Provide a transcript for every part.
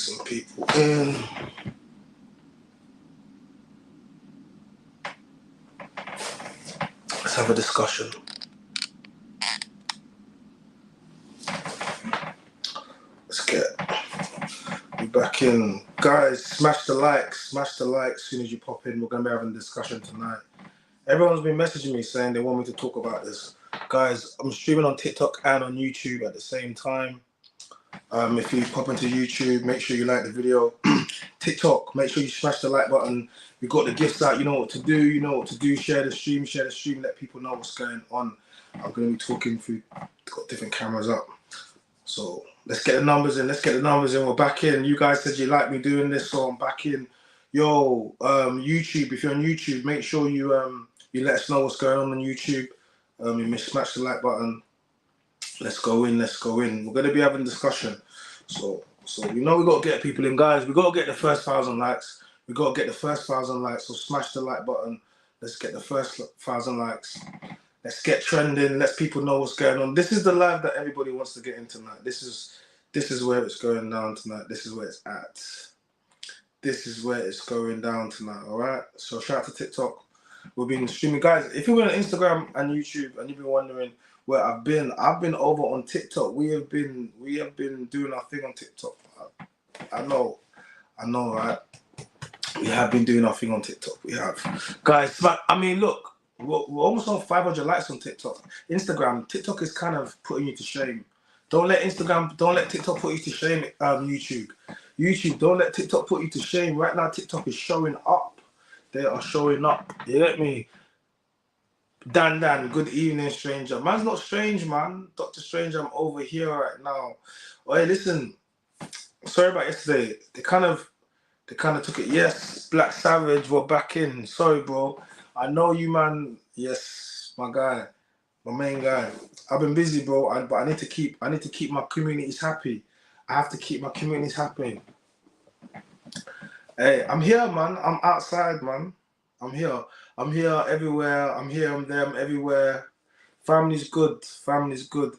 some people in. Let's have a discussion. Let's get you back in. Guys, smash the likes. Smash the likes as soon as you pop in. We're going to be having a discussion tonight. Everyone's been messaging me saying they want me to talk about this. Guys, I'm streaming on TikTok and on YouTube at the same time. If you pop into YouTube, make sure you like the video. TikTok, make sure you smash the like button. We got the gifts out. You know what to do. You know what to do. Share the stream. Let people know what's going on. I'm going to be talking through. Got different cameras up. So let's get the numbers in. We're back in. You guys said you like me doing this, so I'm back in. Yo, YouTube. If you're on YouTube, make sure you let us know what's going on YouTube. You smash the like button. Let's go in. We're going to be having a discussion. So we know we got to get people in, guys. We got to get the first 1,000 likes. So smash the like button. Let's get the first 1,000 likes. Let's get trending. Let people know what's going on. This is the live that everybody wants to get in tonight. This is where it's going down tonight. This is where it's at. This is where it's going down tonight. All right. So shout out to TikTok. We've been streaming, guys. If you're on Instagram and YouTube and you've been wondering where I've been over on TikTok. We have been doing our thing on TikTok. I know, right? We have been doing our thing on TikTok. We have, guys. I mean, look, we're almost on 500 likes on TikTok. TikTok is kind of putting you to shame. Don't let TikTok put you to shame. YouTube, don't let TikTok put you to shame. Right now, TikTok is showing up. They are showing up. You get me? Dan, good evening, stranger. Man's not strange, man. Dr. Strange, I'm over here right now. Oh, hey, listen. Sorry about yesterday. They kind of took it. Yes, Black Savage, we're back in. Sorry, bro. I know you, man. Yes, my guy, my main guy. I've been busy, bro. But I need to keep my communities happy. I have to keep my communities happy. Hey, I'm here, man. I'm outside, man. I'm here everywhere. I'm here, I'm them, everywhere. Family's good.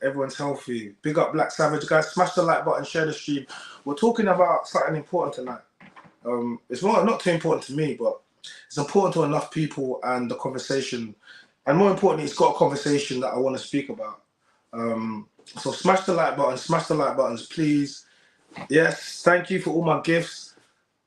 Everyone's healthy. Big up Black Savage, guys. Smash the like button, share the stream. We're talking about something important tonight. It's not too important to me, but it's important to enough people and the conversation. And more importantly, it's got a conversation that I want to speak about. So smash the like buttons, please. Yes, thank you for all my gifts.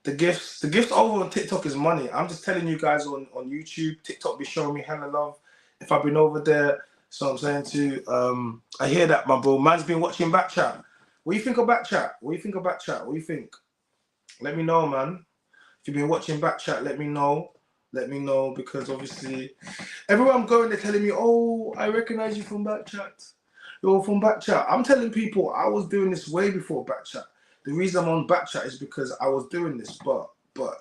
The gifts over on TikTok is money. I'm just telling you guys on YouTube, TikTok be showing me hella love. If I've been over there, so I'm saying to I hear that, my bro. Man's been watching Backchat. What do you think of Backchat? What do you think? Let me know, man. If you've been watching Backchat, let me know. Because obviously everywhere I'm going, they're telling me, oh, I recognize you from Backchat. You're from Backchat. I'm telling people I was doing this way before Backchat. The reason I'm on Backchat is because I was doing this, but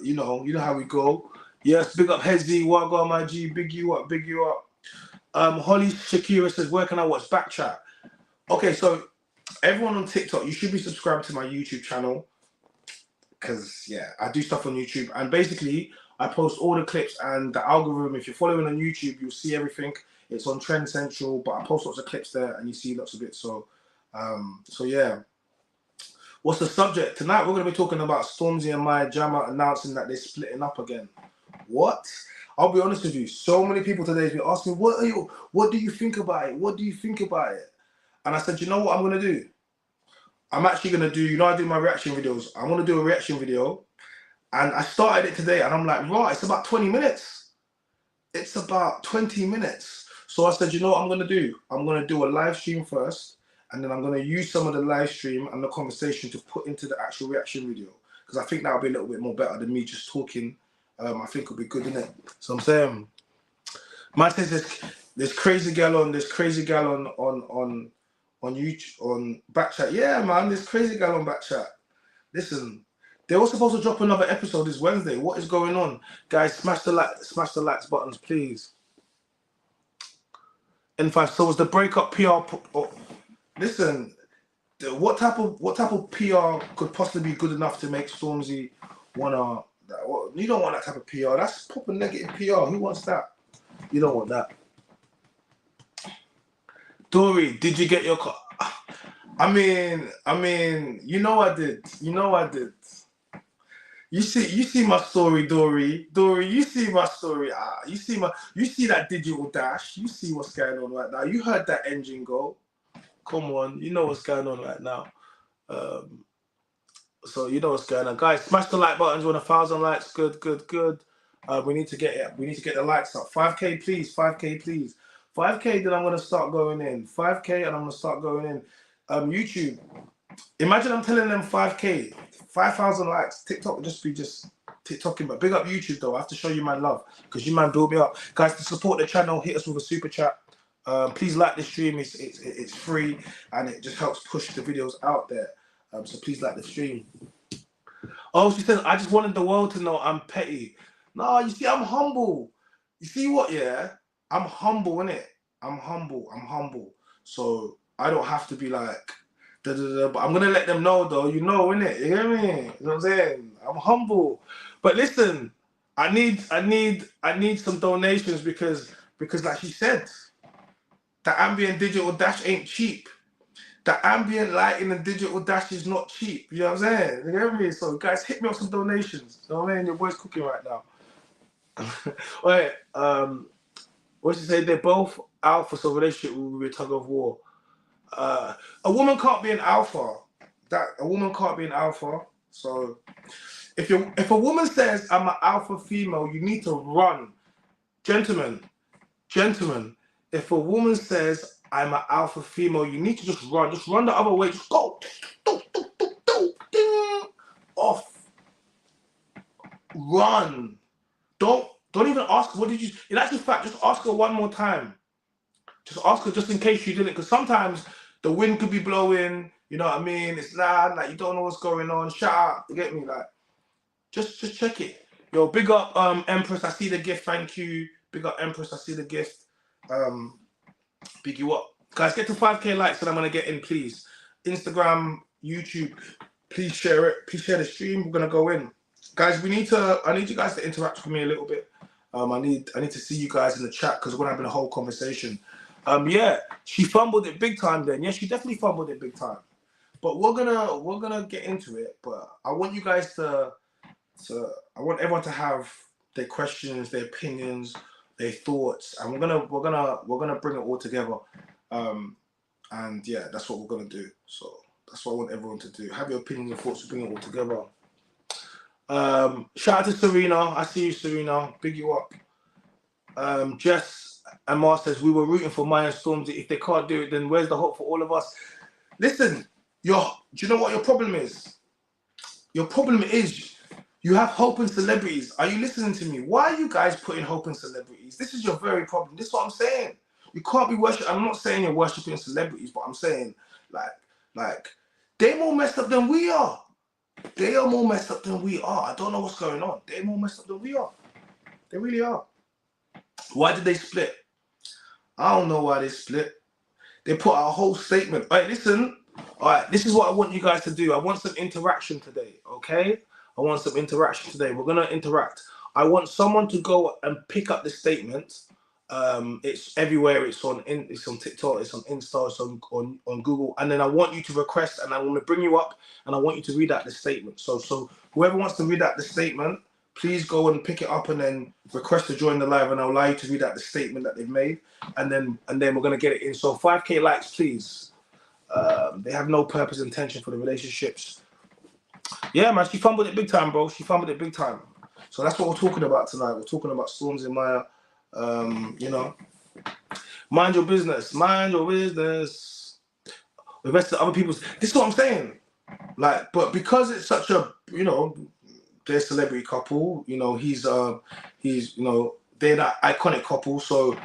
you know how we go. Yes, big up Hezzy, Wagwan, my G, big you up. Holly Shakira says, where can I watch Backchat? Okay, so everyone on TikTok, you should be subscribed to my YouTube channel because yeah, I do stuff on YouTube and basically I post all the clips and the algorithm. If you're following on YouTube, you'll see everything. It's on Trend Central, but I post lots of clips there and you see lots of it. So yeah. What's the subject? Tonight we're going to be talking about Stormzy and Maya Jama announcing that they're splitting up again. What? I'll be honest with you. So many people today have been asking me, what do you think about it? And I said, you know what I'm going to do? I'm actually going to do, I do my reaction videos. I want to do a reaction video. And I started it today and I'm like, right, it's about 20 minutes. It's about 20 minutes. So I said, you know what I'm going to do? I'm going to do a live stream first. And then I'm going to use some of the live stream and the conversation to put into the actual reaction video. Because I think that'll be a little bit more better than me just talking. I think it'll be good, innit? So I'm saying, man says there's crazy gal on YouTube, on Backchat. Yeah, man, there's crazy gal on Backchat. Listen, they were supposed to drop another episode this Wednesday. What is going on? Guys, smash the likes buttons, please. N5, so was the breakup PR... Listen, what type of PR could possibly be good enough to make Stormzy wanna? You don't want that type of PR. That's proper negative PR. Who wants that? You don't want that. Dory, did you get your car? I mean, I did. You see my story, Dory. Dory, you see my story. You see that digital dash. You see what's going on right now. You heard that engine go. Come on, you know what's going on right now. Um, so you know what's going on, guys. Smash the like buttons. Want 1,000 likes? Good, good, good. We need to get it. We need to get the likes up. 5K, please. 5K, please. 5K. Then I'm gonna start going in. 5K, and I'm gonna start going in. YouTube. Imagine I'm telling them 5K, 5,000 likes. TikTok would just be TikToking. But big up YouTube though. I have to show you my love because you man build me up, guys. To support the channel, hit us with a super chat. Please like the stream. It's free and it just helps push the videos out there. So please like the stream. Oh, she says, I just wanted the world to know I'm petty. No, you see, I'm humble. You see what, yeah? I'm humble, innit? I'm humble. So I don't have to be like, da, da, da, but I'm going to let them know, though. You know, innit? You hear me? You know what I'm saying? I'm humble. But listen, I need some donations because like she said, the ambient digital dash ain't cheap. The ambient lighting and digital dash is not cheap. You know what I'm saying? You get me? So guys, hit me up some donations. You know what I mean? Your boy's cooking right now. Wait, what she say? They're both alpha, so relationship will be a tug of war. A woman can't be an alpha. A woman can't be an alpha. So if a woman says I'm an alpha female, you need to run. Gentlemen, if a woman says I'm an alpha female, you need to just run. Just run the other way. Just go. Ding. Off. Run. Don't even ask, what did you... In actual fact, just ask her one more time. Just ask her just in case you didn't. Because sometimes the wind could be blowing. You know what I mean? It's loud. Like, you don't know what's going on. Shout out. You get me? Like, just check it. Yo, big up Empress. I see the gift. Thank you. Big up Empress. I see the gift. Big you up. Guys, get to 5K likes and I'm going to get in, please. Instagram, YouTube, please share it. Please share the stream. We're going to go in. Guys, I need you guys to interact with me a little bit. I need to see you guys in the chat because we're going to have a whole conversation. Yeah, she fumbled it big time then. Yeah, she definitely fumbled it big time. But we're gonna get into it. But I want you guys I want everyone to have their questions, their opinions, their thoughts, and we're gonna bring it all together. And yeah, that's what we're gonna do. So that's what I want everyone to do. Have your opinions and thoughts, bring it all together. Shout out to Serena. I see you, Serena. Big you up. Jess and Mar says we were rooting for Maya and Stormzy. If they can't do it, then where's the hope for all of us? Listen, do you know what your problem is? Your problem is you have hope in celebrities. Are you listening to me? Why are you guys putting hope in celebrities? This is your very problem. This is what I'm saying. You can't be worshiping. I'm not saying you're worshiping celebrities, but I'm saying like they're more messed up than we are. They are more messed up than we are. I don't know what's going on. They're more messed up than we are. They really are. Why did they split? I don't know why they split. They put out a whole statement. All right, listen. All right, this is what I want you guys to do. I want some interaction today, okay? I want some interaction today. We're going to interact. I want someone to go and pick up the statement. It's everywhere. It's on TikTok. It's on Insta. It's on Google. And then I want you to request, and I want to bring you up, and I want you to read out the statement. So whoever wants to read out the statement, please go and pick it up and then request to join the live, and I'll allow you to read out the statement that they've made, and then we're gonna get it in. So 5K likes, please. They have no purpose, intention for the relationships. Yeah, man, she fumbled it big time, bro. She fumbled it big time. So that's what we're talking about tonight. We're talking about Stormzy and Maya. You know, mind your business. Mind your business. The rest of other people's. This is what I'm saying. Like, but because it's such a, you know, they're a celebrity couple. You know, he's you know, they're that iconic couple. So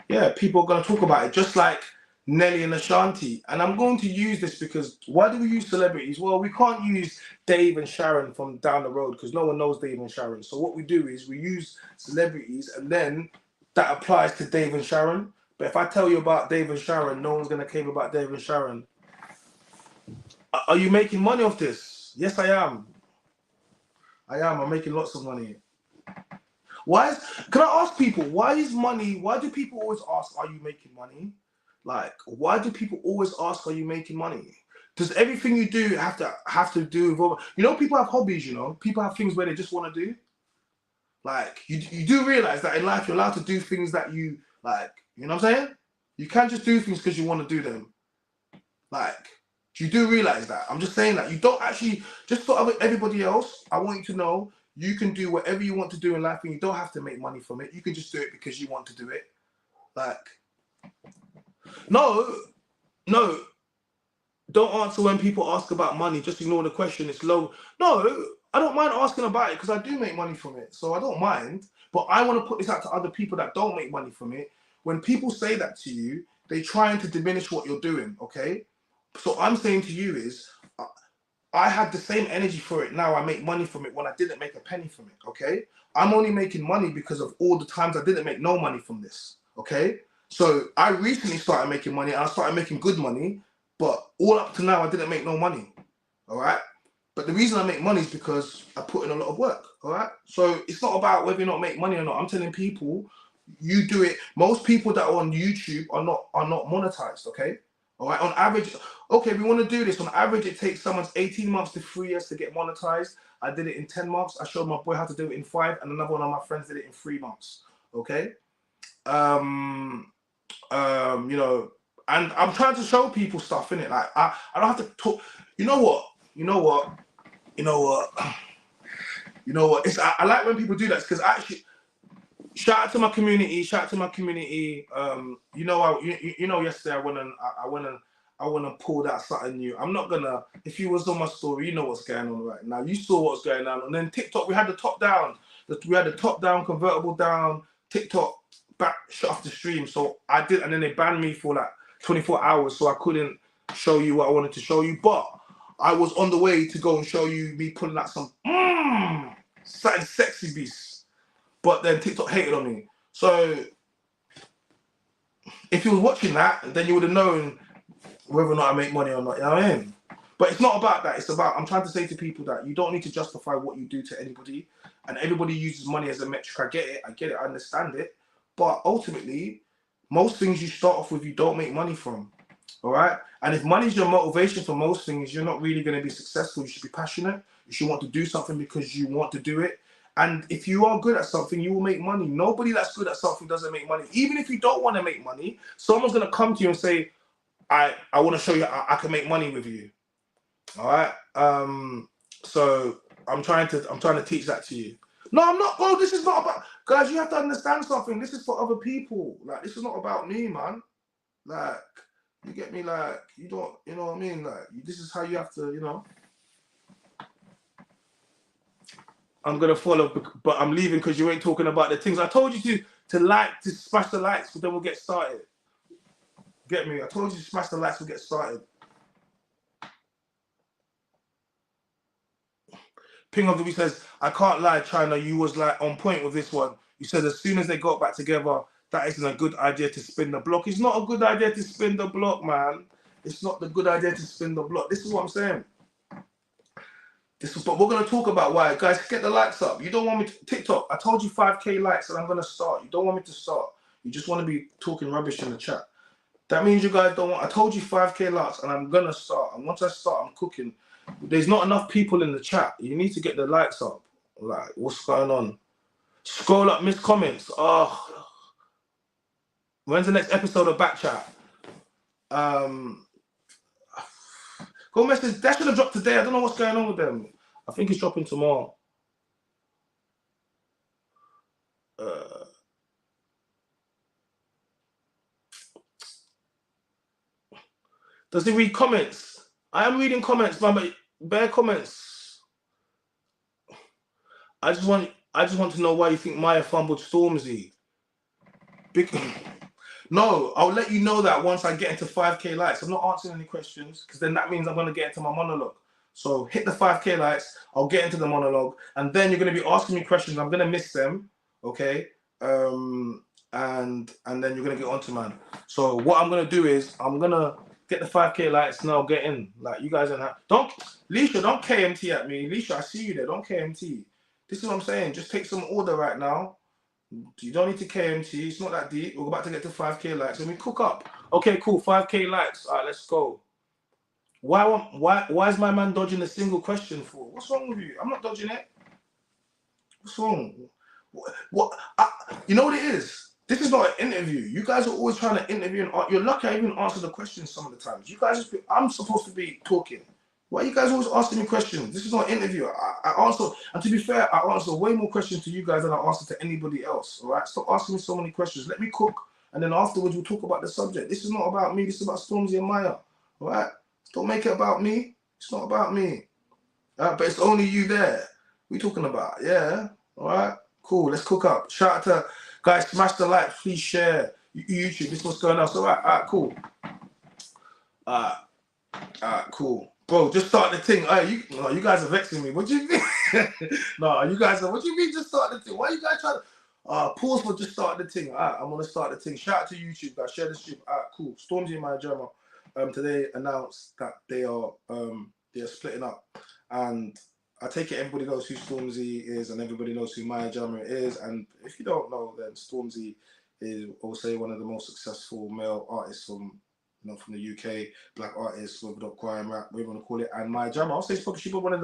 yeah, people are gonna talk about it. Just like Nelly and Ashanti. And I'm going to use this because why do we use celebrities? Well, we can't use Dave and Sharon from down the road because no one knows Dave and Sharon. So what we do is we use celebrities and then that applies to Dave and Sharon. But if I tell you about Dave and Sharon, no one's gonna care about Dave and Sharon. Are you making money off this? Yes, I am. I'm making lots of money. Can I ask people, why do people always ask, are you making money? Like, why do people always ask, are you making money? Does everything you do have to do with, you know, people have hobbies, you know, people have things where they just want to do. Like you do realize that in life you're allowed to do things that you like, you know what I'm saying? You can't just do things because you want to do them. Like, you do realize that. I'm just saying that you don't actually, just for everybody else, I want you to know you can do whatever you want to do in life and you don't have to make money from it. You can just do it because you want to do it. Like, no, no, don't answer when people ask about money. Just ignore the question. It's low. No, I don't mind asking about it because I do make money from it. So I don't mind. But I want to put this out to other people that don't make money from it. When people say that to you, they're trying to diminish what you're doing, okay? So I'm saying to you is, I had the same energy for it now. I make money from it when I didn't make a penny from it, okay? I'm only making money because of all the times I didn't make no money from this, okay? So I recently started making money and I started making good money, but all up to now, I didn't make no money, all right? But the reason I make money is because I put in a lot of work, all right? So it's not about whether you not make money or not. I'm telling people, you do it. Most people that are on YouTube are not monetized, okay? All right, on average, okay, we want to do this. On average, it takes someone's 18 months to 3 years to get monetized. I did it in 10 months. I showed my boy how to do it in 5, and another one of my friends did it in 3 months. Okay. You know, and I'm trying to show people stuff in it. Like I don't have to talk. You know what? You know what? You know what? You know what? It's I like when people do that because actually. Shout out to my community. Shout out to my community. You know, you know, yesterday I went and pulled out something new. I'm not gonna. If you was on my story, you know what's going on right now. You saw what's going on. And then TikTok, we had the top down. We had the top down, convertible down. TikTok back shut off the stream. So I did, and then they banned me for like 24 hours. So I couldn't show you what I wanted to show you. But I was on the way to go and show you me pulling out some something sexy beast. But then TikTok hated on me. So if you was watching that, then you would have known whether or not I make money or not. You know what I mean? But it's not about that. It's about, I'm trying to say to people that you don't need to justify what you do to anybody. And everybody uses money as a metric. I get it, I understand it. But ultimately, most things you start off with, you don't make money from. All right? And if money is your motivation for most things, you're not really going to be successful. You should be passionate. You should want to do something because you want to do it. And if you are good at something, you will make money. Nobody that's good at something doesn't make money. Even if you don't want to make money, someone's going to come to you and say, I want to show you I can make money with you. All right? So I'm trying to teach that to you. No, I'm not, bro. This is not about, guys, you have to understand something. This is for other people. Like, this is not about me, man. Like, you get me? Like, you don't, you know what I mean? Like, this is how you have to, you know. I'm gonna follow, but I'm leaving because you ain't talking about the things I told you to like, to smash the likes, but then we'll get started. Get me? I told you to smash the likes, we'll get started. Ping of the week says, I can't lie, China, you was like on point with this one. You said as soon as they got back together, that isn't a good idea to spin the block. It's not a good idea to spin the block, man. It's not the good idea to spin the block. This is what I'm saying. But we're going to talk about why. Guys, get the likes up. You don't want me to... TikTok, I told you 5K likes and I'm going to start. You don't want me to start. You just want to be talking rubbish in the chat. That means you guys don't want... I told you 5K likes and I'm going to start. And once I start, I'm cooking. There's not enough people in the chat. You need to get the likes up. Like, what's going on? Scroll up, miss comments. Oh, when's the next episode of Back Chat? Go message. That should have dropped today. I don't know what's going on with them. I think it's dropping tomorrow. Does he read comments? I am reading comments, man, but bare comments. I just want to know why you think Maya fumbled Stormzy. No, I'll let you know that once I get into 5K likes. I'm not answering any questions because then that means I'm going to get into my monologue. So hit the 5K likes. I'll get into the monologue, and then you're going to be asking me questions. I'm going to miss them, okay? And then you're going to get onto man. So what I'm going to do is I'm going to get the 5K likes and I'll get in. Like, you guys don't Leisha, don't KMT at me. Leisha, I see you there. Don't KMT. This is what I'm saying. Just take some order right now. You don't need to KMT. It's not that deep. We're about to get to 5K likes. Let me cook up. Okay, cool. 5K likes. All right, let's go. Why is my man dodging a single question for? What's wrong with you? I'm not dodging it. What's wrong? You know what it is? This is not an interview. You guys are always trying to interview, and you're lucky I even answer the questions some of the times. You guys, I'm supposed to be talking. Why are you guys always asking me questions? This is not an interview. I answer, and to be fair, I answer way more questions to you guys than I answer to anybody else. All right, stop asking me so many questions. Let me cook, and then afterwards we'll talk about the subject. This is not about me. This is about Stormzy and Maya. All right, don't make it about me. It's not about me. But it's only you there. We talking about, yeah. All right, cool. Let's cook up. Shout out to guys. Smash the like, please share. YouTube. This is what's going on. So, all right, cool. All right, cool. Bro, just start the thing. You guys are vexing me. What do you mean? No, you guys are. What do you mean? Just start the thing. Why you guys trying to pause for just start the thing? All right, I'm gonna start the thing. Shout out to YouTube, guys. Share the stream. All right, cool. Stormzy and Maya Jama today announced that they are splitting up, and I take it everybody knows who Stormzy is, and everybody knows who Maya Jama is. And if you don't know, then Stormzy is also one of the most successful male artists from the UK, black artists, whether not crime rap, whatever you want to call it. And Maya Jama, I'll say she's probably one of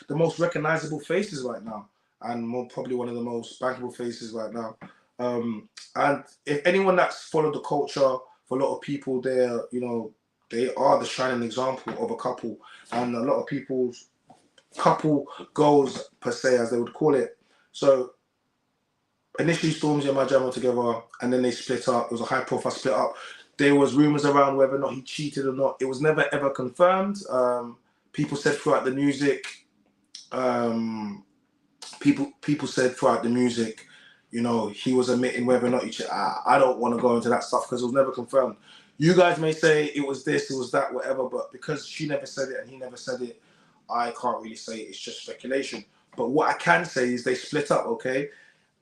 the most recognisable faces right now, and probably one of the most bankable faces right now. And if anyone that's followed the culture, for a lot of people, they are the shining example of a couple, and a lot of people's couple goals per se, as they would call it. So initially Stormzy and Maya Jama together, and then they split up. It was a high profile split up. There was rumours around whether or not he cheated or not. It was never ever confirmed. People said throughout the music, people said throughout the music, he was admitting whether or not he cheated. I don't want to go into that stuff because it was never confirmed. You guys may say it was this, it was that, whatever, but because she never said it and he never said it, I can't really say it's just speculation. But what I can say is they split up, okay?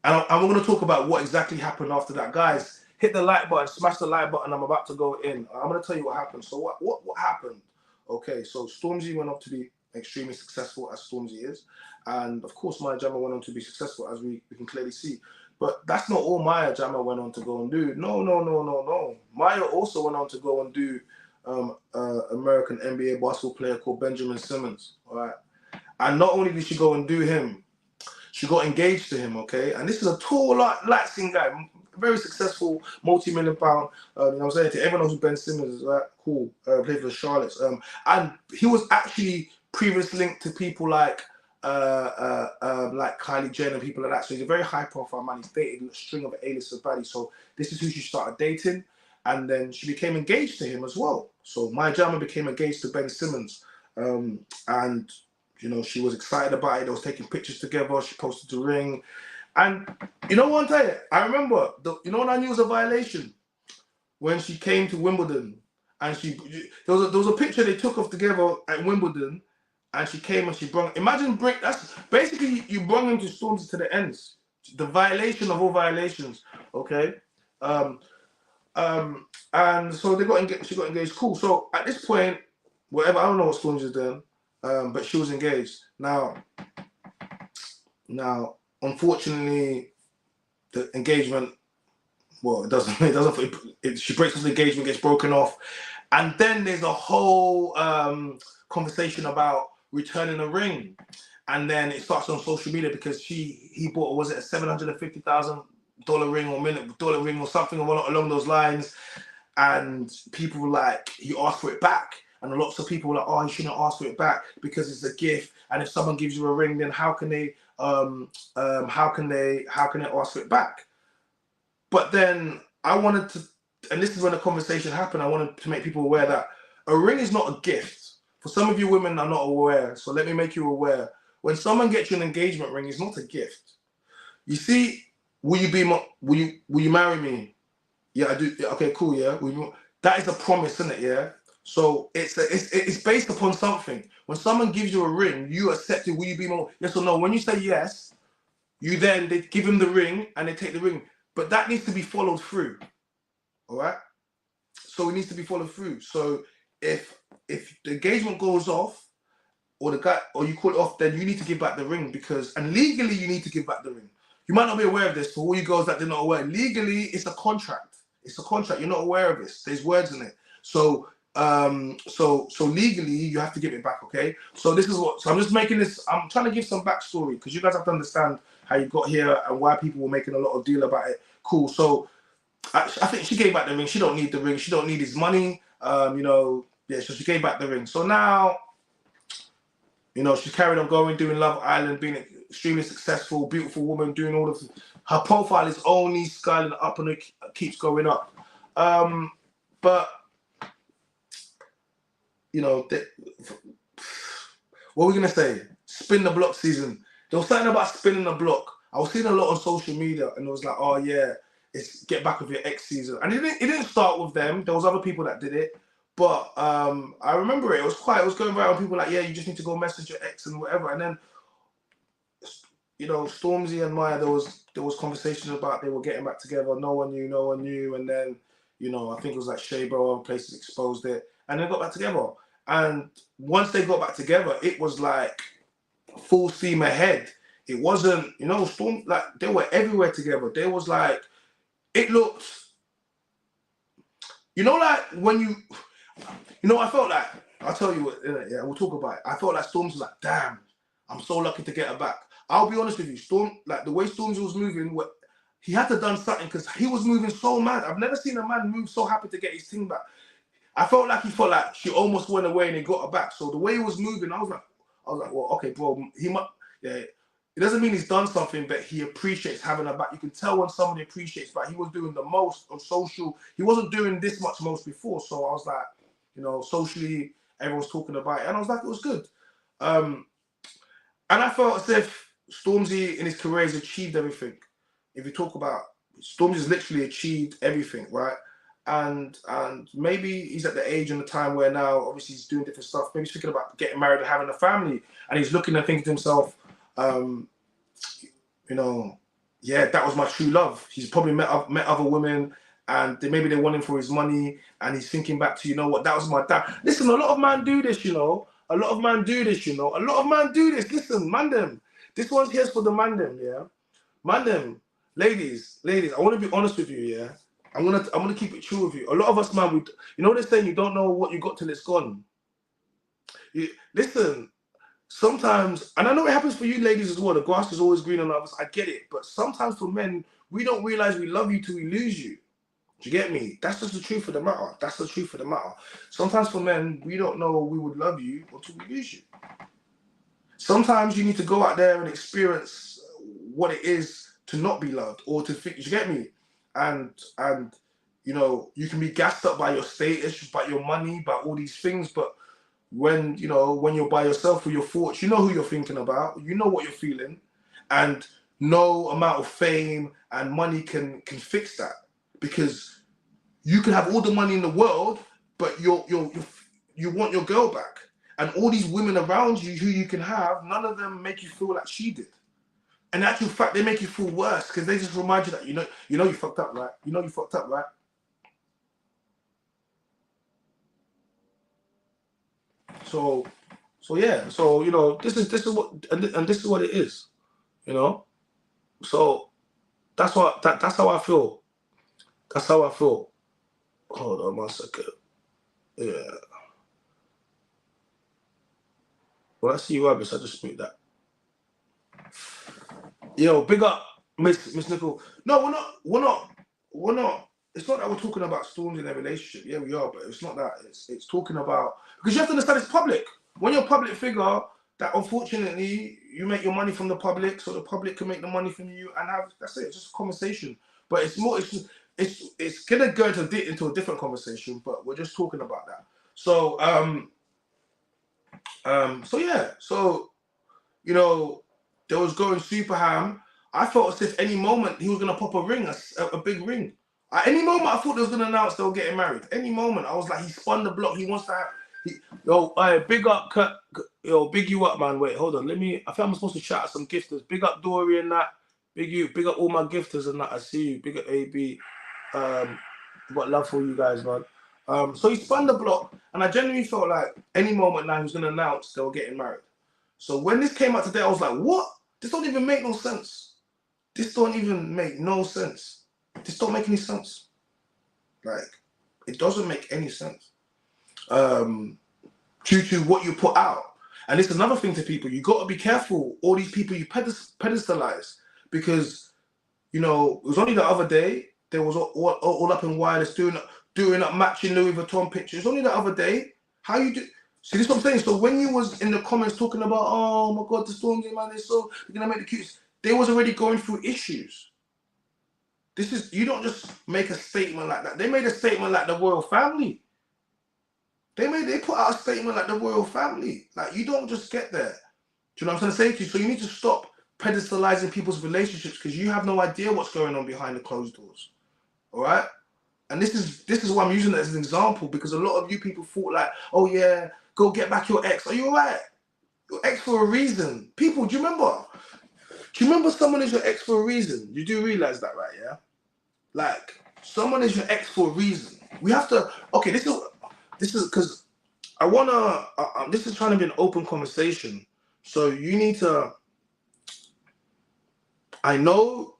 And we're going to talk about what exactly happened after that. Guys, hit the like button, smash the like button. I'm about to go in. I'm going to tell you what happened. So what happened? Okay, so Stormzy went on to be extremely successful, as Stormzy is. And of course, Maya Jama went on to be successful, as we can clearly see. But that's not all Maya Jama went on to go and do. No. Maya also went on to go and do American NBA basketball player called Benjamin Simmons. All right. And not only did she go and do him, she got engaged to him, okay? And this is a tall, light-skinned guy, very successful, multi-million-pound. You know what I'm saying? To everyone knows who Ben Simmons is, right? Cool. Played for the Charlottes. And he was actually previously linked to people like Kylie Jenner and people like that. So he's a very high-profile man. He's dated a string of A-listers baddies. So this is who she started dating. And then she became engaged to him as well. So Maya Jama became engaged to Ben Simmons. And she was excited about it. They was taking pictures together. She posted the ring. And you know what I'll tell you? I remember, when I knew it was a violation? When she came to Wimbledon. And there was a picture they took of together at Wimbledon. And she came and she that's basically, you brought him to Stormzy to the ends. The violation of all violations, okay? And so she got engaged. Cool. So at this point, whatever, I don't know what Stormzy's doing. But she was engaged. Now, unfortunately, the engagement, it doesn't. She breaks off the engagement, gets broken off, and then there's a whole conversation about returning a ring, and then it starts on social media because he bought, was it a $750,000 ring or $1 million ring or something along those lines, and people were like, he asked for it back. And lots of people were like, oh, you shouldn't ask for it back because it's a gift. And if someone gives you a ring, then how can they ask for it back? But then I wanted to, and this is when the conversation happened, I wanted to make people aware that a ring is not a gift. For some of you women are not aware, so let me make you aware. When someone gets you an engagement ring, it's not a gift. You see, will you marry me? Yeah, I do. Yeah, okay, cool. Yeah, that is a promise, isn't it? Yeah. So it's based upon something. When someone gives you a ring, you accept it. Will you be more yes or no? When you say yes, they give him the ring and they take the ring. But that needs to be followed through. All right. So it needs to be followed through. So if the engagement goes off, or you call it off, then you need to give back the ring and legally you need to give back the ring. You might not be aware of this. For all you girls that did not aware, legally it's a contract. It's a contract. You're not aware of this. There's words in it. So So legally you have to give it back, okay? So this is what. So I'm just making this. I'm trying to give some backstory because you guys have to understand how you got here and why people were making a lot of deal about it. Cool. So I think she gave back the ring. She don't need the ring. She don't need his money. You know, yeah. So she gave back the ring. So now, you know, she's carried on going, doing Love Island, being extremely successful, beautiful woman, doing all of. Her profile is only scaling up and it keeps going up. But you know, what are we gonna say? Spin the block season. There was something about spinning the block. I was seeing a lot on social media, and it was like, oh yeah, it's get back with your ex season. And it didn't start with them. There was other people that did it, but I remember it. It was going around. People like, yeah, you just need to go message your ex and whatever. And then, you know, Stormzy and Maya, there was conversations about they were getting back together. No one knew. And then, you know, I think it was like Shea Bro and places exposed it, and they got back together. And once they got back together, it was like full steam ahead. It wasn't, you know, Storm, like they were everywhere together. There was like, it looked, you know, like when you know, I felt like, I'll tell you what, yeah, we'll talk about it. I felt like Storms was like, damn, I'm so lucky to get her back. I'll be honest with you, like the way Storms was moving, he had to done something because he was moving so mad. I've never seen a man move so happy to get his thing back. I felt like she almost went away and he got her back. So the way he was moving, I was like, well, okay, bro, he might, yeah. It doesn't mean he's done something, but he appreciates having her back. You can tell when somebody appreciates back. He was doing the most on social. He wasn't doing this much most before. So I was like, you know, socially, everyone's talking about it. And I was like, it was good. And I felt as if Stormzy in his career has achieved everything. If you talk about Stormzy's literally achieved everything, right? And maybe he's at the age and the time where now obviously he's doing different stuff. Maybe he's thinking about getting married and having a family, and he's looking and thinking to himself, you know, yeah, that was my true love. He's probably met other women, and maybe they want him for his money, and he's thinking back to, you know what, that was my dad. Listen, a lot of men do this, you know. A lot of men do this, you know. A lot of men do this. Listen, man them. This one's here's for the man them, yeah. Man them. Ladies, I want to be honest with you, yeah. I'm gonna keep it true with you. A lot of us, man, you know they're saying you don't know what you got till it's gone. Listen, sometimes, and I know it happens for you ladies as well. The grass is always green on others. I get it, but sometimes for men, we don't realize we love you till we lose you. Do you get me? That's just the truth of the matter. That's the truth of the matter. Sometimes for men, we don't know we would love you until we lose you. Sometimes you need to go out there and experience what it is to not be loved or to think. Do you get me? And you know, you can be gassed up by your status, by your money, by all these things, but when you're by yourself with your thoughts, you know who you're thinking about, you know what you're feeling, and no amount of fame and money can fix that, because you can have all the money in the world, but you want your girl back, and all these women around you who you can have, none of them make you feel like she did. And in actual fact, they make you feel worse because they just remind you that you know you fucked up, right? You know you fucked up, right? So yeah. So you know this is what and this is what it is. You know. So that's how I feel. That's how I feel. Hold on 1 second. Yeah. When I see you rubbish, I just mute that. Yo, big up, Miss Nicole. No, we're not. It's not that we're talking about storms in their relationship. Yeah, we are, but it's not that. It's talking about, because you have to understand it's public. When you're a public figure, that unfortunately you make your money from the public, so the public can make the money from you and have, that's it. It's just a conversation. But it's more. It's gonna go into a different conversation. But we're just talking about that. So so yeah. So you know, they was going super ham. I felt as if any moment he was gonna pop a ring, a big ring. At any moment, I thought they was gonna announce they were getting married. Any moment, I was like, he spun the block. He wants to have. Yo, big up, yo, big you up, man. Wait, hold on. Let me. I think I'm supposed to shout out some gifters. Big up Dory and that. Big up all my gifters and that. I see you. Big up AB. Got love for you guys, man. So he spun the block, and I genuinely felt like any moment now he was gonna announce they were getting married. So when this came out today, I was like, what? This don't even make no sense. This don't even make no sense. This don't make any sense. Like, it doesn't make any sense. due to what you put out. And it's another thing to people. You got to be careful. All these people you pedestalize, because you know it was only the other day there was all up in wireless doing up matching Louis Vuitton pictures. Only the other day. How you do? See, this is what I'm saying. So when you was in the comments talking about, oh my God, the Stormzy man, they're gonna make the cutest. They was already going through issues. This is, you don't just make a statement like that. They made a statement like the royal family. They put out a statement like the royal family. Like, you don't just get there. Do you know what I'm trying to say to you? So you need to stop pedestalizing people's relationships, because you have no idea what's going on behind the closed doors. All right? And this is why I'm using it as an example, because a lot of you people thought like, oh yeah, go get back your ex. Are you all right? Your ex for a reason. People, do you remember? Do you remember someone is your ex for a reason? You do realize that, right? Yeah? Like, someone is your ex for a reason. We have to, okay, this is because I want to, this is trying to be an open conversation. So you need to, I know,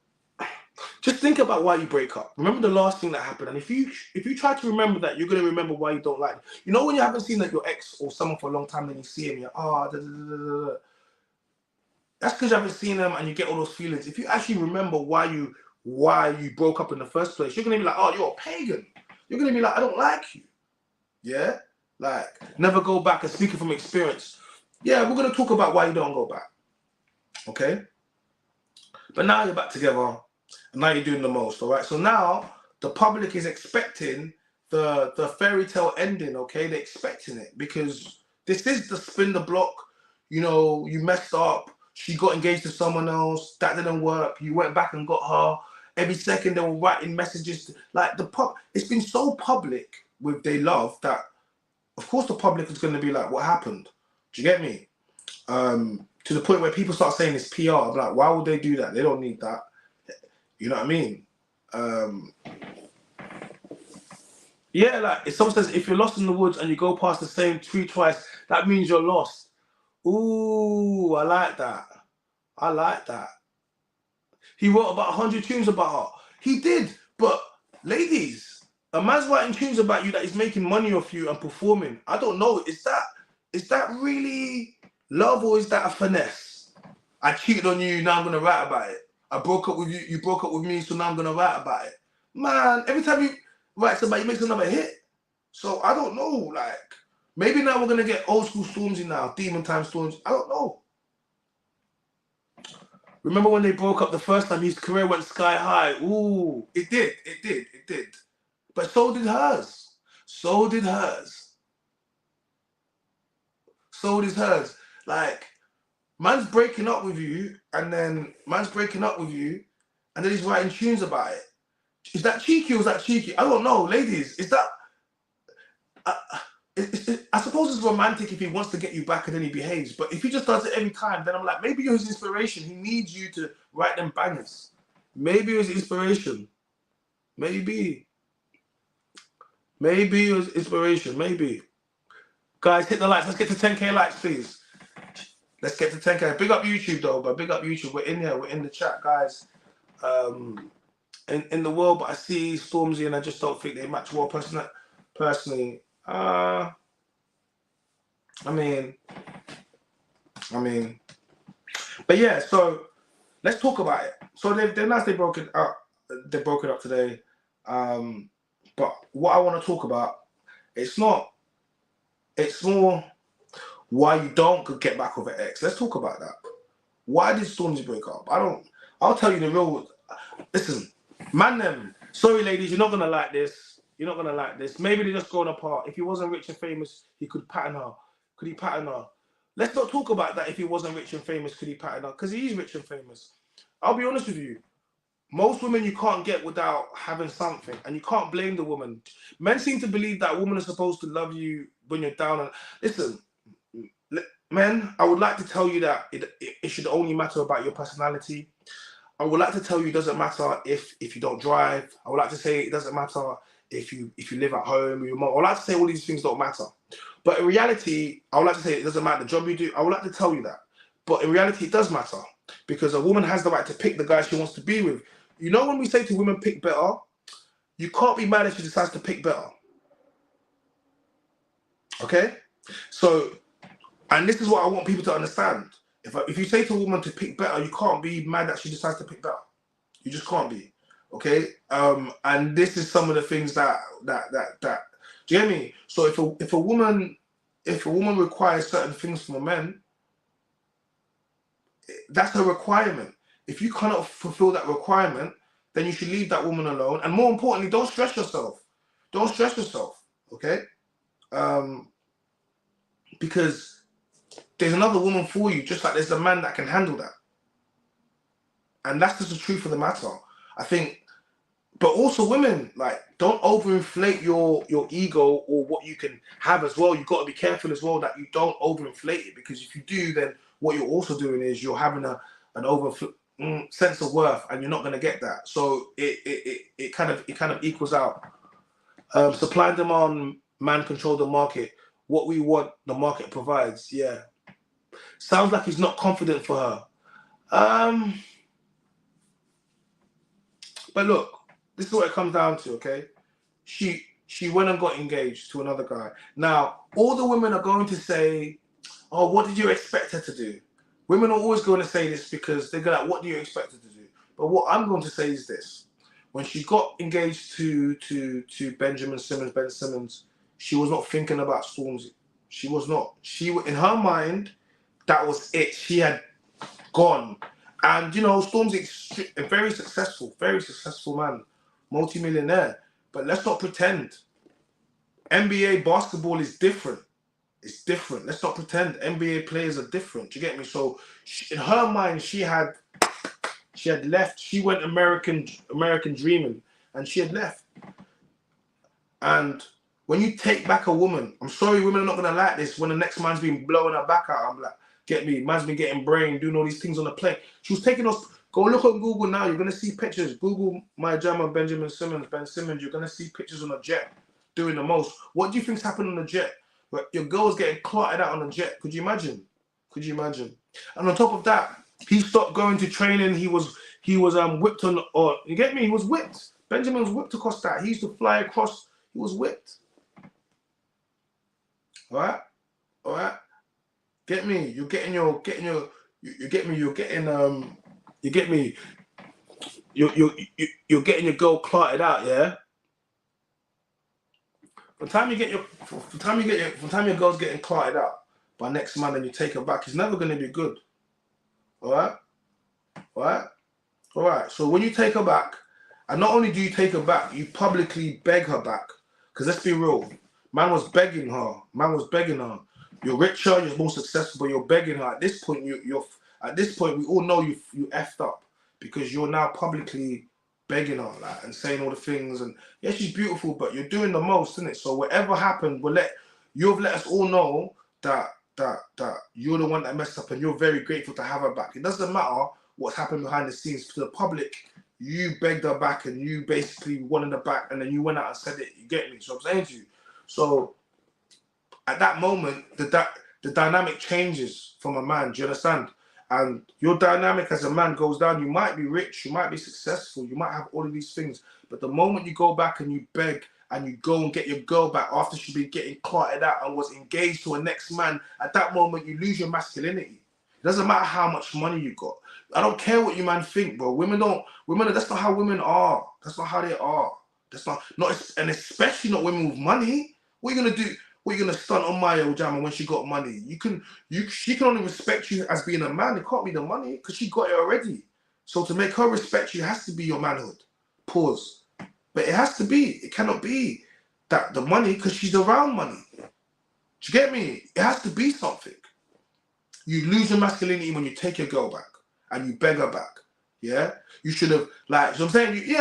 just think about why you break up. Remember the last thing that happened. And if you try to remember that, you're going to remember why you don't like it. You know, when you haven't seen like your ex or someone for a long time, then you see him, you're, that's because you haven't seen them and you get all those feelings. If you actually remember why you broke up in the first place, you're going to be like, oh, you're a pagan. You're going to be like, I don't like you. Yeah? Like, never go back. And speaking from experience, yeah, we're going to talk about why you don't go back. Okay? But now you're back together, and now you're doing the most, all right? So now the public is expecting the fairy tale ending, okay? They're expecting it, because this is the spin the block. You know, you messed up. She got engaged to someone else. That didn't work. You went back and got her. Every second they were writing messages. Like, it's been so public with their love that, of course, the public is going to be like, what happened? Do you get me? To the point where people start saying it's PR. I'm like, why would they do that? They don't need that. You know what I mean? Yeah, like, if someone says, if you're lost in the woods and you go past the same tree twice, that means you're lost. Ooh, I like that. I like that. He wrote about 100 tunes about her. He did, but ladies, a man's writing tunes about you that is making money off you and performing. I don't know. Is that really love, or is that a finesse? I cheated on you, now I'm gonna write about it. I broke up with you, you broke up with me, so now I'm gonna write about it. Man, every time you write somebody, you make another hit. So I don't know, like, maybe now we're gonna get old school Stormzy now, Demon Time Stormzy. I don't know. Remember when they broke up the first time, his career went sky high. Ooh, it did. But so did hers. So did hers. Like, man's breaking up with you, and then he's writing tunes about it. Is that cheeky or is that cheeky? I don't know, ladies. Is that? I suppose it's romantic if he wants to get you back and then he behaves. But if he just does it every time, then I'm like, maybe you're his inspiration. He needs you to write them bangers. Maybe it was inspiration. Maybe it was inspiration. Maybe. Guys, hit the likes. Let's get to 10K likes, please. Let's get to 10K. Big up YouTube, though, but big up YouTube. We're in here. We're in the chat, guys. In the world, but I see Stormzy and I just don't think they match well personally. I mean, but yeah, so let's talk about it. So they're nice, they broke it up today. But what I want to talk about, it's more why you don't get back with an ex. Let's talk about that. Why did Stormzy break up? I'll tell you the real. Listen, man, them. Sorry, ladies, you're not gonna like this. Maybe they're just growing apart. If he wasn't rich and famous, he could pattern her. Could he pattern her? Let's not talk about that. If he wasn't rich and famous, could he pattern her? Because he is rich and famous. I'll be honest with you. Most women you can't get without having something, and you can't blame the woman. Men seem to believe that women are supposed to love you when you're down. And listen, men, I would like to tell you that it should only matter about your personality. I would like to tell you it doesn't matter if you don't drive. I would like to say it doesn't matter if you live at home with your mom. I would like to say all these things don't matter. But in reality, I would like to say it doesn't matter the job you do. I would like to tell you that. But in reality, it does matter. Because a woman has the right to pick the guy she wants to be with. You know, when we say to women, pick better, you can't be mad if she decides to pick better. Okay? So, and this is what I want people to understand. If you say to a woman to pick better, you can't be mad that she decides to pick better. You just can't be. Okay? And this is some of the things that do you get me? So if a woman requires certain things from a man, that's her requirement. If you cannot fulfill that requirement, then you should leave that woman alone. And more importantly, don't stress yourself. Don't stress yourself. Okay? Because there's another woman for you, just like there's a man that can handle that. And that's just the truth of the matter. I think, but also women, like, don't overinflate your ego or what you can have as well. You've got to be careful as well that you don't overinflate it, because if you do, then what you're also doing is you're having an over sense of worth, and you're not going to get that. So it kind of equals out. Supply and demand, man control the market. What we want, the market provides. Yeah. Sounds like he's not confident for her. But look, this is what it comes down to, okay? She went and got engaged to another guy. Now, all the women are going to say, oh, what did you expect her to do? Women are always going to say this because they're like, what do you expect her to do? But what I'm going to say is this. When she got engaged to Ben Simmons, she was not thinking about Stormzy. She was not. In her mind, that was it. She had gone. And, you know, Stormzy's a very successful man, multi-millionaire. But let's not pretend. NBA basketball is different. It's different. Let's not pretend NBA players are different. Do you get me? So in her mind, she had left. She went American dreaming, and she had left. And when you take back a woman, I'm sorry, women are not gonna like this. When the next man's been blowing her back out, I'm like, get me? Man's been getting brain, doing all these things on the plane. She was taking us. Go look on Google now. You're gonna see pictures. Google Maya Jama, Ben Simmons. You're gonna see pictures on a jet doing the most. What do you think's happened on the jet? Where your girl's getting clotted out on the jet. Could you imagine? Could you imagine? And on top of that, he stopped going to training. He was whipped on, or you get me? He was whipped. Benjamin was whipped across that. He used to fly across. He was whipped. All right. Get me? You're getting your. You get me? You're getting You get me? You're getting your girl clotted out, yeah. From time your girl's getting clotted out by next man and you take her back, it's never gonna be good. All right. So when you take her back, and not only do you take her back, you publicly beg her back. Because let's be real, man was begging her. You're richer, you're more successful, but you're begging her. At this point, we all know you effed up, because you're now publicly begging her, like, and saying all the things. And yeah, she's beautiful, but you're doing the most, isn't it? So whatever happened, you've let us all know that you're the one that messed up, and you're very grateful to have her back. It doesn't matter what's happened behind the scenes. To the public, you begged her back, and you basically wanted her back, and then you went out and said it. You get me? So I'm saying to you. So at that moment, the dynamic changes from a man. Do you understand? And your dynamic as a man goes down. You might be rich, you might be successful, you might have all of these things, but the moment you go back and you beg and you go and get your girl back after she's been getting clotted out and was engaged to a next man, at that moment you lose your masculinity. It doesn't matter how much money you got. I don't care what you man think, bro. Women, that's not how women are. That's not how they are. That's not, and especially not women with money. What are you gonna do? What are you gonna stunt on Maya Jama when she got money? She can only respect you as being a man. It can't be the money, because she got it already. So to make her respect you, has to be your manhood. Pause. But it has to be. It cannot be that the money, because she's around money. Do you get me? It has to be something. You lose your masculinity when you take your girl back and you beg her back. Yeah, you should have, like, so I'm saying,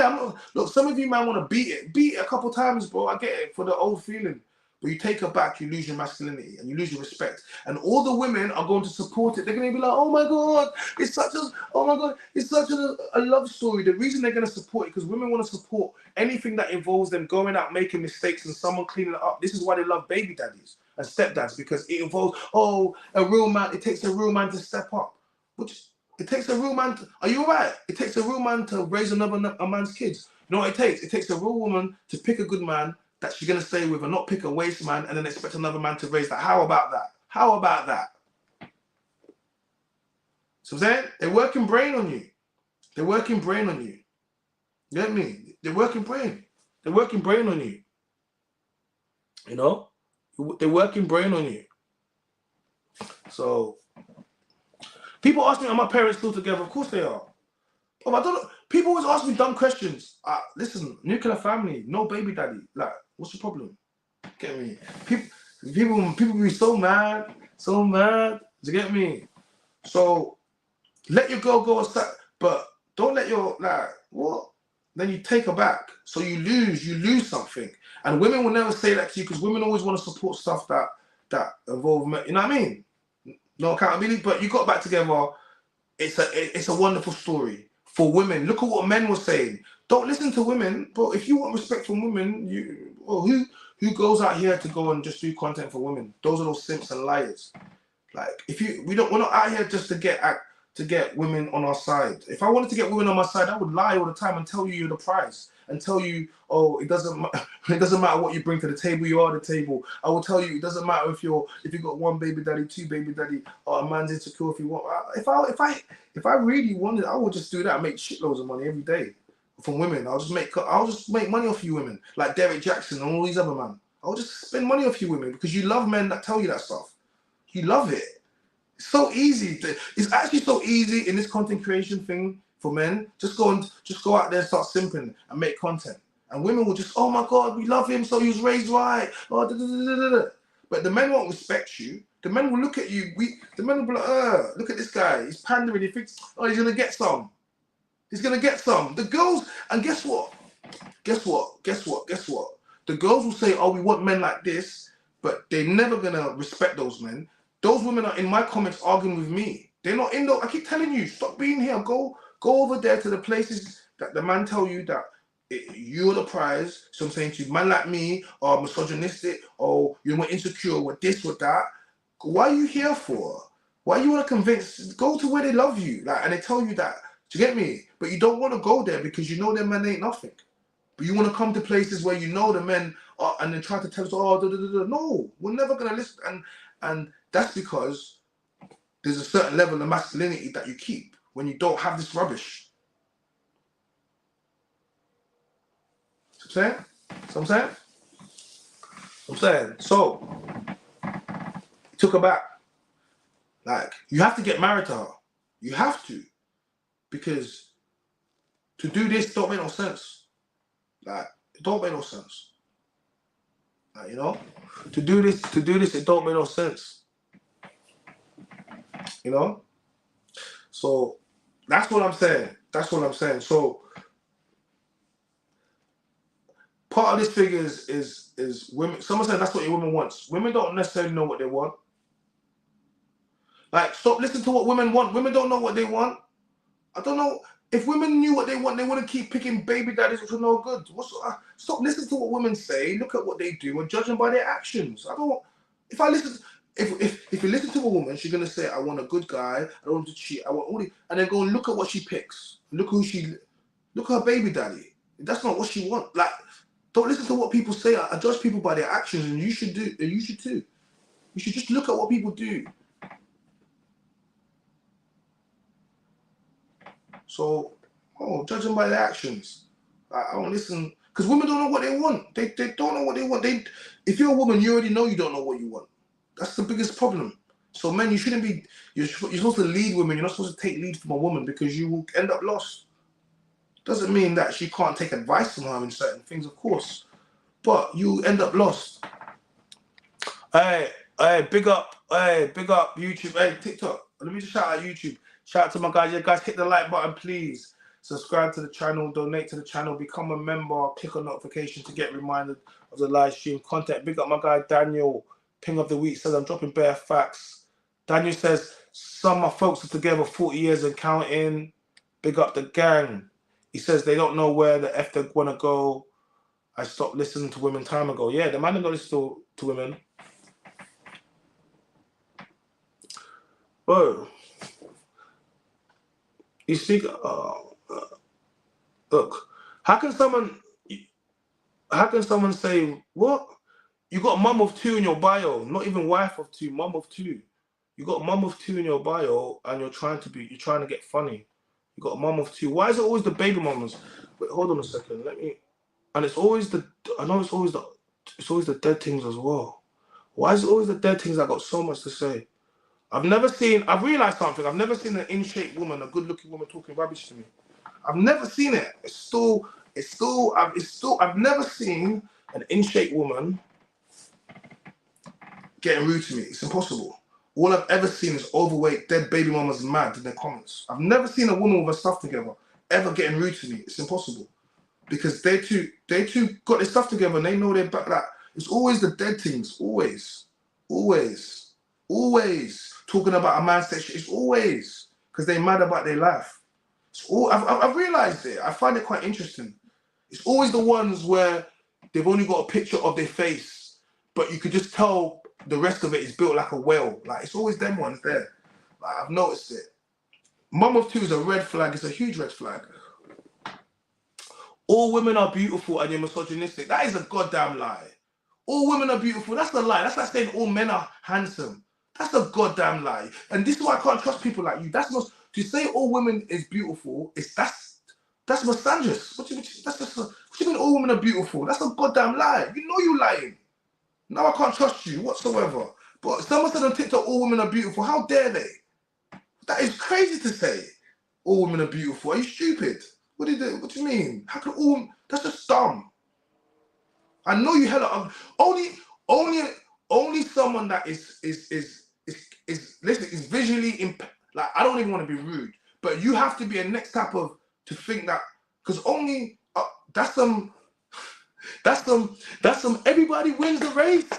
look, some of you man want to beat it a couple times, bro. I get it, for the old feeling. But you take her back, you lose your masculinity and you lose your respect. And all the women are going to support it. They're going to be like, oh my God, it's such a love story. The reason they're going to support it, because women want to support anything that involves them going out, making mistakes, and someone cleaning it up. This is why they love baby daddies and stepdads, because it involves, a real man. It takes a real man to step up. It takes a real man. Are you alright? It takes a real man to raise a man's kids. You know what it takes? It takes a real woman to pick a good man, that she's gonna stay with and not pick a waste man and then expect another man to raise that. How about that? How about that? So I'm saying they're working brain on you. They're working brain on you. You get me? They're working brain. They're working brain on you. You know? They're working brain on you. So people ask me, are my parents still together? Of course they are. Oh, I don't know. People always ask me dumb questions. Listen, nuclear family, no baby daddy. Like, what's the problem? Get me? People be so mad, so mad. Do you get me? So let your girl go aside, but don't let your what? Then you take her back. So you lose something. And women will never say that to you because women always want to support stuff that involve men. You know what I mean? No accountability, but you got back together. It's a wonderful story for women. Look at what men were saying. Don't listen to women, but if you want respect from women, who goes out here to go and just do content for women? Those are those simps and liars. Like we're not out here just to get women on our side. If I wanted to get women on my side, I would lie all the time and tell you you're the prize and tell you, oh, it doesn't matter what you bring to the table, you are the table. I will tell you it doesn't matter if you got one baby daddy, two baby daddy, or a man's insecure if you want. If I really wanted, I would just do that and make shitloads of money every day from women. I'll just make money off you women, like Derek Jackson and all these other men. I'll just spend money off you women because you love men that tell you that stuff. You love it. It's so easy. It's actually so easy in this content creation thing for men. Just go out there and start simping and make content. And women will just, oh my God, we love him, so he was raised right. Oh, da, da, da, da, da. But the men won't respect you. The men will look at you. The men will be like, look at this guy. He's pandering. He thinks, oh, he's gonna get some. He's gonna get some. The girls, and guess what? Guess what? The girls will say, oh, we want men like this, but they're never gonna respect those men. Those women are in my comments arguing with me. They're not in I keep telling you, stop being here. Go over there to the places that the man tell you that you're the prize. So I'm saying to you, man like me, or misogynistic, or you're more insecure with this or that. Why are you here for? Why you want to convince? Go to where they love you, and they tell you that. Do you get me? But you don't want to go there because you know them men ain't nothing. But you want to come to places where you know the men are, and then try to tell us, oh, no, we're never gonna listen. And that's because there's a certain level of masculinity that you keep when you don't have this rubbish. See what I'm saying? So, he took her back. Like, you have to get married to her. You have to. Because to do this don't make no sense. Like, it don't make no sense. Like, you know? To do this, it don't make no sense. You know? So, that's what I'm saying. So, part of this thing is women. Someone said that's what your woman wants. Women don't necessarily know what they want. Like, stop listening to what women want. Women don't know what they want. I don't know. If women knew what they want, they wouldn't keep picking baby daddies which are no good. Stop listening to what women say. Look at what they do and judge them by their actions. If you listen to a woman, she's gonna say, "I want a good guy. I don't want to cheat. I want all the," and then go and look at what she picks. Look at her baby daddy. That's not what she wants. Like, don't listen to what people say. I judge people by their actions, and you should too. You should just look at what people do. So, judge them by their actions. I don't listen because women don't know what they want. They don't know what they want. If you're a woman, you already know you don't know what you want. That's the biggest problem. So, men, you shouldn't be. You're supposed to lead women. You're not supposed to take lead from a woman because you will end up lost. Doesn't mean that she can't take advice from her in certain things, of course, but you end up lost. Hey, big up YouTube. Hey, TikTok. Let me just shout out YouTube. Shout out to my guys. Yeah, guys, hit the like button, please. Subscribe to the channel, donate to the channel, become a member, click on notification to get reminded of the live stream content. Big up my guy Daniel. Ping of the week says I'm dropping bare facts. Daniel says some of my folks are together 40 years and counting. Big up the gang. He says they don't know where the F they're gonna go. I stopped listening to women time ago. Yeah, the man don't listen to women. Bro, you speak. Look, how can someone? How can someone say, what? You got mum of two in your bio, not even wife of two, mum of two. You got mum of two in your bio, and you're trying to get funny. You got a mum of two. Why is it always the baby mamas? Wait, hold on a second. Let me. And it's always the. I know it's always the dead things as well. Why is it always the dead things? I got so much to say. I've realized something. I've never seen an in-shape woman, a good-looking woman talking rubbish to me. I've never seen it. I've never seen an in-shape woman getting rude to me. It's impossible. All I've ever seen is overweight, dead baby mamas mad in their comments. I've never seen a woman with her stuff together ever getting rude to me. It's impossible. Because they two got their stuff together and they know they're back. Like, it's always the dead things. Always. Always. Always. Talking about a man's sexual. It's always. Because they're mad about their life. I've realised it. I find it quite interesting. It's always the ones where they've only got a picture of their face, but you could just tell the rest of it is built like a whale. Like, it's always them ones there. Like, I've noticed it. Mum of two is a red flag. It's a huge red flag. All women are beautiful and you're misogynistic. That is a goddamn lie. All women are beautiful. That's a lie. That's like saying all men are handsome. That's a goddamn lie. And this is why I can't trust people like you. That's not to say all women is beautiful. That's misandrous. What do you mean all women are beautiful? That's a goddamn lie. You know you're lying. Now I can't trust you whatsoever. But someone said on TikTok all women are beautiful. How dare they? That is crazy to say. All women are beautiful. Are you stupid? What do you do? What do you mean? How can all? That's just dumb. I know you hella only only someone that listen is visually like I don't even want to be rude, but you have to be a next type of to think that because only that's some that's some everybody wins the race.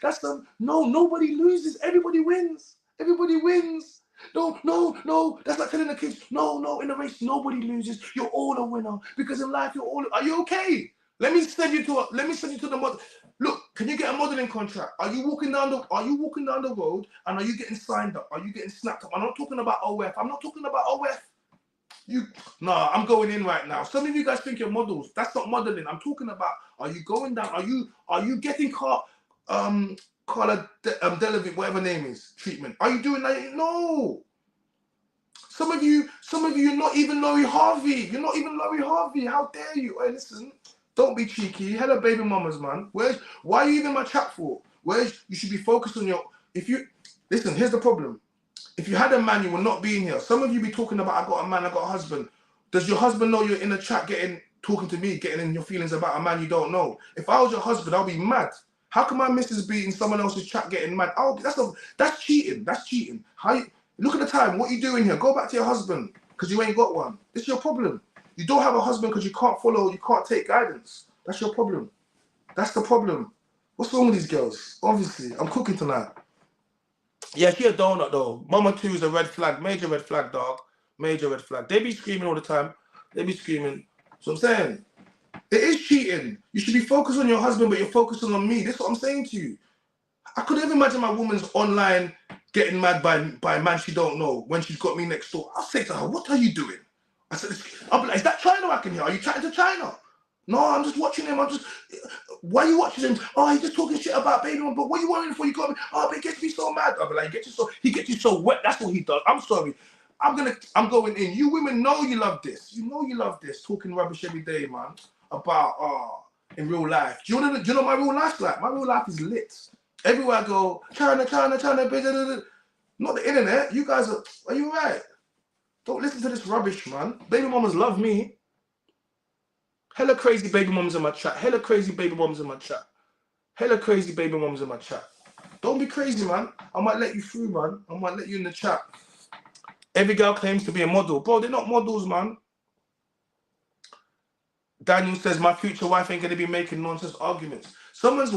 That's some no nobody loses. Everybody wins. Everybody wins. No. That's like telling the kids, no, in the race, nobody loses. You're all a winner. Because in life, you're all are you okay? Let me send you to the model. Look, can you get a modeling contract? Are you walking down the road and are you getting signed up? Are you getting snapped up? I'm not talking about OF. I'm not talking about OF. I'm going in right now. Some of you guys think you're models. That's not modeling. I'm talking about are you going down? Are you getting Carla Delevingne, whatever name is, treatment? Are you doing that? No. Some of you, you're not even Laurie Harvey. You're not even Laurie Harvey. How dare you? Hey, listen, don't be cheeky. Hello, baby mamas, man. Why are you even my chat for? You should be focused on your. Listen, here's the problem. If you had a man, you will not be in here. Some of you be talking about, I got a man, I got a husband. Does your husband know you're in the chat talking to me, getting in your feelings about a man you don't know? If I was your husband, I'll be mad. How can my missus be in someone else's chat getting mad? That's cheating. That's cheating. Look at the time. What are you doing here? Go back to your husband because you ain't got one. This is your problem. You don't have a husband because you can't take guidance. That's your problem. That's the problem. What's wrong with these girls? Obviously, I'm cooking tonight. Yeah, she a donut though. Mama 2 is a red flag, major red flag, dog. Major red flag. They be screaming all the time. They be screaming. So I'm saying, it is cheating. You should be focused on your husband, but you're focusing on me. That's what I'm saying to you. I could never imagine my woman's online getting mad by a man she don't know when she's got me next door. I'll say to her, what are you doing? I'll be like, is that China I can hear? Are you chatting to China? No, I'm just watching him. Why are you watching him? Oh, he's just talking shit about baby one. But what are you worrying for? You got me. Oh, but he gets me so mad. I'll be like, he gets you so wet. That's what he does. I'm sorry. I'm going in. You women know you love this. You know you love this. Talking rubbish every day, man. About in real life. Do you know my real life's like? My real life is lit. Everywhere I go, China. Not the internet. You guys are you right? Don't listen to this rubbish, man. Baby mamas love me. Hella crazy baby mums in my chat. Hella crazy baby mums in my chat. Hella crazy baby mums in my chat. Don't be crazy, man. I might let you through, man. I might let you in the chat. Every girl claims to be a model. Bro, they're not models, man. Daniel says, my future wife ain't going to be making nonsense arguments. Someone's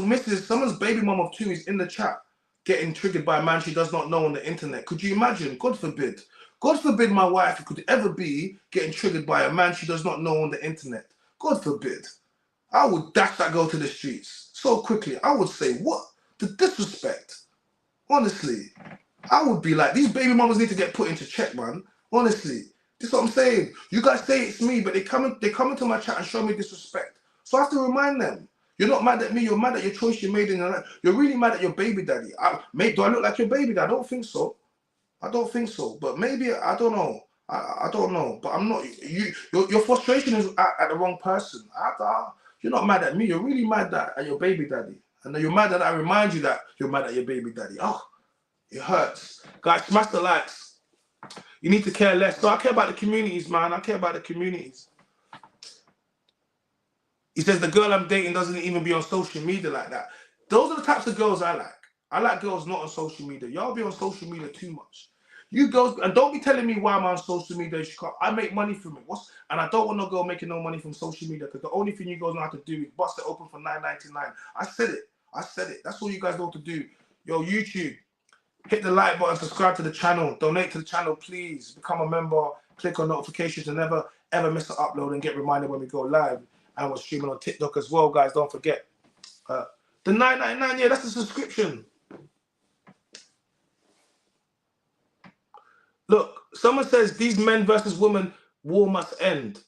baby mum of 2 is in the chat getting triggered by a man she does not know on the internet. Could you imagine? God forbid. God forbid my wife could ever be getting triggered by a man she does not know on the internet. God forbid. I would dash that girl to the streets so quickly. I would say, what? The disrespect. Honestly. I would be like, these baby mamas need to get put into check, man. Honestly. This is what I'm saying. You guys say it's me, but they come into my chat and show me disrespect. So I have to remind them. You're not mad at me. You're mad at your choice you made in your life. You're really mad at your baby daddy. Mate, do I look like your baby daddy? I don't think so. I don't think so. But maybe, I don't know. I don't know. But I'm not. Your frustration is at the wrong person. You're not mad at me. You're really mad at your baby daddy. And then you're mad that I remind you that you're mad at your baby daddy. Oh, it hurts. Guys, smash the likes. You need to care less. So I care about the communities, man. I care about the communities. He says the girl I'm dating doesn't even be on social media like that. Those are the types of girls I like. I like girls not on social media. Y'all be on social media too much. You girls, and don't be telling me why I'm on social media. I make money from it. And I don't want no girl making no money from social media, because the only thing you girls know how to do is bust it open for $9.99. I said it. I said it. That's all you guys know to do. Yo, YouTube, hit the like button, subscribe to the channel, donate to the channel, please. Become a member, click on notifications to never ever miss an upload and get reminded when we go live. And we're streaming on TikTok as well, guys. Don't forget. The $9.99, yeah, that's the subscription. Look, someone says these men versus women war must end.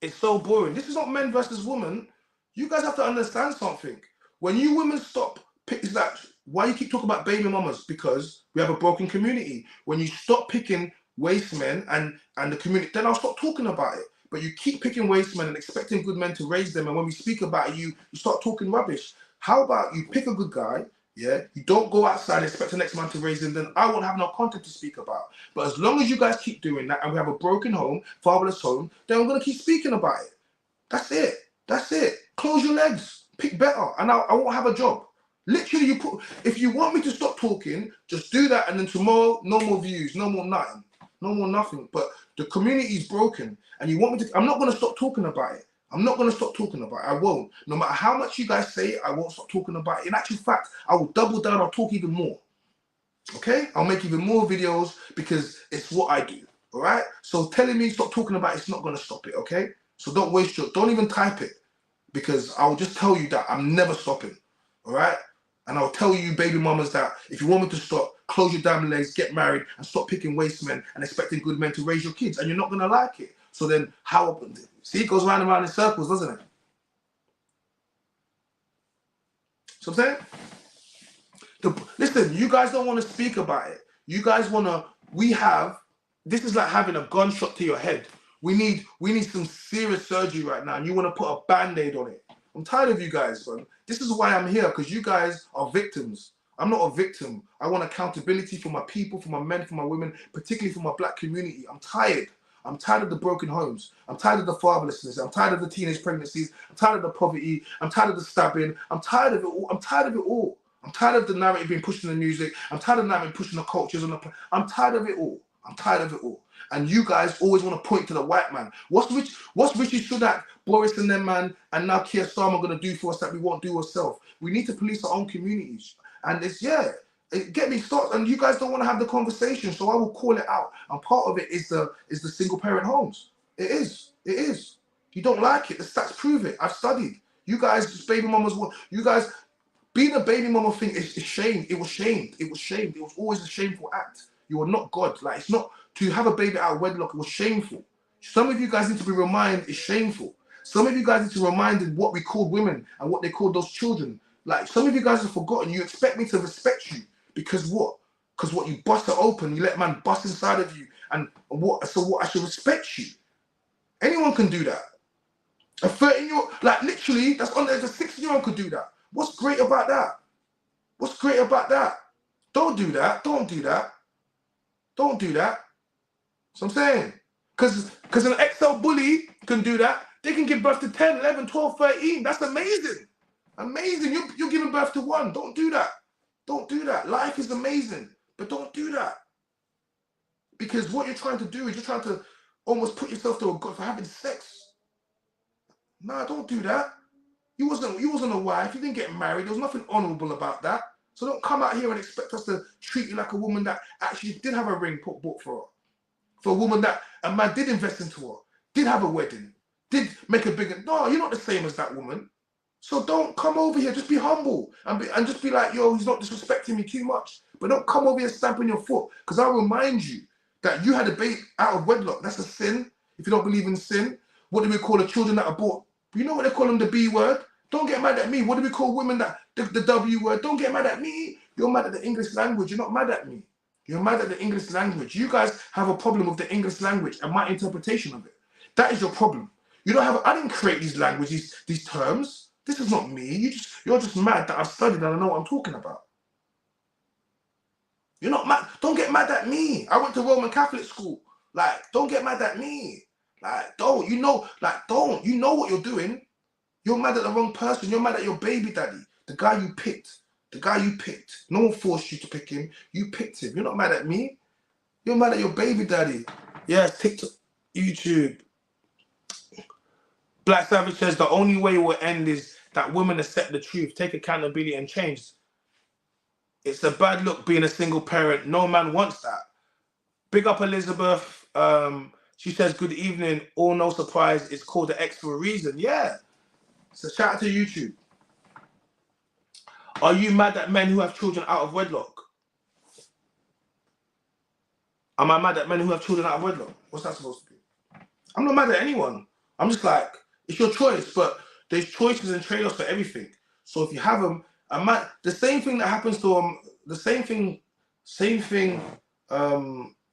It's so boring. This is not men versus women. You guys have to understand something. When you women stop, it's like, why you keep talking about baby mamas? Because we have a broken community. When you stop picking waste men and the community, then I'll stop talking about it. But you keep picking waste men and expecting good men to raise them. And when we speak about you start talking rubbish. How about you pick a good guy? Yeah, you don't go outside and expect the next man to raise him, then I won't have no content to speak about. But as long as you guys keep doing that and we have a broken home, fatherless home, then I'm going to keep speaking about it. That's it. That's it. Close your legs. Pick better. And I won't have a job. Literally, if you want me to stop talking, just do that. And then tomorrow, no more views, no more nothing. No more nothing. But the community is broken. And you want me to, I'm not going to stop talking about it. I'm not going to stop talking about it. I won't. No matter how much you guys say it, I won't stop talking about it. In actual fact, I will double down. I'll talk even more. Okay? I'll make even more videos because it's what I do. All right? So telling me stop talking about it's not going to stop it. Okay? So don't even type it, because I'll just tell you that I'm never stopping. All right? And I'll tell you, baby mamas, that if you want me to stop, close your damn legs, get married, and stop picking waste men and expecting good men to raise your kids. And you're not going to like it. So then see, it goes round and round in circles, doesn't it? So I'm saying? Listen, you guys don't want to speak about it. You guys want to, this is like having a gunshot to your head. We need some serious surgery right now, and you want to put a band-aid on it. I'm tired of you guys, man. This is why I'm here, because you guys are victims. I'm not a victim. I want accountability for my people, for my men, for my women, particularly for my black community. I'm tired. I'm tired of the broken homes. I'm tired of the fatherlessness. I'm tired of the teenage pregnancies. I'm tired of the poverty. I'm tired of the stabbing. I'm tired of it all. I'm tired of it all. I'm tired of the narrative being pushed in the music. I'm tired of the narrative pushing the cultures on the. I'm tired of it all. I'm tired of it all. And you guys always want to point to the white man. What's Richie Sunak, Boris and them, man, and now Keir Starmer going to do for us that we won't do ourselves? We need to police our own communities. And get me started. And you guys don't want to have the conversation, so I will call it out. And part of it is the single parent homes. It is. It is. You don't like it. The stats prove it. I've studied. You guys, just baby mamas, you guys, being a baby mama thing is shame. It was shamed. It was shamed. It was always a shameful act. You are not God. Like, it's not to have a baby out of wedlock. It was shameful. Some of you guys need to be reminded it's shameful. Some of you guys need to be reminded what we called women and what they called those children. Like, some of you guys have forgotten. You expect me to respect you because what? Because what, you bust it open, you let man bust inside of you, and what? So what? I should respect you. Anyone can do that. A 13-year-old, like literally, that's on there. A 16-year-old could do that. What's great about that? What's great about that? Don't do that. Don't do that. Don't do that. So I'm saying, because an XL bully can do that. They can give birth to 10, 11, 12, 13. That's amazing. Amazing. You're giving birth to one. Don't do that. Don't do that. Life is amazing, but don't do that. Because what you're trying to do is you're trying to almost put yourself to a god for having sex. Nah, don't do that. You wasn't a wife. You didn't get married. There was nothing honourable about that. So don't come out here and expect us to treat you like a woman that actually did have a ring bought for her. For a woman that a man did invest into her, did have a wedding, did make a bigger. No, you're not the same as that woman. So don't come over here. Just be humble and just be like, yo, he's not disrespecting me too much. But don't come over here stamping your foot, because I'll remind you that you had a baby out of wedlock. That's a sin. If you don't believe in sin, what do we call the children that are born? You know what they call them, the B word? Don't get mad at me. What do we call women that the W word? Don't get mad at me. You're mad at the English language. You're not mad at me. You're mad at the English language. You guys have a problem with the English language and my interpretation of it. That is your problem. You don't have. I didn't create these languages, these terms. This is not me. You're just mad that I've studied and I know what I'm talking about. You're not mad. Don't get mad at me. I went to Roman Catholic school. Like, don't get mad at me. Like, don't. You know, like, don't. You know what you're doing. You're mad at the wrong person. You're mad at your baby daddy, the guy you picked. The guy you picked. No one forced you to pick him. You picked him. You're not mad at me. You're mad at your baby daddy. Yes, TikTok, YouTube. Black Savage says the only way it will end is that women accept the truth, take accountability and change. It's a bad look being a single parent. No man wants that. Big up Elizabeth. She says, good evening. All no surprise. It's called the X for a reason. Yeah. So shout out to YouTube. Are you mad at men who have children out of wedlock? Am I mad at men who have children out of wedlock? What's that supposed to be? I'm not mad at anyone. I'm just like, it's your choice, but there's choices and trade-offs for everything. So if you have them, the same thing that happens to them, the same thing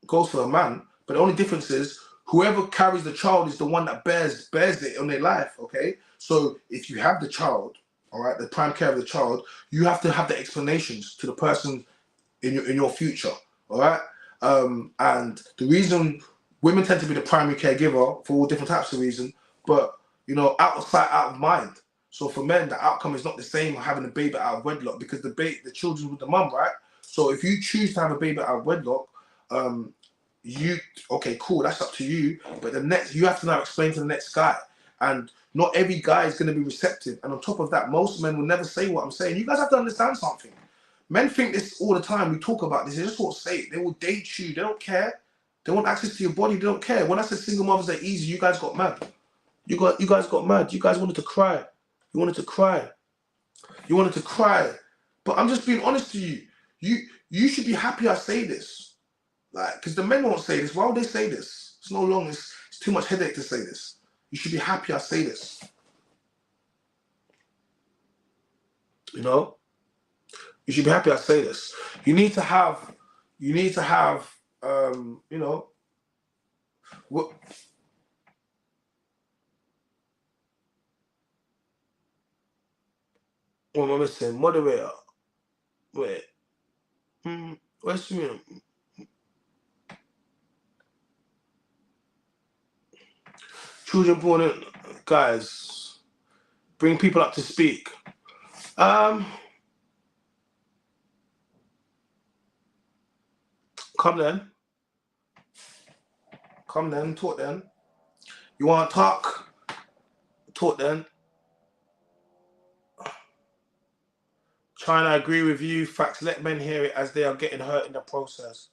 goes for a man, but the only difference is whoever carries the child is the one that bears it on their life, okay? So if you have the child, all right, the prime care of the child, you have to have the explanations to the person in your future, all right? And the reason women tend to be the primary caregiver for all different types of reasons, but you know, out of sight, out of mind. So for men, the outcome is not the same having a baby out of wedlock because the children's with the mum, right? So if you choose to have a baby out of wedlock, okay, cool, that's up to you. But you have to now explain to the next guy, and not every guy is going to be receptive. And on top of that, most men will never say what I'm saying. You guys have to understand something. Men think this all the time. We talk about this. They just won't say it. They will date you. They don't care. They want access to your body. They don't care. When I said single mothers are easy, you guys got mad. You guys got mad. You guys wanted to cry. You wanted to cry. You wanted to cry. But I'm just being honest to you. You should be happy I say this. Like, because the men won't say this. Why would they say this? It's no longer. It's too much headache to say this. You should be happy I say this. You know? You should be happy I say this. You need to have, you know, what? What am I missing? Moderator. Wait. Where's the children born in, guys, bring people up to speak. Come then. Come then, talk then. You want to talk? Talk then. Trying to agree with you. Facts, let men hear it as they are getting hurt in the process.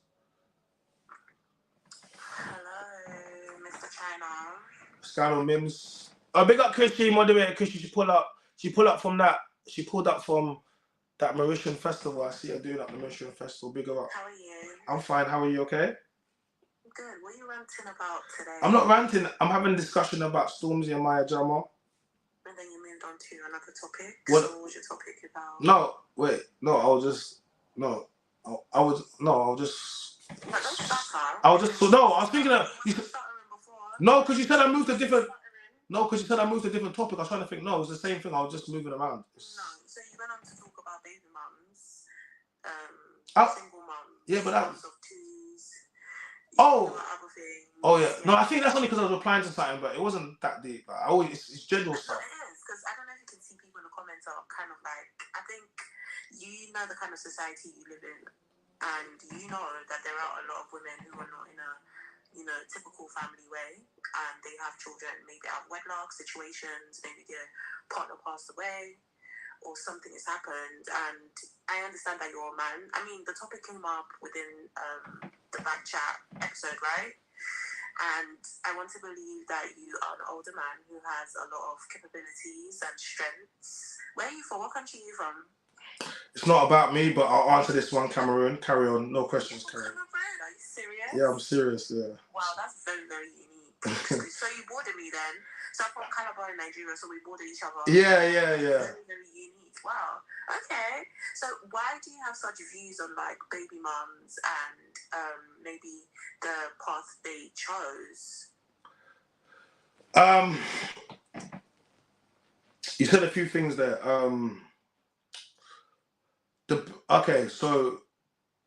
Hello, Mr. China. Scandal Mims. Oh, big up Chrissy, moderator Chrissy. She pulled up from that. She pulled up from that Mauritian festival. I see her doing at the Mauritian festival. Big up. How are you? I'm fine. How are you? Okay. Good. What are you ranting about today? I'm not ranting. I'm having a discussion about Stormzy and Maya Jama. And then you moved on to another topic. What? So what was your topic about? No, wait. No, I was just. No, I was just. But don't stutter. I was thinking of. No, because you said I moved to different. No, because you said I moved to a different topic. I was trying to think. No, it was the same thing. I was just moving around. No, so you went on to talk about baby mums, single mums. Yeah, but that. Of twos. Oh. Other things. Oh yeah. No, I think that's only because I was replying to something, but it wasn't that deep. Like, it's general stuff. It is, because I don't know if you can see people in the comments are kind of like, I think you know the kind of society you live in, and you know that there are a lot of women who are not in a, you know, typical family way, and they have children maybe out of wedlock situations, maybe their partner passed away, or something has happened, and I understand that you're a man. I mean, the topic came up within the back chat episode, right? And I want to believe that you are an older man who has a lot of capabilities and strengths. Where are you from? What country are you from? It's not about me, but I'll answer this one, Cameroon. Carry on. No questions, Cameroon. Are you serious? Yeah, I'm serious, yeah. Wow, that's very, very unique. So you bored me then. So I'm from Calabar in Nigeria, so we border each other. Yeah. Very, very unique. Wow. Okay. So why do you have such views on like baby mums and maybe the path they chose? You said a few things there. Okay, so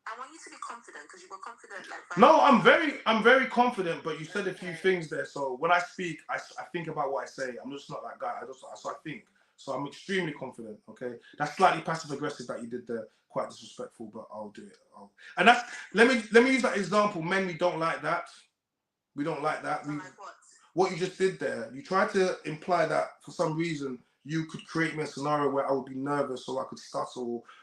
I want you to be confident because you were confident. Like no, I'm very confident. But you said a few things there. So when I speak, I think about what I say. I'm just not that guy. So I think. So I'm extremely confident. Okay, that's slightly passive aggressive that you did there. Quite disrespectful, but I'll do it. And that's let me use that example. Men, we don't like that. We don't like that. like what you just did there. You tried to imply that for some reason you could create me a scenario where I would be nervous or I could stutter.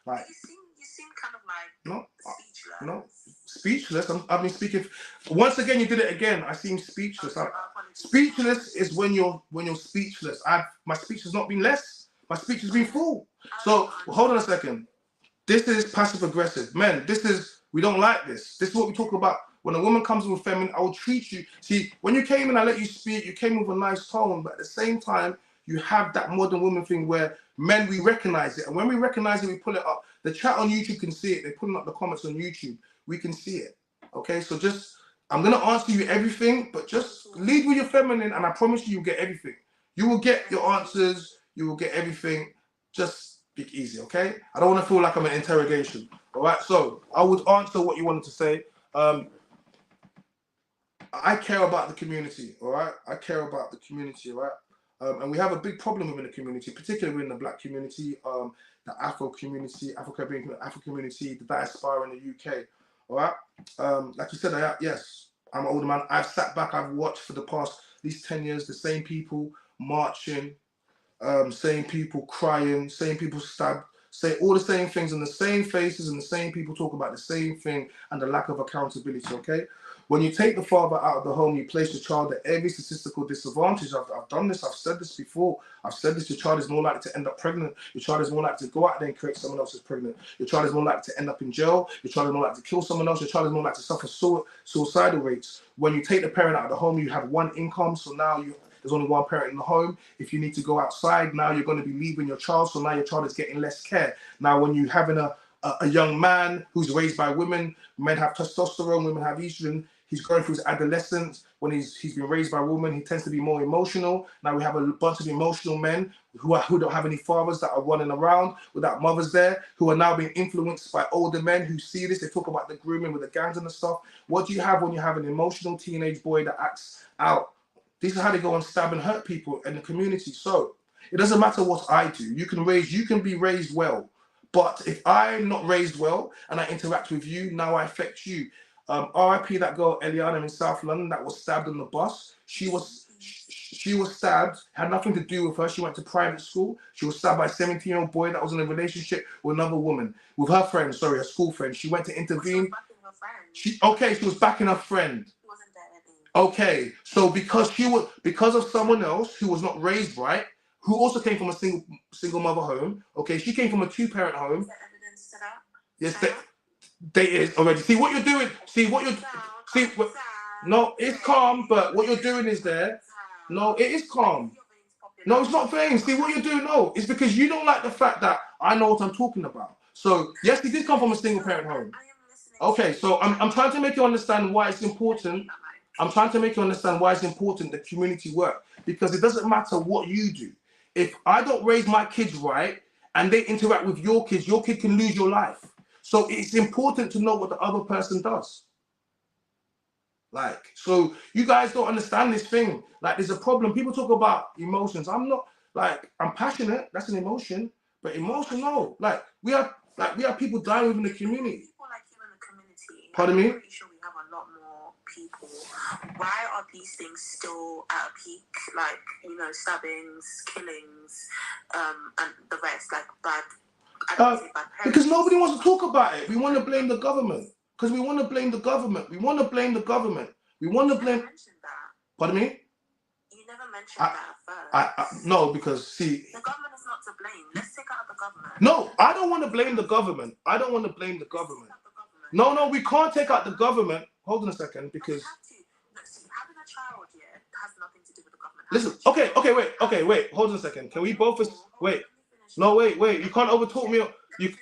Like you seem kind of like speechless. No, speechless. I've been speaking. Once again, you did it again. I seem speechless. Speechless is when you're speechless. My speech has not been less. My speech has been full. So hold on a second. This is passive aggressive, men. We don't like this. This is what we talk about. When a woman comes with feminine, I will treat you. See, when you came in, I let you speak. You came with a nice tone, but at the same time, you have that modern woman thing where men, we recognize it, and when we recognize it, we pull it up. The chat on YouTube can see it. They're putting up the comments on YouTube. We can see it. Okay, so I'm gonna answer you everything, but just lead with your feminine, and I promise you'll get everything. You will get your answers. You will get everything. Just be easy, okay? I don't want to feel like I'm an interrogation. All right, so I would answer what you wanted to say. I care about the community, all right? I care about the community, all right? And we have a big problem within the community, particularly within the black community, the Afro community, Afro-Caribbean Afro community, the diaspora in the UK, all right? Like you said, yes, I'm an older man. I've sat back, I've watched for the past at least 10 years, the same people marching, same people crying, same people stabbed, say all the same things and the same faces and the same people talk about the same thing and the lack of accountability, okay? When you take the father out of the home, you place the child at every statistical disadvantage. I've done this, I've said this before. I've said this, your child is more likely to end up pregnant. Your child is more likely to go out there and create someone else who's pregnant. Your child is more likely to end up in jail. Your child is more likely to kill someone else. Your child is more likely to suffer suicidal rates. When you take the parent out of the home, you have one income, so now there's only one parent in the home. If you need to go outside, now you're going to be leaving your child, so now your child is getting less care. Now, when you're having a young man who's raised by women, men have testosterone, women have estrogen, he's going through his adolescence. When he's been raised by a woman, he tends to be more emotional. Now we have a bunch of emotional men who don't have any fathers that are running around without mothers there, who are now being influenced by older men who see this. They talk about the grooming with the gangs and the stuff. What do you have when you have an emotional teenage boy that acts out? This is how they go and stab and hurt people in the community. So it doesn't matter what I do. You can be raised well. But if I'm not raised well and I interact with you, now I affect you. RIP that girl Eliana in South London that was stabbed on the bus. She was stabbed, had nothing to do with her. She went to private school. She was stabbed by a 17-year-old boy that was in a relationship with another woman, with her friend, sorry, her school friend. She went to intervene. She was backing her friend. Okay, so because of someone else who was not raised right, who also came from a single mother home. Okay, she came from a 2-parent home. Is there evidence to that? Yes, they is already. See what you're doing. No, it's calm, but what you're doing is there. No, it is calm. No, it's not vain. See what you're doing. No, it's because you don't like the fact that I know what I'm talking about. So yes, he did come from a single parent home. Okay, so I'm trying to make you understand why it's important. I'm trying to make you understand why it's important the community work, because it doesn't matter what you do. If I don't raise my kids right and they interact with your kid can lose your life. So it's important to know what the other person does. Like, so you guys don't understand this thing. Like, there's a problem. People talk about emotions. I'm passionate. That's an emotion. But emotion, no. Like, we have people dying within the community. People like you in the community. Pardon me? I'm pretty sure we have a lot more people. Why are these things still at a peak? Like, stabbings, killings, and the rest, like bad. Because nobody wants to talk about it. We want to blame the government. Because we want to blame the government. We want to blame the government. We want to blame. Mentioned that. Pardon me? You never mentioned that first. No, because see. The government is not to blame. Let's take out the government. No, I don't want to blame the government. I don't want to blame the government. No, we can't take out the government. Hold on a second, because. Having a child, has nothing to do with the government. Listen, okay, wait, hold on a second. Can we both wait? No, wait, you can't overtalk me. You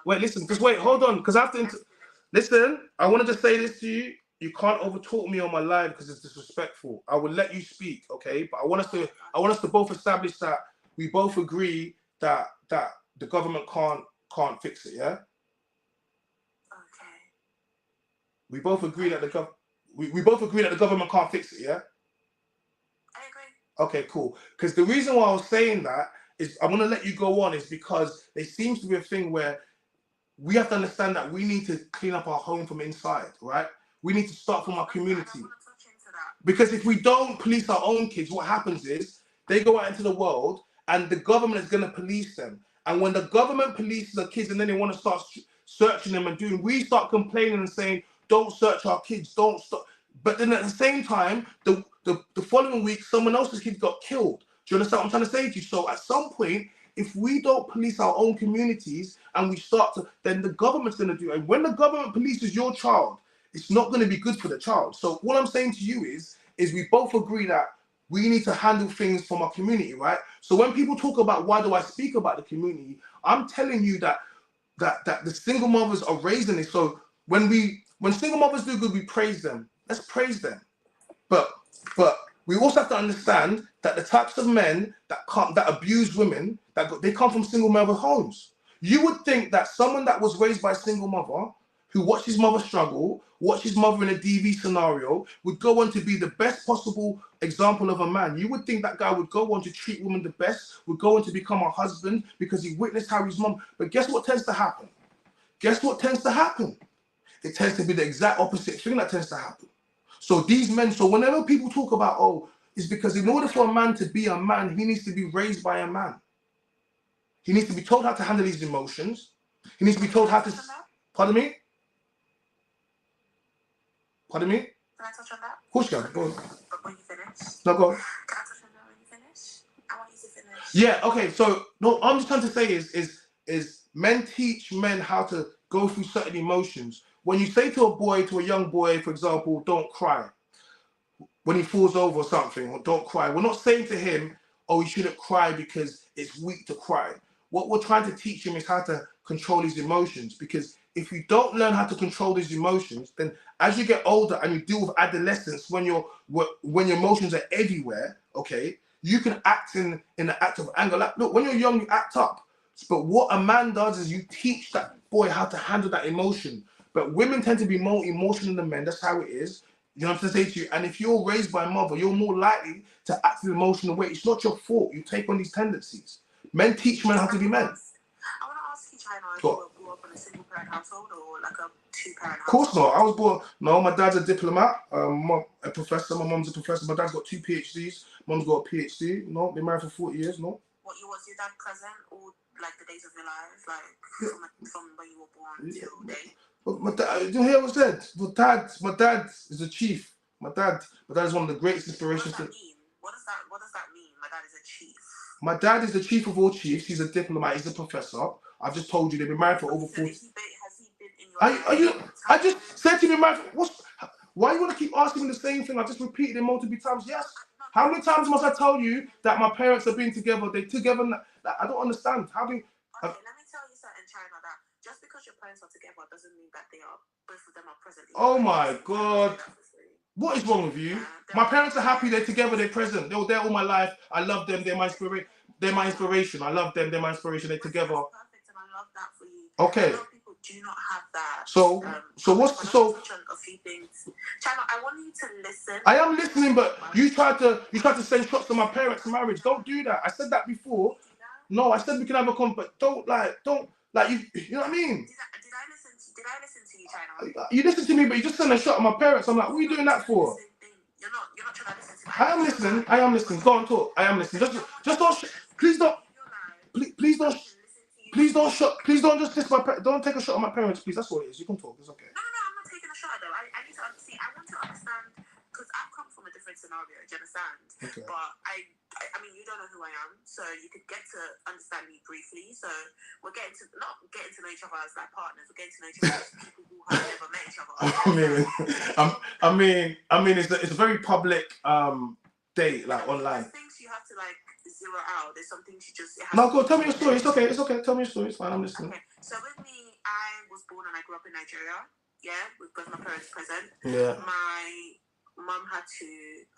wait, listen, just wait, hold on, because I have to. Listen, I want to just say this to you. You can't overtalk me on my live because it's disrespectful. I will let you speak, okay? But I want us to both establish that we both agree that the government can't fix it, yeah? Okay. We both agree that we both agree that the government can't fix it, yeah? I agree. Okay, cool. Because the reason why I was saying that is I want to let you go on is because there seems to be a thing where we have to understand that we need to clean up our home from inside, right? We need to start from our community. Because if we don't police our own kids, what happens is they go out into the world and the government is going to police them. And when the government polices the kids and then they want to start searching them and doing, we start complaining and saying, don't search our kids, don't stop. But then at the same time, the following week, someone else's kid got killed. Do you understand what I'm trying to say to you? So at some point, if we don't police our own communities and we start to, then the government's going to do it. And when the government polices your child, it's not going to be good for the child. So what I'm saying to you is we both agree that we need to handle things from our community, right? So when people talk about why do I speak about the community, I'm telling you that the single mothers are raising it. So when single mothers do good, we praise them. Let's praise them. But we also have to understand that the types of men that abuse women, they come from single mother homes. You would think that someone that was raised by a single mother, who watched his mother struggle, watched his mother in a DV scenario, would go on to be the best possible example of a man. You would think that guy would go on to treat women the best, would go on to become a husband because he witnessed how his mom. But guess what tends to happen? Guess what tends to happen? It tends to be the exact opposite thing that tends to happen. So these men, so whenever people talk about, oh, it's because in order for a man to be a man, he needs to be raised by a man. He needs to be told how to handle his emotions. He needs to be told how to... Pardon me? Pardon me? Can I touch on that? Of course you can. Go on. But when you finish. No, go on. Can I touch on that when you finish? I want you to finish. Yeah, okay. So, no, I'm just trying to say is men teach men how to go through certain emotions. When you say to a young boy, for example, don't cry, when he falls over or something, or don't cry, we're not saying to him, oh, he shouldn't cry because it's weak to cry. What we're trying to teach him is how to control his emotions, because if you don't learn how to control these emotions, then as you get older and you deal with adolescence, when your emotions are everywhere, okay, you can act in the act of anger. Like, look, when you're young, you act up. But what a man does is you teach that boy how to handle that emotion. But women tend to be more emotional than men. That's how it is. You know what I'm saying to you? And if you're raised by a mother, you're more likely to act in an emotional way. It's not your fault. You take on these tendencies. Men teach men how to be men. I want to ask you, China, if you were brought up in a single parent household or like a two-parent household? Of course not. I was born... No, my dad's a diplomat, a professor. My mom's a professor. My dad's got 2 PhDs. Mom's got a PhD. No, been married for 40 years. No. Was your dad present all like the days of your life, like from when you were born till date? My dad, you hear what I said? My dad is a chief. My dad is one of the greatest inspirations. What does that mean? What does that mean? My dad is a chief. My dad is the chief of all chiefs. He's a diplomat. He's a professor. I've just told you they've been married for over 40. Has he been in your life? I just said to you, married. Why you want to keep asking me the same thing? I just repeated it multiple times. Yes. How many times must I tell you that my parents have been together? They're together. I don't understand. How do you... Okay, let me tell you something, China, that just because your parents are together doesn't mean that both of them are present. Oh my God. What is wrong with you? My parents are happy, they're together, they're present. They were there all my life. I love them, they're my inspiration. I love them, they're my inspiration, they're together. That's perfect, and I love that for you. Okay. A lot of people do not have that. So touch on a few things. China, I want you to listen. I am listening, but you tried to send shots to my parents' marriage. Don't do that. I said that before. No, I said we can have a but don't you know what I mean? Did I listen to you, China? You listen to me, but you just send a shot at my parents. I'm like, what are you doing that for? You're not trying to listen to me. I am listening. Go on, talk. I am listening. Just don't. Please don't. Please don't just diss my parents. Don't take a shot at my parents, please. That's what it is. You can talk. It's okay. No, I'm not taking a shot at them. I need to understand. I want to understand because I've come from a different scenario. Do you understand? Okay. But I mean, you don't know who I am, so you could get to understand me briefly. So we're not getting to know each other as like partners. We're getting to know each other as people who have never met each other. I mean, it's a very public date, like online? There's things you have to like zero out. There's some things you just... No, go tell me your story. It's okay. It's okay. Tell me your story. It's fine. I'm listening. Okay. So with me, I was born and I grew up in Nigeria. Yeah, with both my parents present. Yeah. My mum had to...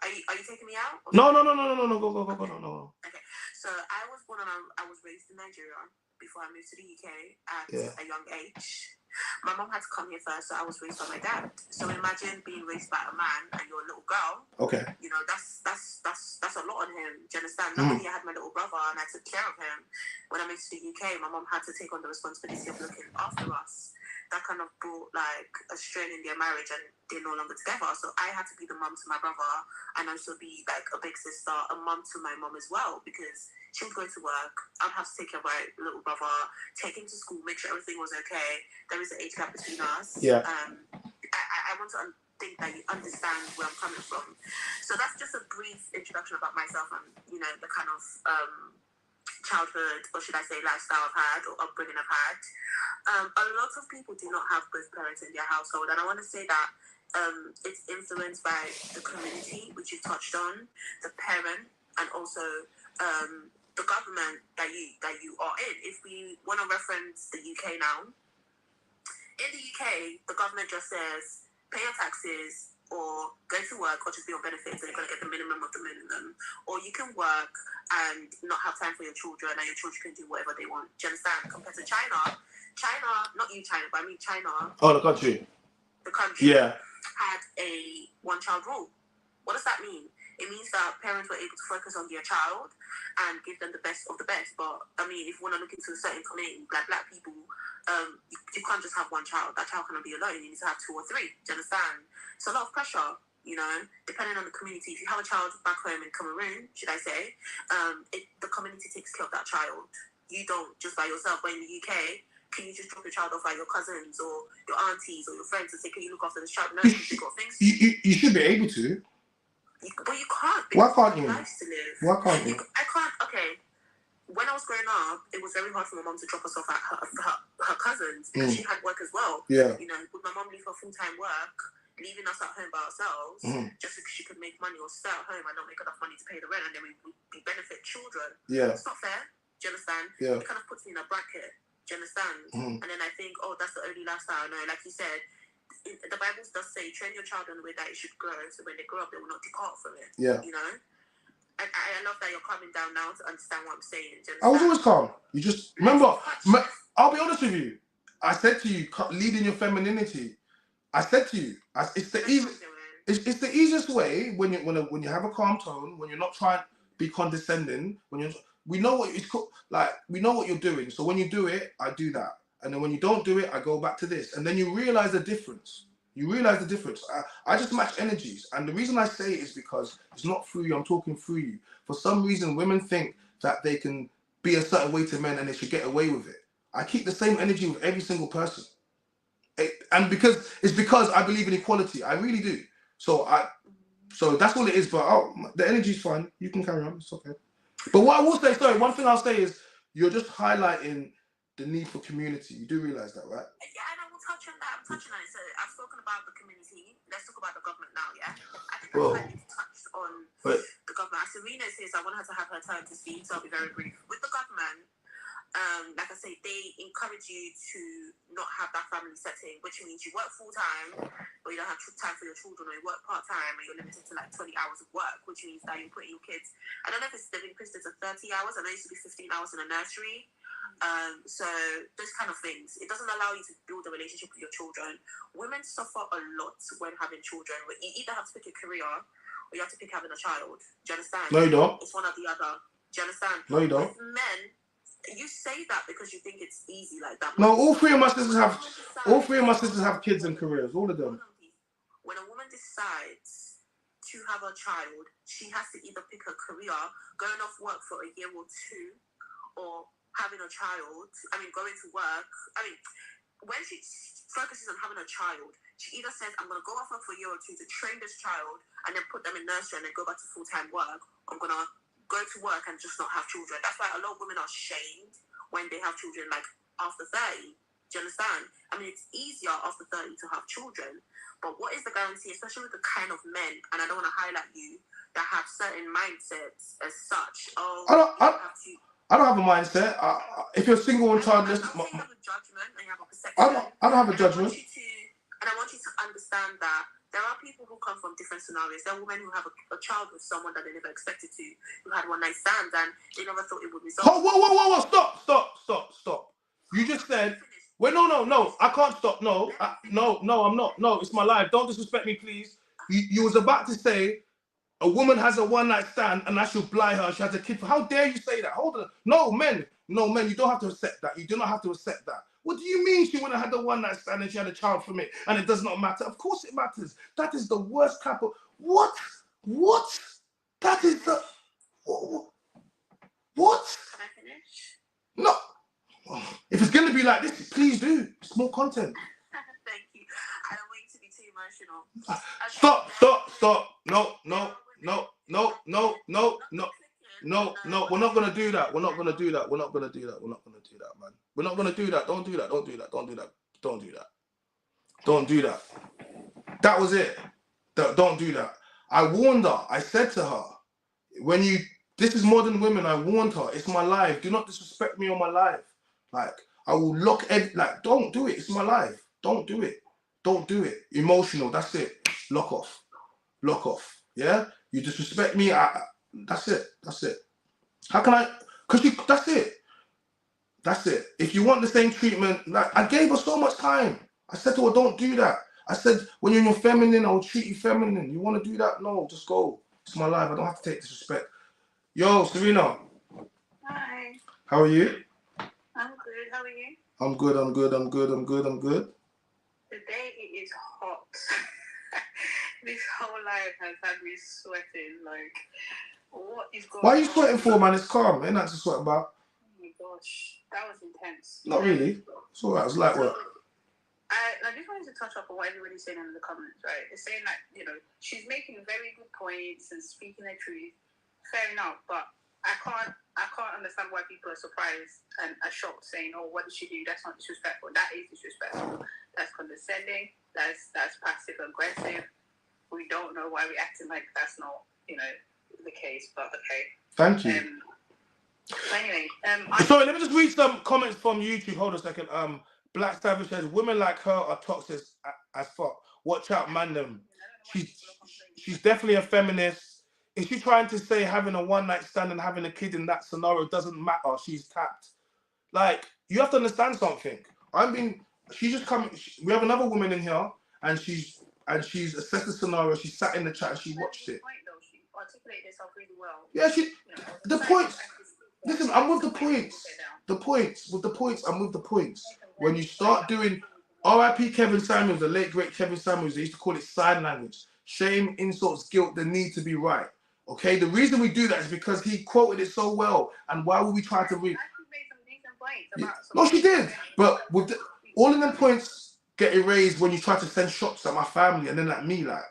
Are you taking me out? No. Go. No. Okay. So I was born and I was raised in Nigeria before I moved to the UK at a young age. My mom had to come here first, so I was raised by my dad. So imagine being raised by a man and you're a little girl. Okay. You know, that's a lot on him. Do you understand? Luckily, I had my little brother and I took care of him. When I moved to the UK, my mom had to take on the responsibility of looking after us. That kind of brought like a strain in their marriage, and they're no longer together. So I had to be the mom to my brother, and also be like a big sister, a mom to my mom as well, because she would go to work. I'd have to take care of my little brother, take him to school, make sure everything was okay. There is an age gap between us. Yeah. I want to think that you understand where I'm coming from. So that's just a brief introduction about myself and, you know, the kind of childhood, or should I say lifestyle I've had, or upbringing I've had. A lot of people do not have both parents in their household, and I want to say that it's influenced by the community, which you touched on, the parent, and also the government that you are in. If we want to reference the UK now, in the UK, the government just says pay your taxes or go to work or just be on benefits and you're going to get the minimum of the minimum. Or you can work and not have time for your children, and your children can do whatever they want. Do you understand? Compared to China, not you China, but I mean China. Oh, the country. The country. Yeah. Had a one-child rule. What does that mean? It means that parents were able to focus on their child and give them the best of the best. But, I mean, if you want to look into a certain community, like black people, you can't just have one child. That child cannot be alone. You need to have 2 or 3. Do you understand? It's a lot of pressure, you know, depending on the community. If you have a child back home in Cameroon, should I say, the community takes care of that child. You don't just by yourself. But in the UK, can you just drop your child off at your cousins or your aunties or your friends and say, can you look after this child? No, because they've got things. You should be able to. But you can't. Why can't you? Lives to live. Why can't you? I can't. Okay. When I was growing up, it was very hard for my mom to drop us off at her cousins because she had work as well. Yeah. You know, would my mom leave her full-time work, leaving us at home by ourselves, just because she could make money, or stay at home and not make enough money to pay the rent, and then we benefit children? Yeah. It's not fair. Do you understand? Yeah. It kind of puts me in a bracket. Do you understand? And then I think, oh, that's the only lifestyle I know. Like you said, the Bible does say, train your child in the way that it should grow, so when they grow up, they will not depart from it. Yeah. You know? And I love that you're calming down now to understand what I'm saying. I was always calm. You just remember. I'll be honest with you. I said to you, lead in your femininity. I said to you, it's the easiest. It's the easiest way when you have a calm tone, when you're not trying to be condescending. We know what it's like. We know what you're doing. So when you do it, I do that, and then when you don't do it, I go back to this, and then you realize the difference. You realize the difference. I just match energies. And the reason I say it is because it's not through you, I'm talking through you. For some reason, women think that they can be a certain way to men and they should get away with it. I keep the same energy with every single person. And because I believe in equality. I really do. So that's all it is. But the energy's fine. You can carry on. It's okay. But what I will say, one thing I'll say is you're just highlighting the need for community. You do realize that, right? Yeah, and I will touch on that. I'm touching on it. So I've spoken about the community. Let's talk about the government now, yeah? I think I slightly touched on the government. As Serena says, I want her to have her time to speak, so I'll be very brief. With the government, like I say, they encourage you to not have that family setting, which means you work full-time, but you don't have time for your children, or you work part-time, and you're limited to like 20 hours of work, which means that you're putting your kids, I don't know if they've increased it to 30 hours, I know it used to be 15 hours in a nursery. So those kind of things, it doesn't allow you to build a relationship with your children. Women suffer a lot when having children. You either have to pick a career or you have to pick having a child. Do you understand? No, you don't. It's one or the other. Do you understand? No, you don't. With men, you say that because you think it's easy like that. No, all three of my sisters have kids and careers. All of them. When a woman decides to have a child, she has to either pick a career, going off work for a year or 2, or having a child, going to work. When she focuses on having a child, she either says, I'm going to go off work for a year or 2 to train this child and then put them in nursery and then go back to full-time work. I'm going to go to work and just not have children. That's why a lot of women are shamed when they have children, like, after 30. Do you understand? It's easier after 30 to have children. But what is the guarantee, especially with the kind of men, and I don't want to highlight you, that have certain mindsets as such? Oh, I don't have a mindset. If you're single and childless, you have a judgment and you have a perception. I don't have a judgment. I want you to understand that there are people who come from different scenarios. There are women who have a child with someone that they never expected to, who had one night stands and they never thought it would resolve. Whoa! Stop! You just said. Wait, no! I can't stop. No, I'm not. No, it's my life. Don't disrespect me, please. You was about to say a woman has a one night stand and I should blight her. She has a kid. How dare you say that? Hold on. No, men. You don't have to accept that. You do not have to accept that. What do you mean she wouldn't have had the one night stand and she had a child from it and it does not matter? Of course it matters. That is the worst type of what? That is the what? Can I finish? No. If it's gonna be like this, please do. It's more content. Thank you. I don't want you to be too emotional. Okay. Stop. No. We're not gonna do that. We're not gonna do that, man. We're not gonna do that. Don't do that. That was it. Don't do that. I warned her. I said to her, this is modern women. I warned her. It's my life. Do not disrespect me on my life. Like, I will don't do it. It's my life. Don't do it. Emotional. That's it. Lock off. Yeah? You disrespect me. That's it. How can I? That's it. If you want the same treatment, like, I gave her so much time. I said to her, don't do that. I said, when you're in your feminine, I will treat you feminine. You want to do that? No, just go. It's my life. I don't have to take disrespect. Yo, Serena. Hi. How are you? I'm good. How are you? I'm good. Today it is hot. This whole life has had me sweating. Like, what is going on? Why are you sweating for, man? It's calm. Ain't nothing to sweat about. Oh my gosh, that was intense. Not really. It's all right. It's light work. I just wanted to touch up on what everybody's saying in the comments, right? They're saying that, she's making very good points and speaking the truth. Fair enough, but I can't understand why people are surprised and are shocked, saying, "Oh, what did she do? That's not disrespectful. That is disrespectful. That's condescending. That's passive aggressive. We don't know why we're acting like that's not, the case, but okay." Thank you. Anyway, sorry, let me just read some comments from YouTube. Hold on a second. Black Savage says, women like her are toxic as fuck. Watch out, man them. She's definitely a feminist. Is she trying to say having a one night stand and having a kid in that scenario doesn't matter? She's tapped. Like, you have to understand something. She's just coming. We have another woman in here, and she's assessed the scenario. She sat in the chat and she watched it. She articulated herself really well. Yeah, the points. Listen, I'm with the points. I'm with the points. When you start doing R.I.P. Kevin Samuels, the late great Kevin Samuels, they used to call it sign language. Shame, insults, guilt, the need to be right. Okay, the reason we do that is because he quoted it so well. And why would we try to read? No, she did. But with all of them points get erased when you try to send shots at my family and then at me, like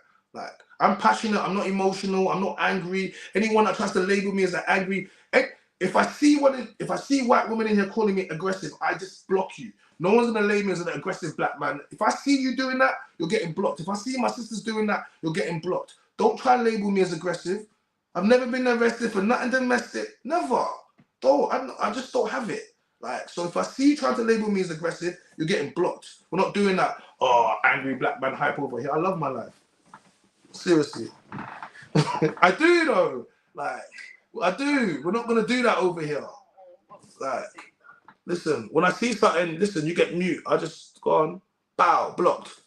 I'm passionate. I'm not emotional. I'm not angry. Anyone that tries to label me as an angry. If I see white women in here calling me aggressive, I just block you. No one's gonna label me as an aggressive black man. If I see you doing that, you're getting blocked. If I see my sisters doing that, you're getting blocked. Don't try and label me as aggressive. I've never been arrested for nothing domestic. Never. I just don't have it. Like, so if I see you trying to label me as aggressive, you're getting blocked. We're not doing that. Oh, angry black man hype over here. I love my life. Seriously. I do though. Like, I do. We're not gonna do that over here. Like, listen, when I see something, you get mute. I just go on, bow, blocked.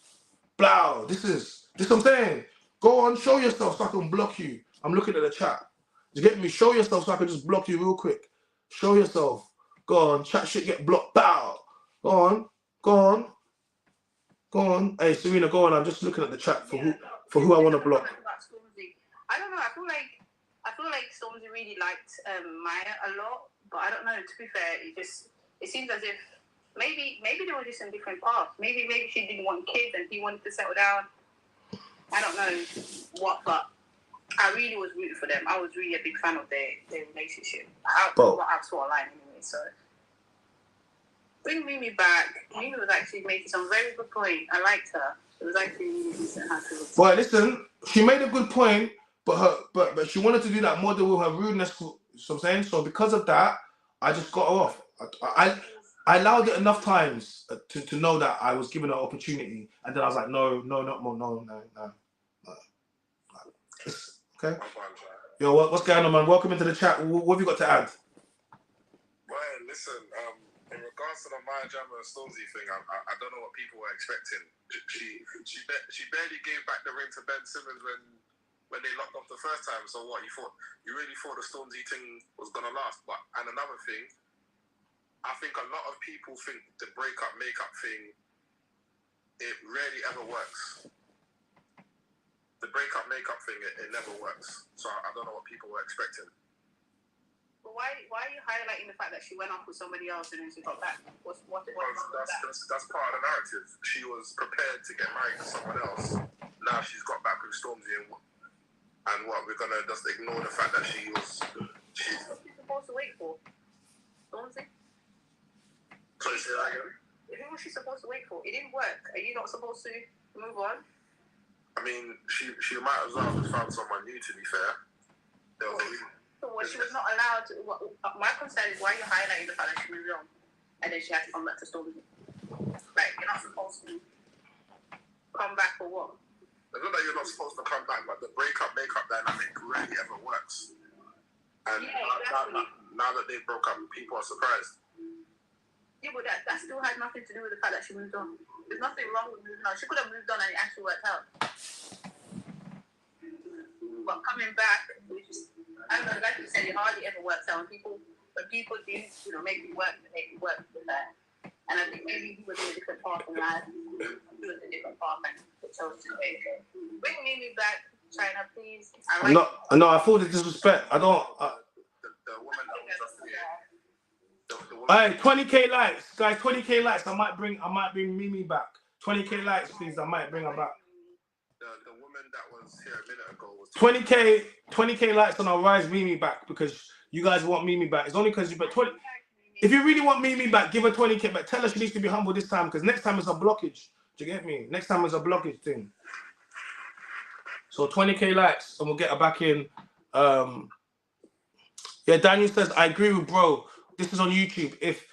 Blow. This is what I'm saying. Go on, show yourself so I can block you. I'm looking at the chat. You get me? Show yourself so I can just block you real quick. Show yourself. Go on, chat shit get blocked. Bow. Go on. Hey, Serena, go on. I'm just looking at the chat for who I want to block. I don't know. I feel like Stormzy really liked Maya a lot, but I don't know. To be fair, it seems as if maybe they were just in different paths. Maybe she didn't want kids and he wanted to settle down. I don't know what, but I really was rooting for them. I was really a big fan of their relationship. What I saw online anyway. So Bring Mimi back. Mimi was actually making some very good point. I liked her. It was actually really decent. Boy, listen, she made a good point, but she wanted to do that more than with her rudeness. So I'm saying, so because of that, I just got her off. I allowed it enough times to know that I was given an opportunity, and then I was like, no, not more, no. Okay. Yo, what's going on, man? Welcome into the chat. What have you got to add? Well, listen, in regards to the Maya Jama and Stormzy thing, I don't know what people were expecting. She barely gave back the ring to Ben Simmons when they locked off the first time. So what, you really thought the Stormzy thing was gonna last? And another thing, I think a lot of people think the breakup makeup thing, it rarely ever works. The breakup makeup thing, it never works. So I don't know what people were expecting. But why are you highlighting the fact that she went off with somebody else and then she got back? That's part of the narrative. She was prepared to get married to someone else. Now she's got back with Stormzy and what? We're gonna just ignore the fact that she was. What was she supposed to wait for? Stormzy? Sorry, say that again. Who was she supposed to wait for? It didn't work. Are you not supposed to move on? I mean, she might as well have found someone new. To be fair, she was not allowed to. My concern is why you're highlighting the fact that she moved on and then she had to come back to Stormzy. Like, you're not supposed to come back for what? It's not that you're not supposed to come back, but the breakup makeup dynamic rarely ever works. And now that they broke up, people are surprised. Yeah, but that still had nothing to do with the fact that she moved on. There's nothing wrong with moving on. She could have moved on and it actually worked out. But coming back, which is, I don't know, like you said, it hardly ever works out. When people do, make it work, they make it work with that. And I think maybe he was in a different path in life. He was in a different path and chose to take it. Bring Mimi back, China, please. No, I feel the disrespect. I don't. The woman that was just here. Hey, 20k likes, guys. 20k likes. I might bring Mimi back. 20k likes, please. I might bring her back. The woman that was here a minute ago was 20k likes, and I'll rise Mimi back because you guys want Mimi back. It's only because you bet 20. If you really want Mimi back, give her 20k. But tell her she needs to be humble this time because next time it's a blockage. Do you get me? Next time it's a blockage thing. So 20k likes, and we'll get her back in. Yeah, Daniel says I agree with bro. This is on YouTube. If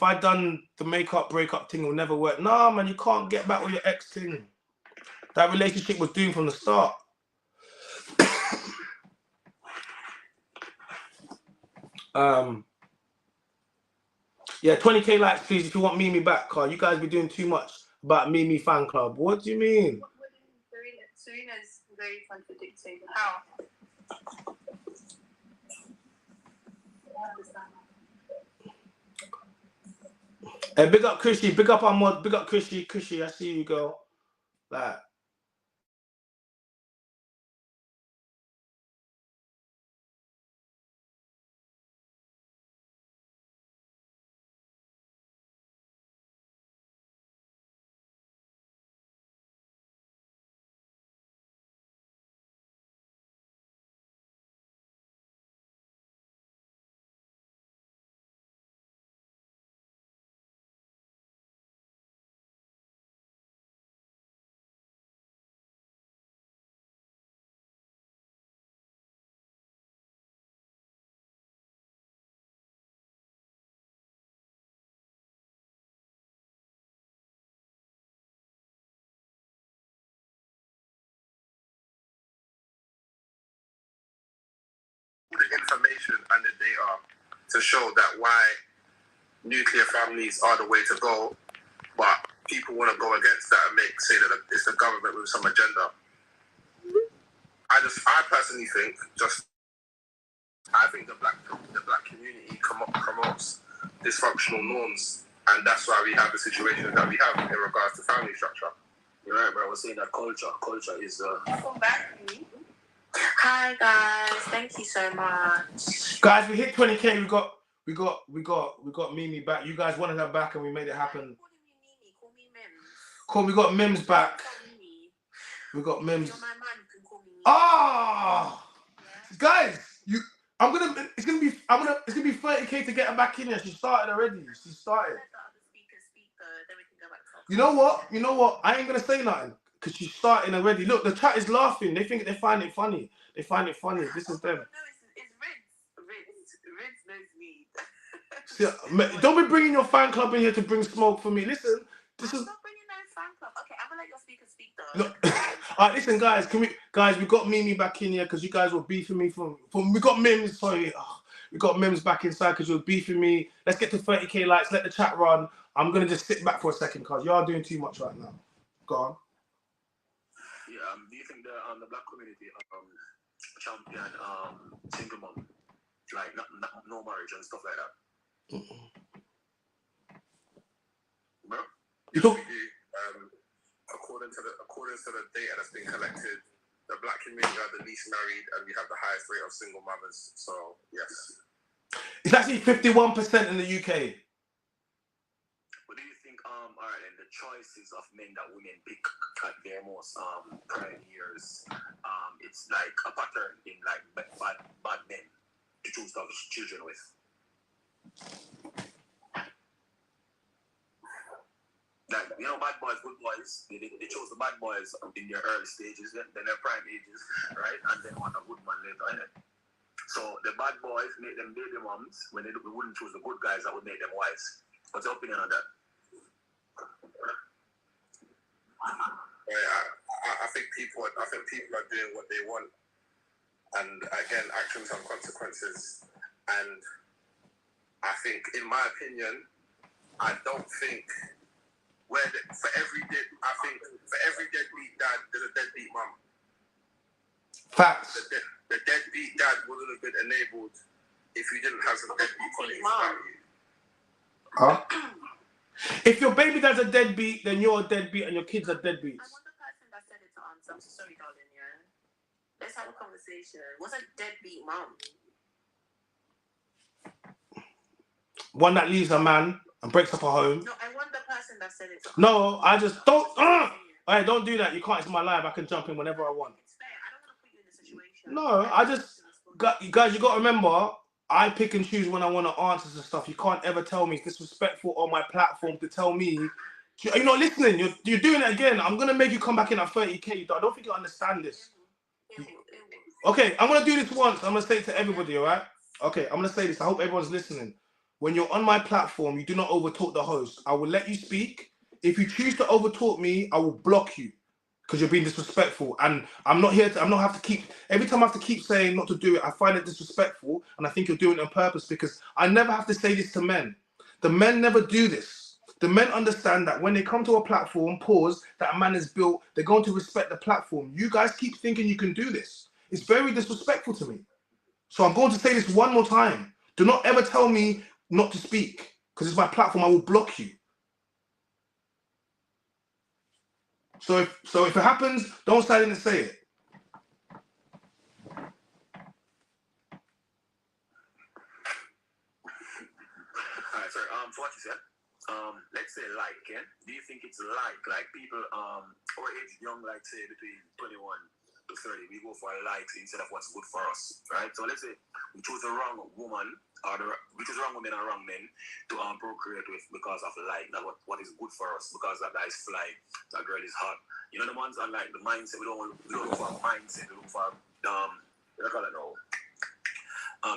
I done the makeup breakup thing, it will never work. Nah, man, you can't get back with your ex thing. That relationship was doomed from the start. Yeah, 20k likes, please, if you want Mimi back, Carl. You guys be doing too much about Mimi fan club. What do you mean? Serena's very contradicting. How? Hey, big up Chrissy, big up our mod, big up Chrissy, I see you, girl. Like, the information and the data to show that why nuclear families are the way to go, but people want to go against that and say that it's the government with some agenda. I personally think I think the black community promotes dysfunctional norms, and that's why we have the situation that we have in regards to family structure. You're right, bro. I was saying that culture is. Welcome back, Mimi. Hi guys, thank you so much. guys, we hit 20k. We got Mimi back. You guys wanted her back, and we made it happen. Call me Mims. Cool, we got Mims back. We got Mims. You're my man, you can call me Mimi. Ah, guys, it's gonna be 30k to get her back in here. She started already. You know what? You know what? I ain't gonna say nothing because she's starting already. Look, the chat is laughing. They think they find it funny. They find it funny. This is them. No, it's Rids knows me. See, don't be bringing your fan club in here to bring smoke for me. Listen, this I'm is. not bringing no fan club. Okay, I'm gonna let your speaker speak though. Look, all right, listen, guys. We got Mimi back in here because you guys were beefing me from. We got Mims. Sorry, we got Mims back inside because you were beefing me. Let's get to 30k likes. Let the chat run. I'm gonna just sit back for a second because you are doing too much right now. Go on. Yeah. Do you think the black community champion single mom, like no marriage and stuff like that? Bro, You talk. According to the data that's been collected, the black community are the least married, and we have the highest rate of single mothers. So yes, It's actually 51% in the UK. What do you think? Alright, and the choices of men that women pick at their most prime years, it's like a pattern in like bad men to choose to have children with. Like, you know, bad boys, good boys, they chose the bad boys in their early stages, then their prime ages, right? And then want a good man later, innit? So the bad boys make them baby moms when they wouldn't choose the good guys that would make them wives. What's your opinion on that? I think people are doing what they want, and again, actions have consequences. And I think, in my opinion, I don't think for every deadbeat dad, there's a deadbeat mum. Facts. The deadbeat dad wouldn't have been enabled if you didn't have some deadbeat qualities about you. Huh? If your baby dad's a deadbeat, then you're a deadbeat and your kids are deadbeats. I want the person that said it to answer. I'm so sorry, darling, yeah? Let's have a conversation. What's a deadbeat mum? One that leaves a man and breaks up a home. No, I want the person that said it to answer. No, I just don't. Hey, don't do that. You can't. It's my live. I can jump in whenever I want. It's fair. I don't want to put you in a situation. No, I just. Guys, you got to remember, I pick and choose when I want to answer to stuff. You can't ever tell me it's disrespectful on my platform to tell me. You're not listening. You're doing it again. I'm going to make you come back in at 30k. I don't think you understand this. Okay, I'm going to do this once. I'm going to say it to everybody, all right? Okay, I'm going to say this. I hope everyone's listening. When you're on my platform, you do not overtalk the host. I will let you speak. If you choose to overtalk me, I will block you because you're being disrespectful. And I'm not have to keep, every time I have to keep saying not to do it, I find it disrespectful. And I think you're doing it on purpose because I never have to say this to men. The men never do this. The men understand that when they come to a platform, that a man is built, they're going to respect the platform. You guys keep thinking you can do this. It's very disrespectful to me. So I'm going to say this one more time. Do not ever tell me not to speak because it's my platform. I will block you. So if it happens, don't stand and say it. Alright, sorry. So what you said? Let's say yeah? Do you think it's like people our age young, like say between 21 to 30, we go for likes instead of what's good for us, right? So let's say we choose the wrong woman we choose the wrong women or wrong men to procreate with because of that what is good for us, because that guy is fly, that girl is hot. You know the ones on like the mindset. We don't look for mindset. We look for what do you call it now?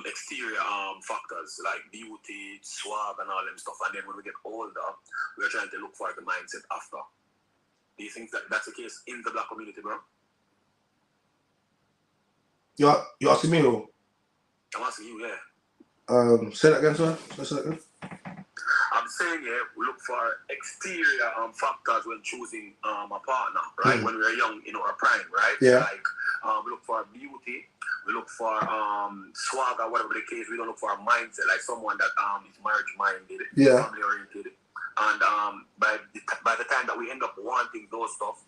Exterior factors like beauty, swag, and all them stuff. And then when we get older, we're trying to look for the mindset after. Do you think that's the case in the black community, bro? You're asking me, or? I'm asking you, yeah. Say that again, sir. Say that again. I'm saying, yeah, we look for exterior factors when choosing a partner, right? When we're young, our prime, right? Yeah. Like, we look for beauty, we look for swag or whatever the case. We don't look for a mindset, like someone that is marriage-minded, family oriented. And by the time that we end up wanting those stuff,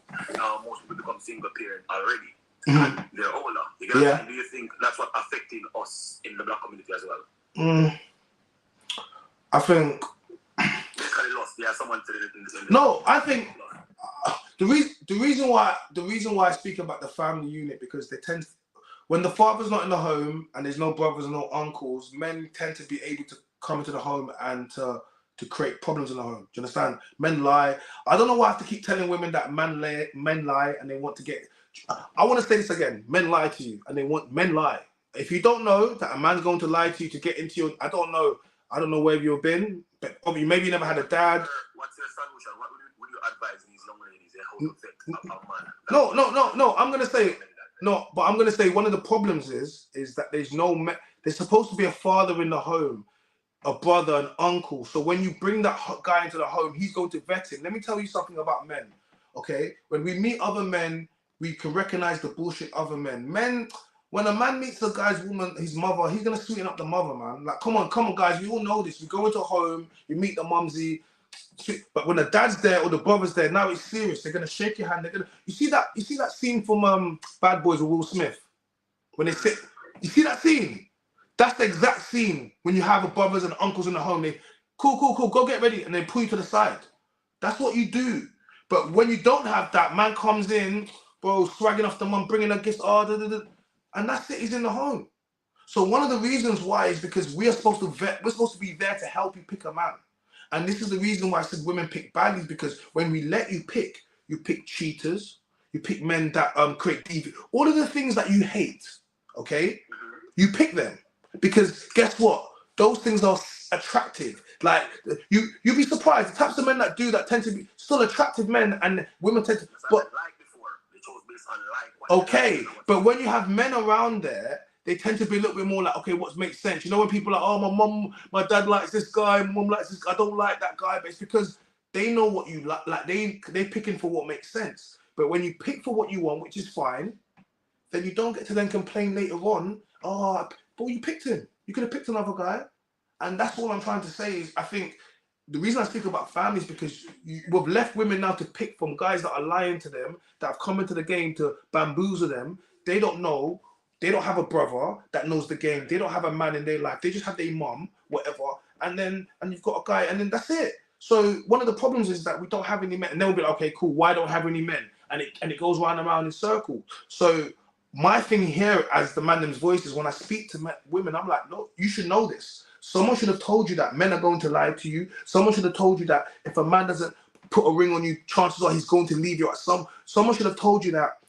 most people become single parent already. And they're older. You get what I'm saying? Do you think that's what affecting us in the black community as well? I think. No, I think the reason why I speak about the family unit, because they tend to, when the father's not in the home and there's no brothers and no uncles, men tend to be able to come into the home and to to create problems in the home. Do you understand? Men lie. I don't know why I have to keep telling women that men lie and they want to get... I want to say this again. Men lie to you and men lie. If you don't know that a man's going to lie to you to get into your... I don't know where you've been, but maybe you never had a dad. What's your solution? What would you advise these young ladies how to vet a man? No. I'm going to say... No, but I'm going to say one of the problems is that there's supposed to be a father in the home, a brother, an uncle. So when you bring that guy into the home, he's going to vet him. Let me tell you something about men, okay? When we meet other men, we can recognize the bullshit other men. When a man meets a guy's woman, his mother, he's going to sweeten up the mother, man. Like, come on, guys, we all know this. We go into a home, you meet the mumsy, but when the dad's there or the brother's there, now it's serious. They're going to shake your hand. You see that scene from Bad Boys with Will Smith? When they sit, you see that scene? That's the exact scene when you have a brothers and uncles in the home. They, cool, go get ready, and they pull you to the side. That's what you do. But when you don't have that, man comes in, bro, swagging off the mum, bringing a gift, and that's it, he's in the home. So one of the reasons why is because we're supposed to be there to help you pick a man. And this is the reason why I said women pick baddies, because when we let you pick cheaters, you pick men that create deviant, all of the things that you hate, okay? You pick them. Because guess what? Those things are attractive. Like, you'd be surprised. The types of men that do that tend to be still attractive men, and women tend to... Okay, but when you have men around there, they tend to be a little bit more like, okay, what makes sense? You know, when people are like, oh, my dad likes this guy, mum likes this guy, I don't like that guy, but it's because they know what you like. Like, they're picking for what makes sense. But when you pick for what you want, which is fine, then you don't get to then complain later on, oh, but you picked him. You could have picked another guy. And that's all I'm trying to say is, I think the reason I speak about families, because we've left women now to pick from guys that are lying to them, that have come into the game to bamboozle them. They don't know. They don't have a brother that knows the game. They don't have a man in their life. They just have their mum, whatever. And you've got a guy, and then that's it. So one of the problems is that we don't have any men. And they'll be like, okay, cool, why don't I have any men? And it goes round and round in circles. So my thing here as the man them's voice is when I speak to women, I'm like, no, you should know this. Someone should have told you that men are going to lie to you. Someone should have told you that if a man doesn't put a ring on you, chances are he's going to leave you. Someone should have told you that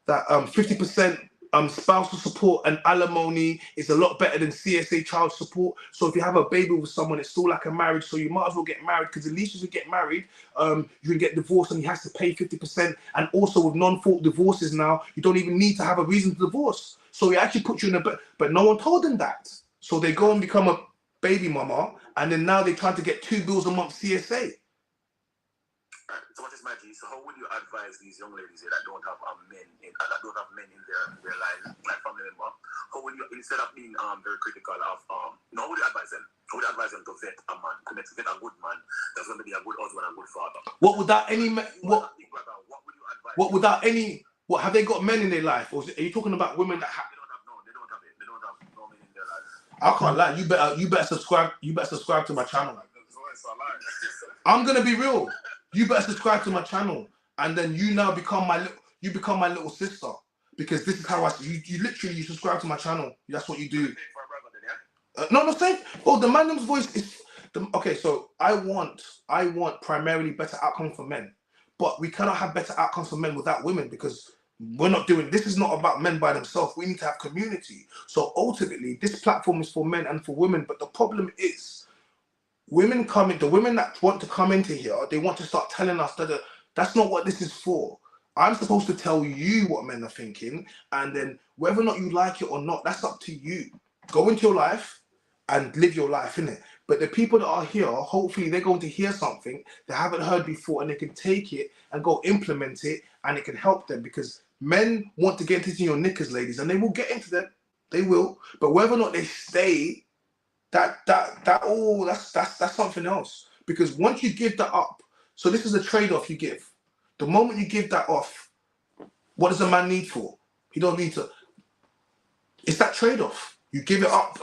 50% spousal support and alimony is a lot better than CSA child support. So if you have a baby with someone, it's still like a marriage. So you might as well get married, because at least if you get married, you can get divorced and he has to pay 50%. And also with non-fault divorces now, you don't even need to have a reason to divorce. So it actually puts you in a bit, but no one told them that. So they go and become a baby mama, and then now they're trying to get $2 a month CSA. So what is my G? So how would you advise these young ladies that don't have men in their lives, like family member? How would you, instead of being very critical of how would you advise them? How would you advise them to vet a man, to vet a good man that's going to be a good husband and a good father? What without any what would you advise? What without any? What have they got men in their life, or are you talking about women that have? They don't have no men in their life. I can't lie. You better subscribe. You better subscribe to my channel. I'm gonna be real. You better subscribe to my channel, and then you now become my little sister, because this is how you literally subscribe to my channel. That's what you do. No, saying. Oh, the man's voice is okay. So I want primarily better outcomes for men, but we cannot have better outcomes for men without women, because we're not doing this. Is not about men by themselves. We need to have community. So ultimately, this platform is for men and for women. But the problem is, the women that want to come into here, they want to start telling us that that's not what this is for. I'm supposed to tell you what men are thinking, and then whether or not you like it or not, that's up to you. Go into your life and live your life, innit? But the people that are here, hopefully they're going to hear something they haven't heard before, and they can take it and go implement it, and it can help them, because men want to get into your knickers, ladies, and they will get into them. They will. But whether or not they stay, that's something else. Because once you give that up, so this is a trade-off you give. The moment you give that off, what does a man need for? He don't need to. It's that trade-off. You give it up.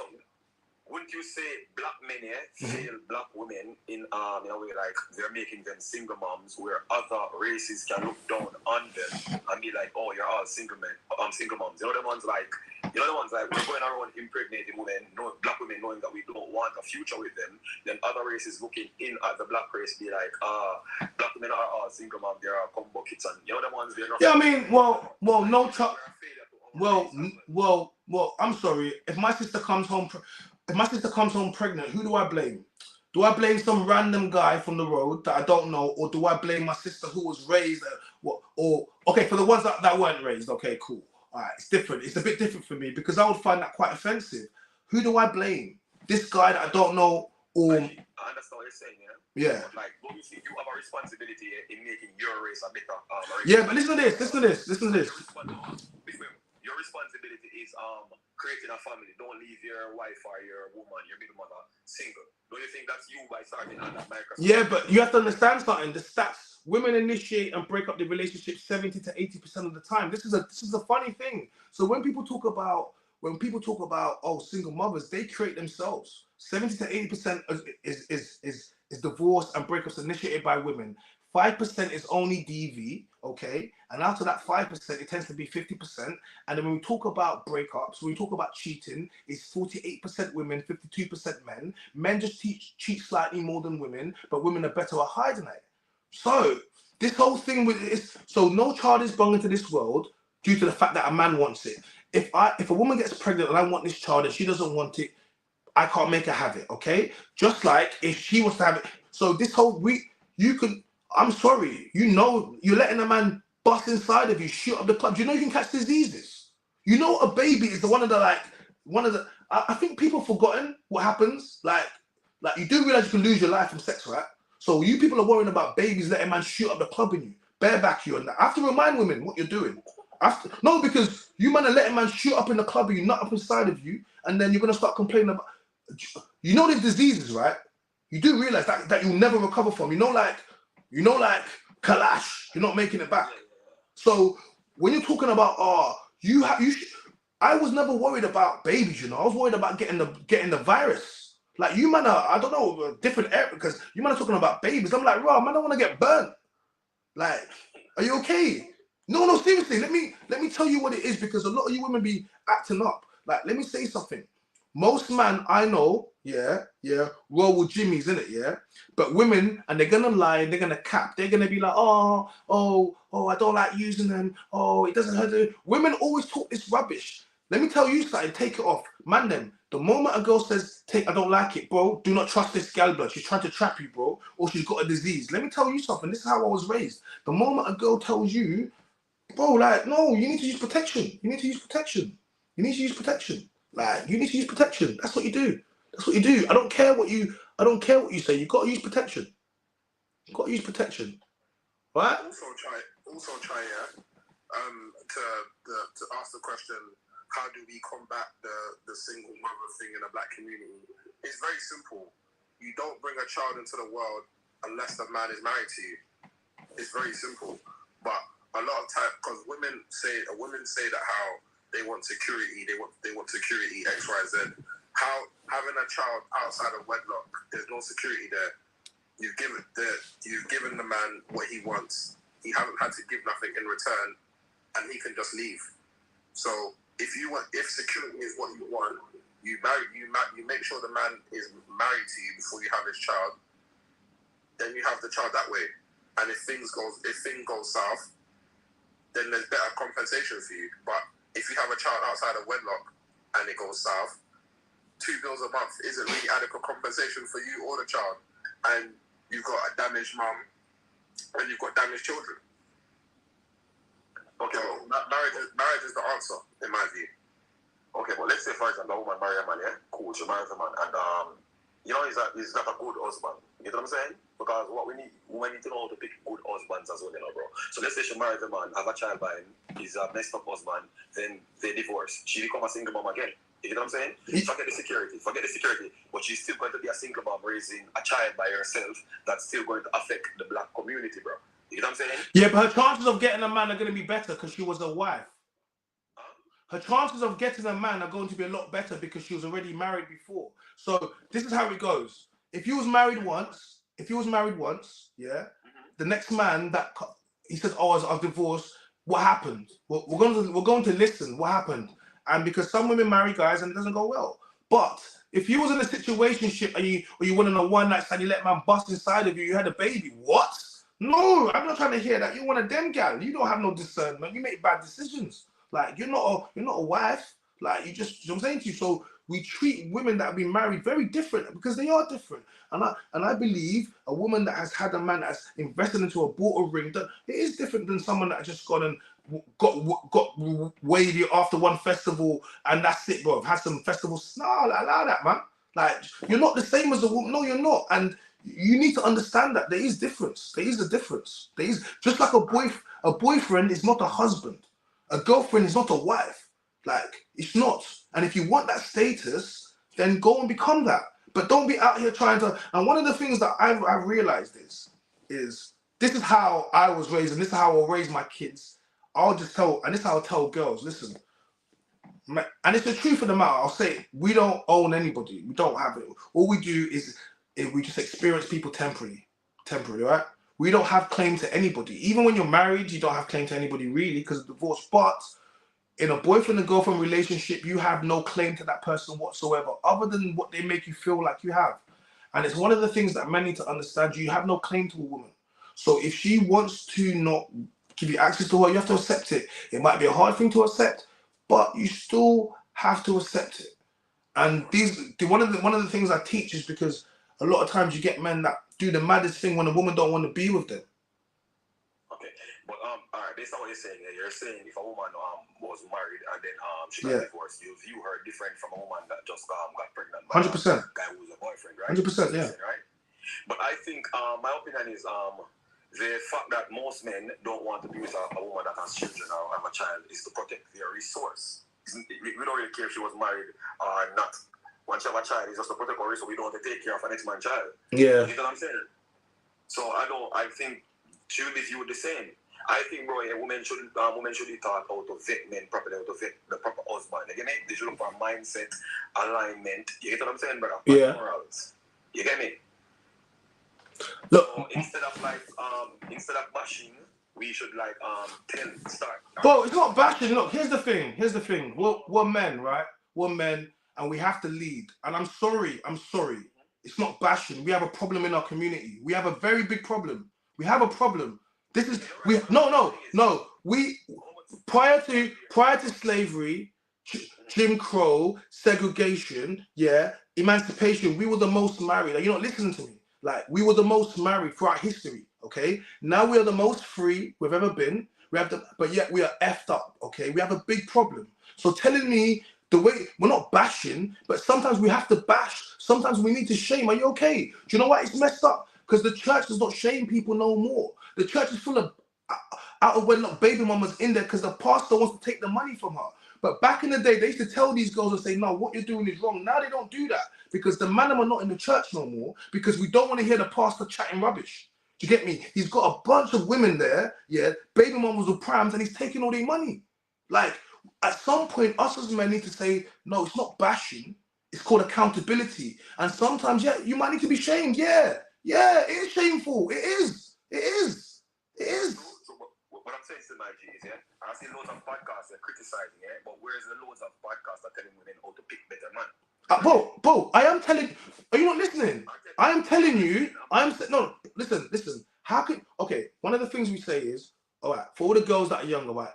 Wouldn't you say black men feel black women in a way like they're making them single moms, where other races can look down on them and be like, oh, you're all single men, single moms. You know, the ones like You know the ones like we're going around impregnating women, black women knowing that we don't want a future with them. Then other races looking in at the black race be like, black women are all single mom, they are combo kids, and you know the ones they're not. Yeah, I mean, well, I'm sorry. If my sister comes home pregnant, who do I blame? Do I blame some random guy from the road that I don't know, or do I blame my sister who was raised? Okay, for the ones that weren't raised, okay, cool. All right, it's different. It's a bit different for me because I would find that quite offensive. Who do I blame? This guy that I don't know, or I understand what you're saying, yeah. Yeah. But like, obviously, you have a responsibility in making your race a better. Yeah, but listen to this. Your responsibility is creating a family. Don't leave your wife or your woman, your baby mother, single. Don't you think that's you by starting on that microphone? Yeah, but you have to understand something. The stats: women initiate and break up the relationship 70 to 80% of the time. This is a funny thing. So when people talk about single mothers, they create themselves. 70 to 80% is divorce and breakups initiated by women. 5% is only DV, okay? And after that 5%, it tends to be 50%. And then when we talk about breakups, when we talk about cheating, it's 48% women, 52% men. Men just cheat slightly more than women, but women are better at hiding it. So this whole thing so no child is born into this world due to the fact that a man wants it. If a woman gets pregnant and I want this child and she doesn't want it, I can't make her have it, okay? Just like if she was to have it. So this whole I'm sorry, you're letting a man bust inside of you, shoot up the club. Do you know you can catch diseases? You know a baby is I think people have forgotten what happens. Like you do realize you can lose your life from sex, right? So you people are worrying about babies letting man shoot up the club in you, bareback you, and that. I have to remind women what you're doing. Because you man are letting man shoot up in the club and you nut up inside of you, and then you're gonna start complaining about. You know the diseases, right? You do realize that you'll never recover from. Like Kalash, you're not making it back. So when you're talking about I was never worried about babies. I was worried about getting the virus. Like you man are, I don't know, different area because you man are talking about babies. I'm like, man, I don't want to get burnt. Like, are you okay? No, seriously. Let me tell you what it is because a lot of you women be acting up. Like, let me say something. Most man I know, roll with Jimmy's, innit, yeah? But women, and they're gonna lie, and they're gonna cap, they're gonna be like, oh, I don't like using them, it doesn't hurt. Women always talk this rubbish. Let me tell you something, take it off. Man, then, the moment a girl says, I don't like it, bro, do not trust this gal, blood. She's trying to trap you, bro, or she's got a disease. Let me tell you something, this is how I was raised. The moment a girl tells you, bro, like, no, you need to use protection. You need to use protection. Like, you need to use protection. That's what you do. I don't care what you say. You got to use protection. Right? Also try, to ask the question, how do we combat the single mother thing in the black community? It's very simple. You don't bring a child into the world unless the man is married to you. It's very simple. But a lot of time, because women say that how they want security, they want security X, Y, Z. How having a child outside of wedlock, there's no security there. You've given the man what he wants. He hasn't had to give nothing in return, and he can just leave. So if security is what you want, you make sure the man is married to you before you have his child. Then you have the child that way. And if things go south, then there's better compensation for you. But if you have a child outside of wedlock and it goes south, $2 bills a month isn't really adequate compensation for you or the child. And you've got a damaged mum and you've got damaged children. Okay, well, marriage is the answer, in my view. Okay, but let's say, for example, a woman marry a man, yeah? Cool, she marries a man, and he's not a good husband. You know what I'm saying? Because what we need to know how to pick good husbands as well, bro. So let's say she marries a man, have a child by him, he's a messed up husband, then they divorce. She become a single mom again. You know what I'm saying? Forget the security, but she's still going to be a single mom raising a child by herself that's still going to affect the black community, bro. You know what I'm saying? Yeah, but her chances of getting a man are going to be better because she was a wife. Her chances of getting a man are going to be a lot better because she was already married before. So this is how it goes. If you was married once, yeah, the next man he says, I was divorced. What happened? We're going to listen. What happened? And because some women marry guys and it doesn't go well. But if you was in a situationship and you went on a one night stand, you let man bust inside of you, you had a baby. What? No, I'm not trying to hear that. You're one of them gal. You don't have no discernment. You make bad decisions. Like you're not a wife. Like you know what I'm saying to you. So we treat women that have been married very different because they are different. And I believe a woman that has had a man that's invested into a bought a ring, that it is different than someone that just gone and got wavy after one festival and that's it, bro. I've had some festivals. No, allow that, man. Like you're not the same as a woman. No, you're not. And you need to understand that there is difference. There is a difference. There is just like a boyfriend is not a husband. A girlfriend is not a wife. Like it's not. And if you want that status, then go and become that. But don't be out here trying to. And one of the things that I've realized is this is how I was raised, and this is how I'll raise my kids. I'll just tell, and this is how I'll tell girls, listen, and it's the truth of the matter. I'll say we don't own anybody. We don't have it. All we do is we just experience people temporarily, right? We don't have claim to anybody. Even when you're married, you don't have claim to anybody really because of divorce. But in a boyfriend and girlfriend relationship, you have no claim to that person whatsoever, other than what they make you feel like you have. And it's one of the things that men need to understand. You have no claim to a woman. So if she wants to not give you access to her, you have to accept it. It might be a hard thing to accept, but you still have to accept it. And one of the things I teach is because a lot of times you get men that do the maddest thing when a woman don't want to be with them. Okay, but all right, based on what you're saying, you're saying if a woman was married and then she got divorced, you view her different from a woman that just got pregnant by 100%. a guy who's a boyfriend, right? 100%, yeah. Right. But I think my opinion is the fact that most men don't want to be with a woman that has children or have a child is to protect their resource. We don't really care if she was married or not. Once you have a child, it's just to protect her resource. We don't want to take care of an next man's child. Yeah. You know what I'm saying? So I think she would be viewed the same. I think, bro, a woman should be taught how to vet men properly, how to vet the proper husband. You get me? They should look for mindset, alignment. You get what I'm saying, brother? Yeah. Morals. You get me? Look, so instead of bashing, we should start. Bro, it's not bashing. Look, here's the thing. We're men, right? We're men, and we have to lead. And I'm sorry. It's not bashing. We have a problem in our community. We have a very big problem. We have a problem. This is no. We prior to slavery, Jim Crow, segregation, emancipation. We were the most married. Like, you're not listening to me. Like we were the most married throughout history. Okay, now we are the most free we've ever been. But yet we are effed up. Okay, we have a big problem. So telling me the way we're not bashing, but sometimes we have to bash. Sometimes we need to shame. Are you okay? Do you know why it's messed up? Because the church does not shame people no more. The church is full of out of wedlock baby mamas in there because the pastor wants to take the money from her. But back in the day, they used to tell these girls and say, no, what you're doing is wrong. Now they don't do that because the man are not in the church no more because we don't want to hear the pastor chatting rubbish. Do you get me? He's got a bunch of women there, baby mamas with prams, and he's taking all their money. Like, at some point, us as men need to say, no, it's not bashing. It's called accountability. And sometimes, you might need to be shamed. Yeah, it is shameful. It is. So what I'm saying to my G is, I see loads of podcasts that criticizing, but where's the loads of podcasts that telling women how to pick better man? Bro, I am telling. Are you not listening? I am telling you. No. Listen. One of the things we say is, all right, for all the girls that are younger, right,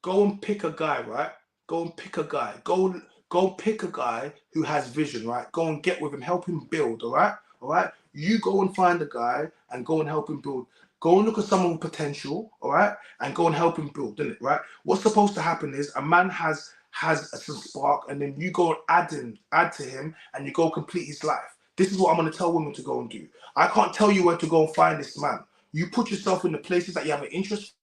go and pick a guy, right? Go and pick a guy. Go pick a guy who has vision, right? Go and get with him, help him build, all right. You go and find a guy and go and help him build. Go and look at someone with potential, all right, and go and help him build, isn't it, right? What's supposed to happen is a man has some spark, and then you go and add to him, and you go complete his life. This is what I'm going to tell women to go and do. I can't tell you where to go and find this man. You put yourself in the places that you have an interest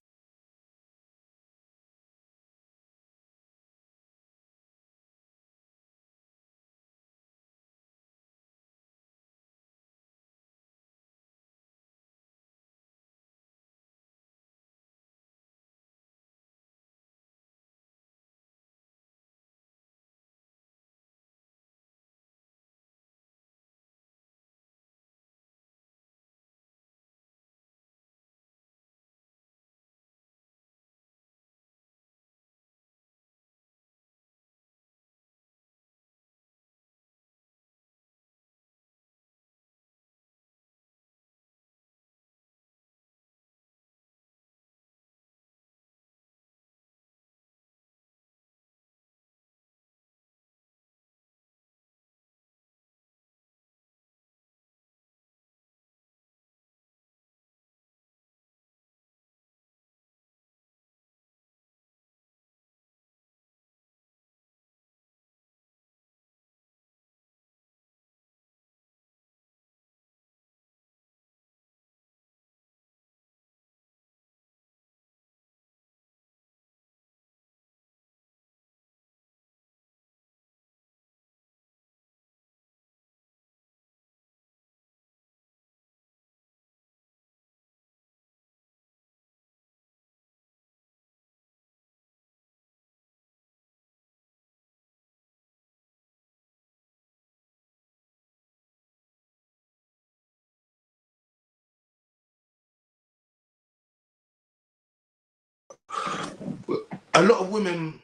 A lot of women,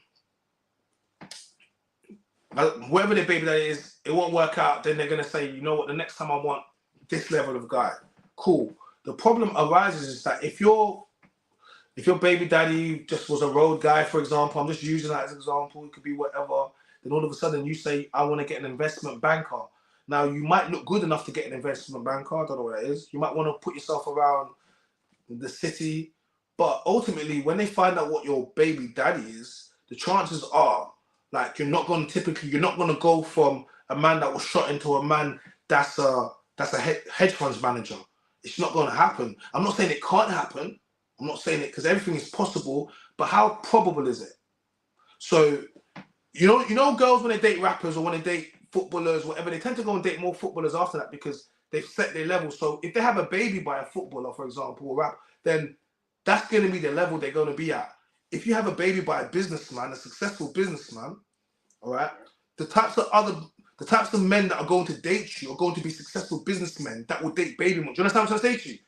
wherever their baby daddy is, it won't work out. Then they're gonna say, you know what? The next time I want this level of guy, cool. The problem arises is that if your baby daddy just was a road guy, for example, I'm just using that as an example. It could be whatever. Then all of a sudden you say, I want to get an investment banker. Now you might look good enough to get an investment banker. I don't know what that is. You might want to put yourself around the city, but ultimately, when they find out what your baby daddy is, the chances are, like, you're not going to go from a man that was shot into a man that's a hedge funds manager. It's not going to happen. I'm not saying it can't happen. I'm not saying it because everything is possible, but how probable is it? So, you know, girls when they date rappers or when they date footballers, whatever, they tend to go and date more footballers after that because they've set their level. So if they have a baby by a footballer, for example, or rap, then that's going to be the level they're going to be at. If you have a baby by a businessman, a successful businessman, all right, the types of men that are going to date you are going to be successful businessmen that will date baby moms. Do you understand what I'm trying to say to you?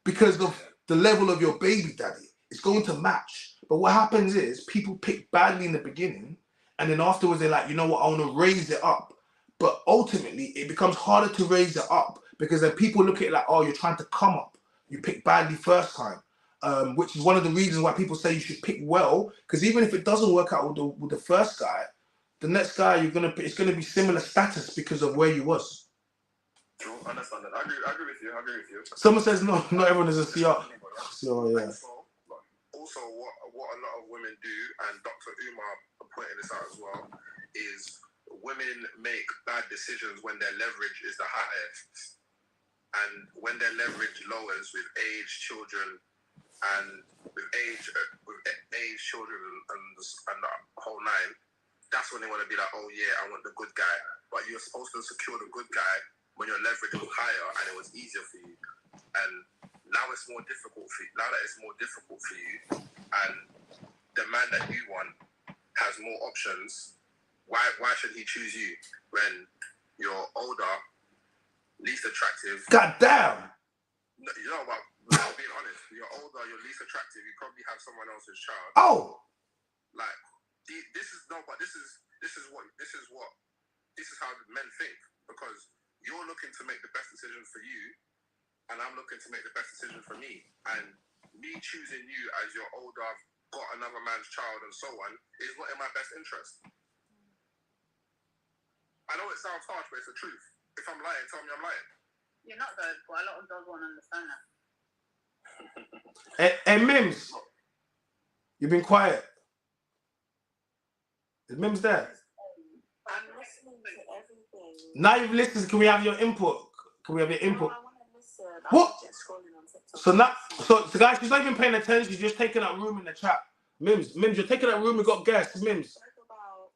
Because of the level of your baby daddy, it's going to match. But what happens is people pick badly in the beginning, and then afterwards they're like, you know what, I want to raise it up. But ultimately, it becomes harder to raise it up because then people look at it like, oh, you're trying to come up. You picked badly first time, which is one of the reasons why people say you should pick well. Because even if it doesn't work out with the first guy, the next guy it's gonna be similar status because of where you was. True, understand that. I agree with you. Someone says no, not everyone is a CR. So yeah. Also, what a lot of women do, and Dr. Umar pointed this out as well, is women make bad decisions when their leverage is the highest, and when their leverage lowers with age, children, and with age, children, and the whole nine. That's when they want to be like, oh yeah, I want the good guy. But you're supposed to secure the good guy when your leverage was higher and it was easier for you. And now it's more difficult for you. Now that it's more difficult for you, and the man that you want has more options, why should he choose you when you're older, least attractive? God damn! No, you know what? Without being honest, you're older, you're least attractive. You probably have someone else's child. Oh, like this is how men think, because you're looking to make the best decision for you, and I'm looking to make the best decision for me. And me choosing you as your older, I've got another man's child and so on, is not in my best interest. I know it sounds harsh, but it's the truth. If I'm lying, tell me I'm lying. You're not though, but a lot of girls won't understand that. Hey, Mims, you've been quiet. Is Mims there? I'm listening to everything. Now you've listened. Can we have your input? No, I want to listen. What? I'm just scrolling on TikTok. So guys, she's not even paying attention. She's just taking that room in the chat. Mims, you're taking that room. We got gas. Mims,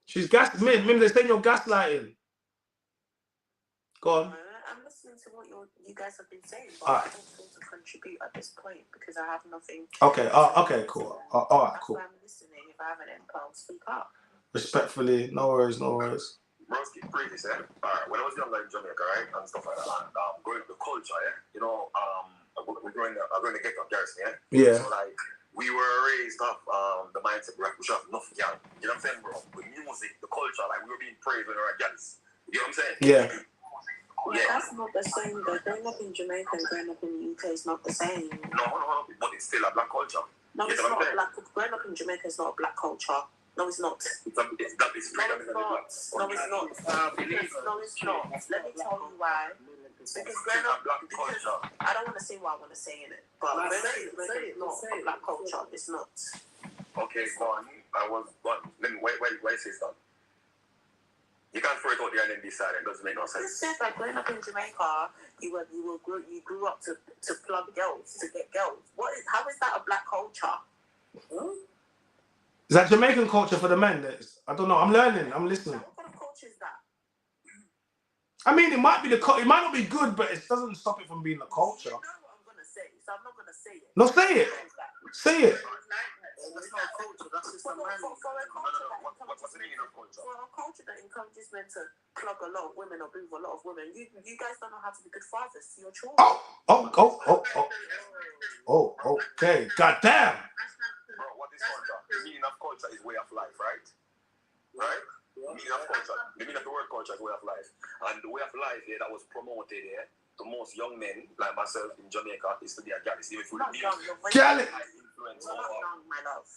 she's gas. Mims, they're saying you're gaslighting. Go on. I'm listening to what you guys have been saying, but I don't feel to contribute at this point because I have nothing. Okay. Okay. Cool. All right. Cool. That's why I'm listening. If I have an input, I'll speak up. Respectfully, no worries. Broski, previous, Alright, when I was younger in Jamaica, right, and stuff like that, and growing up the culture, we're growing to get up Garrison, Yeah. So like, we were raised up the mindset we should have enough young. You know what I'm saying, bro? With music, the culture, like we were being praised when we were youngsters. You know what I'm saying? Yeah. Yeah, that's not the same though. Growing up in Jamaica and growing up in the UK is not the same. No, but it's still a black culture. No, it's not a black. Growing up in Jamaica is not a black culture. No, it's not. It's freedom. No, it's not. Let me tell you why. Because growing up, I don't want to say what I want to say in it, but it's not a black culture. It's not. Okay, go on. Then why say that? You can't throw it out there and then decide. It doesn't make no sense. It says like growing up in Jamaica, you grew up to plug girls, to get girls. How is that a black culture? Is that Jamaican culture for the men? I don't know. I'm learning. I'm listening. What kind of culture is that? I mean, it might not be good, but it doesn't stop it from being a culture. You know what I'm gonna say, so I'm not gonna say it. No, say it. Say it. That's not a culture. That's just a man. What's the meaning of culture? For a culture that encourages men to plug a lot of women or move a lot of women, you guys don't know how to be good fathers to your children. Oh, okay. God damn. That's meaning of culture, the meaning of the word culture is way of life. And the way of life here that was promoted here to most young men like myself in Jamaica is to be a gallus. Even if Gallus. Young, my love.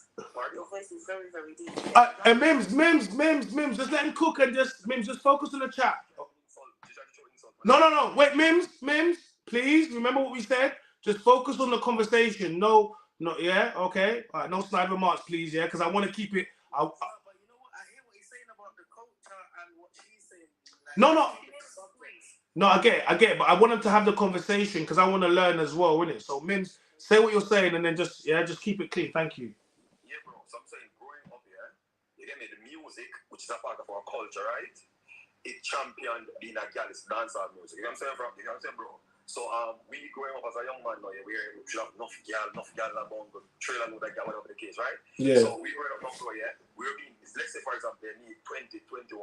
Your voice is very, very deep. And Mims, just let him cook and just focus on the chat. No. Wait, Mims, please remember what we said. Just focus on the conversation. No, yeah, okay. All right, no snide remarks, please, yeah, because I want to keep it. But you know what? I hear what he's saying about the culture and what she's saying. Like, No, I get it, but I want them to have the conversation because I want to learn as well, innit? So, Mims, say what you're saying and then just keep it clean. Thank you. Yeah, bro. So I'm saying, growing up here, you get me, the music, which is a part of our culture, right? It championed being a gallus dancehall music. You know what I'm saying, bro? So we growing up as a young man now, yeah, we should have enough girl about good trailer with that girl, whatever the case, right? Yeah. So we growing up now, yeah, we're being, let's say for example, they need 20, 21,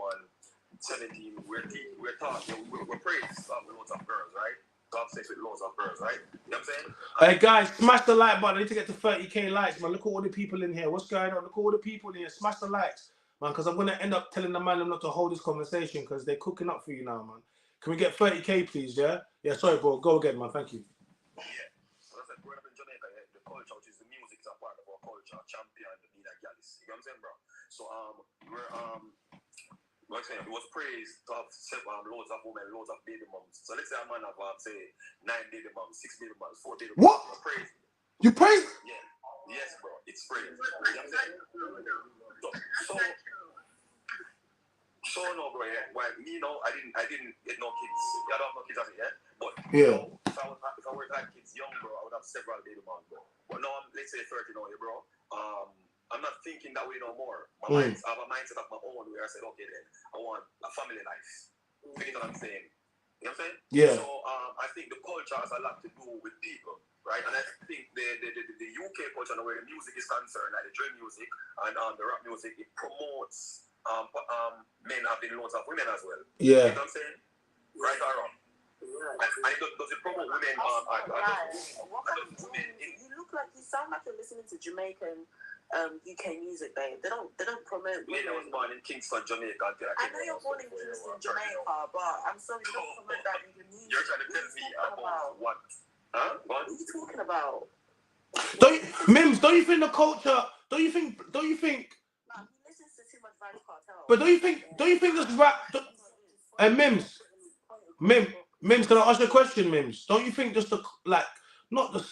17, we're taught, we're praised to have loads of girls, right? To have sex with loads of girls, right? You know what I'm saying? Hey guys, smash the like button. I need to get to 30k likes, man. Look at all the people in here. What's going on? Look at all the people in here. Smash the likes, man, because I'm gonna end up telling the man not to hold this conversation because they're cooking up for you now, man. Can we get 30k, please? Yeah. Yeah. Sorry, bro. Go again, man. Thank you. Yeah. So that's like growing up in Jamaica, yeah, the culture, which is the music, is a part of our culture. Champion, the Nina Gallus. You know what I'm saying, bro? So it was praised to have loads of women, loads of baby moms. So let's say a man have say 9 baby moms, 6 baby moms, 4 baby moms. What? Praised. You praise? Yeah. Yes, bro. It's praised. You know what I'm saying? So no, bro. Yeah. Well, me, no, I didn't get no kids. I don't have no kids as yet. But yeah. You know, if I were to have kids young, bro, I would have several baby moms, bro. But now let's say 30 now, yeah, bro. I'm not thinking that way no more. I have a mindset of my own where I said, okay, then I want a family life. You know what I'm saying? You know what I'm saying? Yeah. So I think the culture has a lot to do with people, right? And I think the UK culture, where the music is concerned, like the drill music and the rap music, it promotes men having loads of women as well. Yeah. You know what I'm saying? Right or wrong? And does it promote women? You look like you sound like you're listening to Jamaican UK music, babe. They don't promote women. I was born in Kingston, Jamaica. I know you're born in Kingston, Jamaica, but I'm sorry, you don't promote that in your music. You're trying to tell me about what? Huh? What are you talking about? Mims, don't you think the culture? Don't you think? No, he listens to too much Vibes Cartel. But don't you think this rap? And Mims, can I ask you a question, Mims? Don't you think just not the,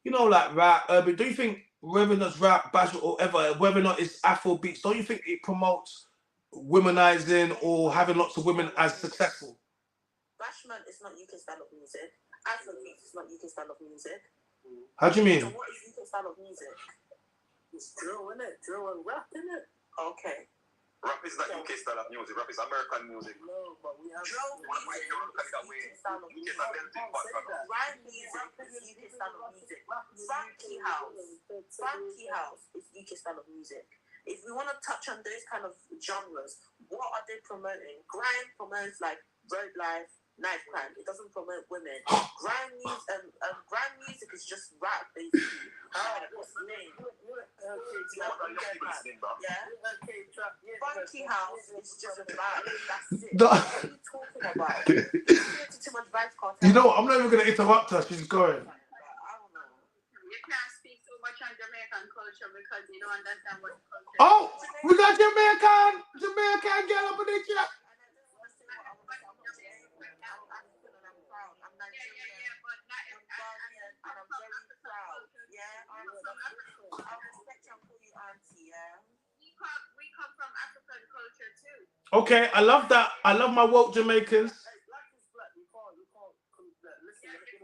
like rap, urban? Do you think whether it's rap, bash, or whether or not it's Afro beats, don't you think it promotes womanizing or having lots of women as successful? Bashment is not UK style of music. Afro beats is not UK style of music. How do you mean? So what is UK style of music? It's drill, innit? Drill and rap, innit? Okay. Rap is not UK style of music. Rap is American music. No, but we have drill music. UK style of music. Grime music is UK style of music. Funky house is UK style of music. If we want to touch on those kind of genres, what are they promoting? Grime promotes like road life, knife crime. It doesn't promote women. Grime music is just rap, basically. What's the name? Funky house is just a vibe. That's it. What are you talking about? Too much Vibes Cartel. You know what? I'm not even going to interrupt her. She's going. I don't know. You can't speak too much on Jamaican culture because you don't understand what culture. Oh, we got Jamaican girl up in the chat. We come from African culture too. Okay, I love that. I love my woke Jamaicans. Black is black. You can't listen. You make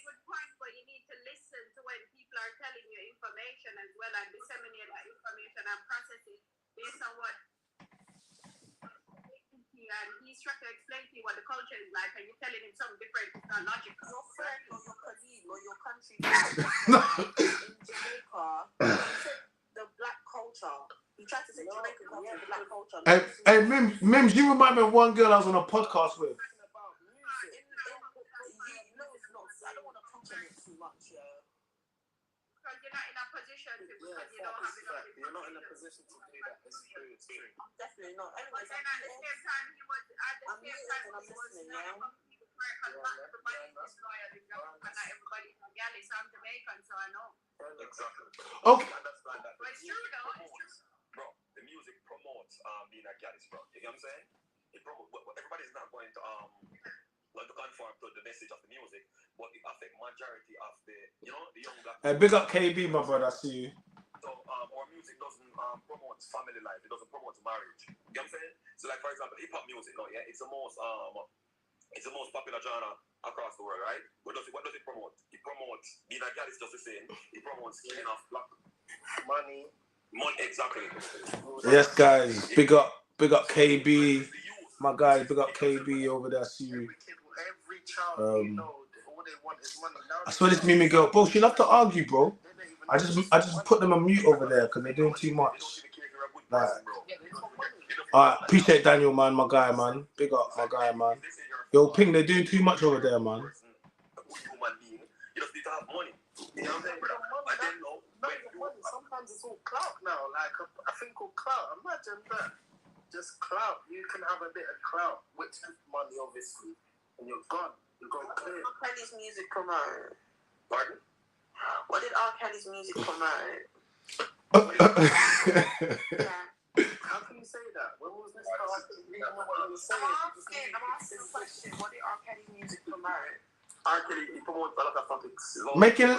good points, but you need to listen to when people are telling you information as well and disseminate that information and process it based on what and he's trying to explain to you what the culture is like and you're telling him something different. It's not logical. Your friend or your colleague or your country in Jamaica, he said the black culture. He tried to say Jamaican culture, the black culture. Hey, Mims, you remind me of one girl I was on a podcast with. No, it's not. I don't want to touch on it too much, yeah. Because you're not in a position to, because you don't have enough information. You're not in a position to do that. It's true. Definitely not. But Anyways, then at the same time, he was listening, yeah? Not everybody is loyal in Jamaica, not everybody is a galley. So I'm Jamaican, so I know. Exactly. Okay. Understand that. But it's true though. It's true. Bro, the music promotes being a gaddis, bro. You know what I'm saying? It promotes. Everybody's not going to conform to the message of the music, but it affects majority of the the young black. Hey, big up KB, my brother. I see you. So our music doesn't promote family life. It doesn't promote marriage. You know what I'm saying? So like for example, hip hop music, no, yeah, it's the most popular genre across the world, right? What does it promote? It promotes being a gaddis, just the same. It promotes killing of black money, exactly. Yes, guys. Big up KB. My guys, big up KB over there. I see you. Every child, all they want is money. I swear this Mimi girl, bro, she love to argue, bro. I just put them on mute over there because they're doing too much. Like, alright, appreciate Daniel, man, my guy, man. Big up, my guy, man. Yo, Ping, they're doing too much over there, man. You just need to have money. You know what I'm saying? Sometimes it's all clout now. Like I think all clout. Imagine that. Just clout. You can have a bit of clout, which is money, obviously, and you're gone. You're gone clear. What did R. Kelly's music promote? Pardon? What did R. Kelly's music promote? Yeah. How can you say that? When was this? I'm asking a question. What did R. Kelly's music promote? R. Kelly, he promotes a lot of topics. Making it.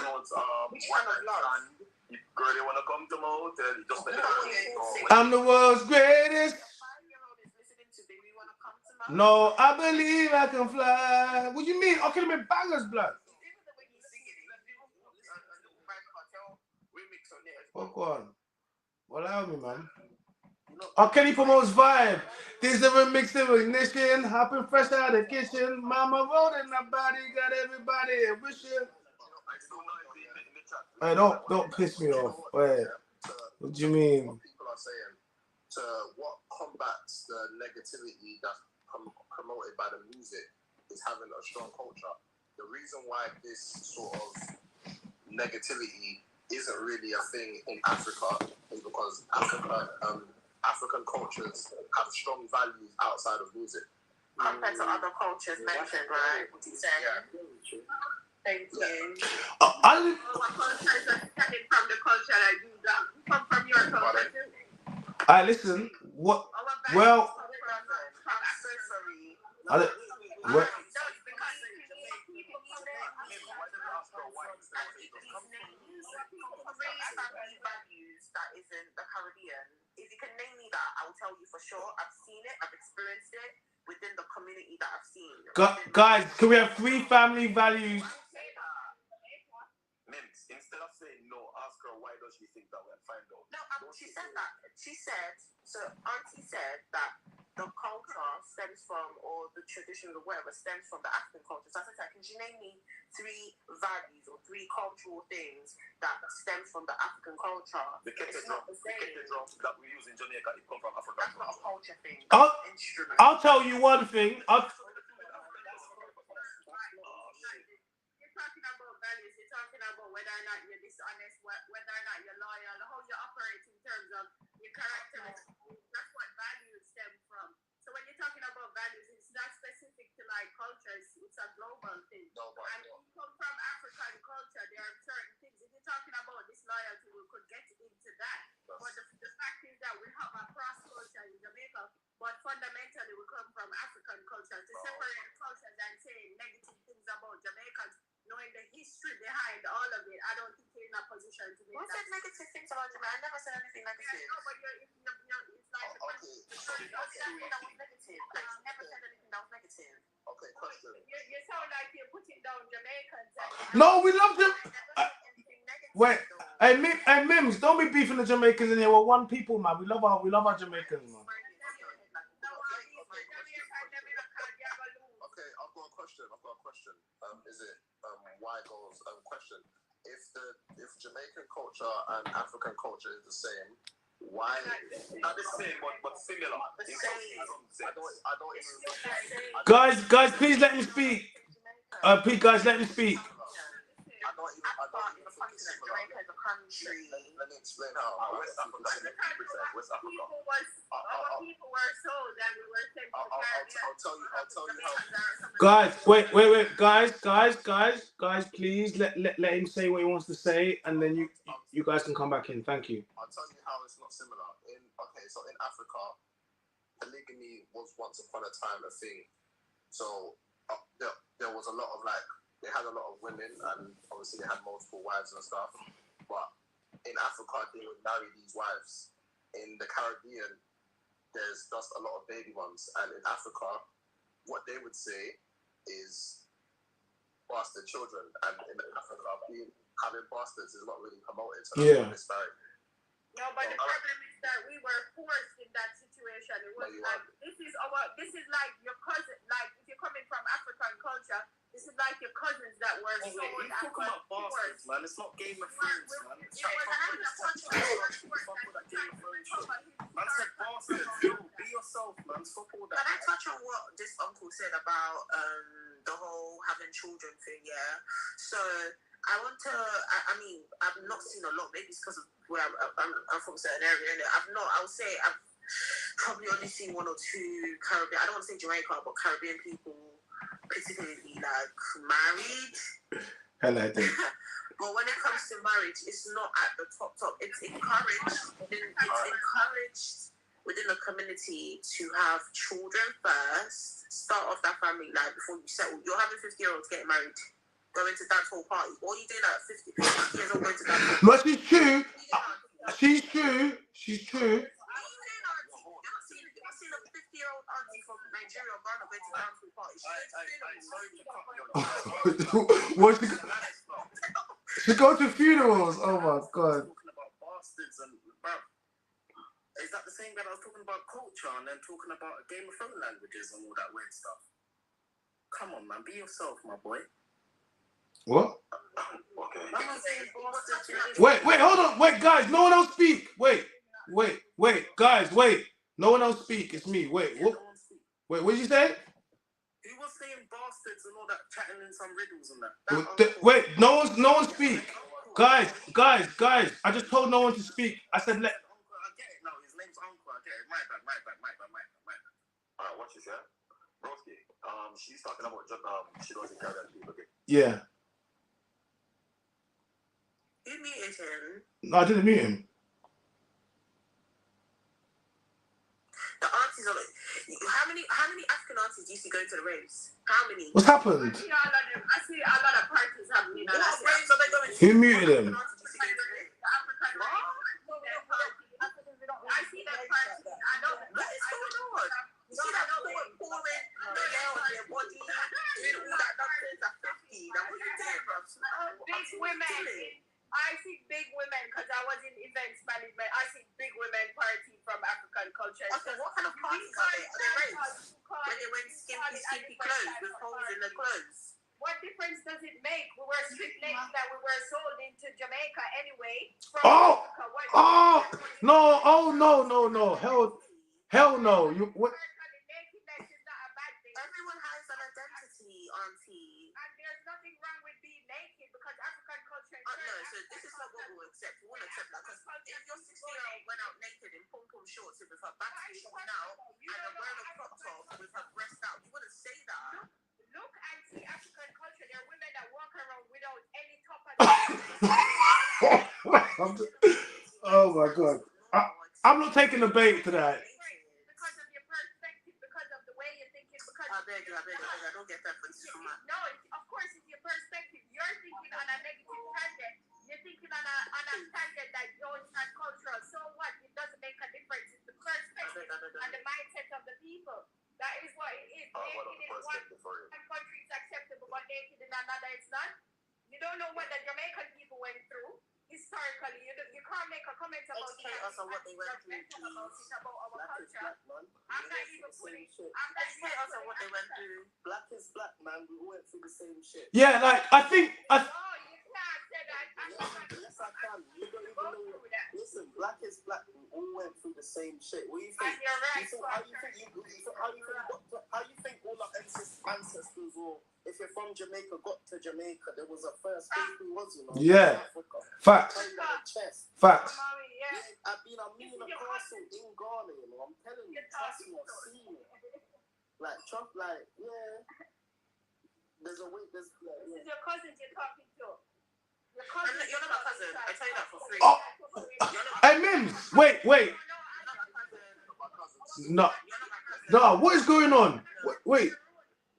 Which kind of love? If girl, you wanna come to my hotel, you just let I'm the world's greatest. No, I believe I can fly. What do you mean? I could have been bangers, blood. Fuck on. Well, allow me, man. Oh, Kenny promotes vibe. This is a remix of ignition. Hopping fresh out of the kitchen. Mama rolling the body. Got everybody wishing. Hey, don't piss me off. Wait. What do you mean? What people are saying to what combats the negativity that's promoted by the music is having a strong culture. The reason why this sort of negativity isn't really a thing in Africa is because African cultures have strong values outside of music. Compared to other cultures mentioned, right? What you said. Yeah. Thank you. Our culture is descended from the culture that you come from your culture too. I listen. What? Well. That isn't the Caribbean. If you can name me that, I will tell you for sure. I've seen it, I've experienced it within the community that I've seen. Guys, can we have 3 family values? Mims, instead of saying no, ask her why does she think that we'll find out. No, she said that. She said, so Auntie said that the culture stems from, or the traditions or whatever stems from the African culture. So I said, can you name me 3 values or 3 cultural things that stems from the African culture? The kettle drum that we use in Jamaica, it comes from Africa. That's not a culture thing. Instrument. I'll tell you one thing. You're talking about values. You're talking about whether or not you're dishonest, whether or not you're loyal, how you operate in terms of your characteristics. That's what values stem from. So when you're talking about values, it's not specific to like cultures. It's a global thing. And when you come from African culture, there are certain things. If you're talking about disloyalty, we could get into that. But the fact is that we have a cross culture in Jamaica, but fundamentally we come from African culture. To separate cultures and say negative things about Jamaicans, knowing the history behind all of it, I don't think you're in a position to make Who said negative things about Jamaica? I never said anything negative. Yeah, no, but it's like that was negative. Like, you never said anything that was negative. Okay, question. You sound like you're putting down Jamaicans. No, we love them. Wait, hey Mims, don't be beefing the Jamaicans in here. We're one people, man. We love our Jamaicans, man. Okay, I've got a question. Is it why goals? Question. If Jamaican culture and African culture is the same, why? Not the same, but similar. Guys, please let me speak. Please, guys, let me speak. I don't Africa is a continent, Jamaica is a country. Let me explain how. West Africa. West Africa. Our people were sold and we were sent to the Caribbean. I'll tell you how. Guys, wait, guys, please let him say what he wants to say, and then you guys can come back in. Thank you. I'll tell you how it's not similar. So in Africa, polygamy was once upon a time a thing. So there was a lot of they had a lot of women, and obviously they had multiple wives and stuff. But in Africa, they would marry these wives. In the Caribbean, there's just a lot of baby ones, and in Africa, what they would say is bastard children, and in Africa, having bastards is not really promoted. So that's disparate. No, but the problem is that we were forced in that situation. It was this is like your cousin, like if you're coming from African culture, this is like your cousins that were sold. Wait, you talk about bastards, man. It's not Game of Thrones, man. It was Man said bastards. Yo, be yourself, man. Stop all that. Can I touch on what this uncle said about the whole having children thing? Yeah. So I want to. I mean, I've not seen a lot. Maybe it's because of where I'm from a certain area. I would say I've probably only seen one or two Caribbean. I don't want to say Jamaica, but Caribbean people, particularly married. Hello. But when it comes to marriage, it's not at the top. It's encouraged. It's encouraged within the community to have children first. Start off that family life before you settle. You're having 50-year-olds getting married, going to dance hall party. What are you doing at 50 years old going to dance hall? But she's true. She's true. You're not seeing a 50-year-old auntie from Nigeria or Ghana going to dance hall party. She go to funerals. Oh my god. Talking about bastards and bruv. Is that the same guy that was talking about culture and then talking about Game of Thrones languages and all that weird stuff? Come on, man. Be yourself, my boy. What? Okay. Wait, hold on. Wait, guys, no one else speak. Wait, guys, wait. No one else speak. It's me. Wait, what? Wait, what did you say? Who was saying bastards and all that, chatting in some riddles and that? Wait, no one speak. Guys. I just told no one to speak. I said let. Uncle, I get it now. His name's Uncle. I get it. My bad. Alright, watch this, yeah? Broski, she's talking about she doesn't care that people get. Yeah. You muted him. No, I didn't mute him. The aunties are like, how many African aunties used to go to the raves? How many? What's happened? I see a lot of parties happening. What raves are they going to? Who muted him? I see that party. I know. What is going on? You see that pouring nail on their body, doing all that nonsense at 50. That was doing, big women. I see big women because I was in events management. I see big women party from African culture. Okay, what kind of parties are they? Are they raves? When they wear skimpy clothes with holes in the clothes? What difference does it make? We were street ladies that we were sold into Jamaica anyway. No. Hell no. You what? Everyone has an identity, auntie. And there's nothing wrong with being naked because African culture. No, so this is not what we'll accept. We won't accept that because if your 60-year-old went out naked in pom-pom shorts with her back showing out and wearing a crop top with her breast out, you wouldn't say that. Look and see African culture. There are women that walk around without any top. Oh my god. I'm not taking the bait to that. Because of your perspective, because of the way you're thinking, because I beg you, I don't get that, but this is from my... No, of course it's your perspective. You're thinking on a negative tangent. You're thinking on a tangent that it's not cultural. So what? It doesn't make a difference. It's the perspective and the mindset of the people. That is what it is. Naked in one country is acceptable, but naked in another it's not. You don't know what the Jamaican people went through. Historically, you can't make a comment about Educate us on what they went through, please. About our culture. I'm not even putting. Educate us on what they went through. Black is black, man. We all went through the same shit. Yeah, like I think. No, you can't say that. Yes, I can. You don't even know. Listen, black is black. We all went through the same shit. What do you think? And you're right. How do you think all our ancestors, or if if you're from Jamaica, got to Jamaica, there was a first place who was, you know. Yeah. Africa. Facts. Facts. Yeah, I've been a castle in Ghana, you know. I'm telling you, trust me, I've seen it. Like, Trump, like, yeah. There's a way, there's like, yeah. This is your cousins you're talking to. You're not my cousin. I tell you that for free. Oh. Hey, Mims. Wait. No. No, what is going on? Wait.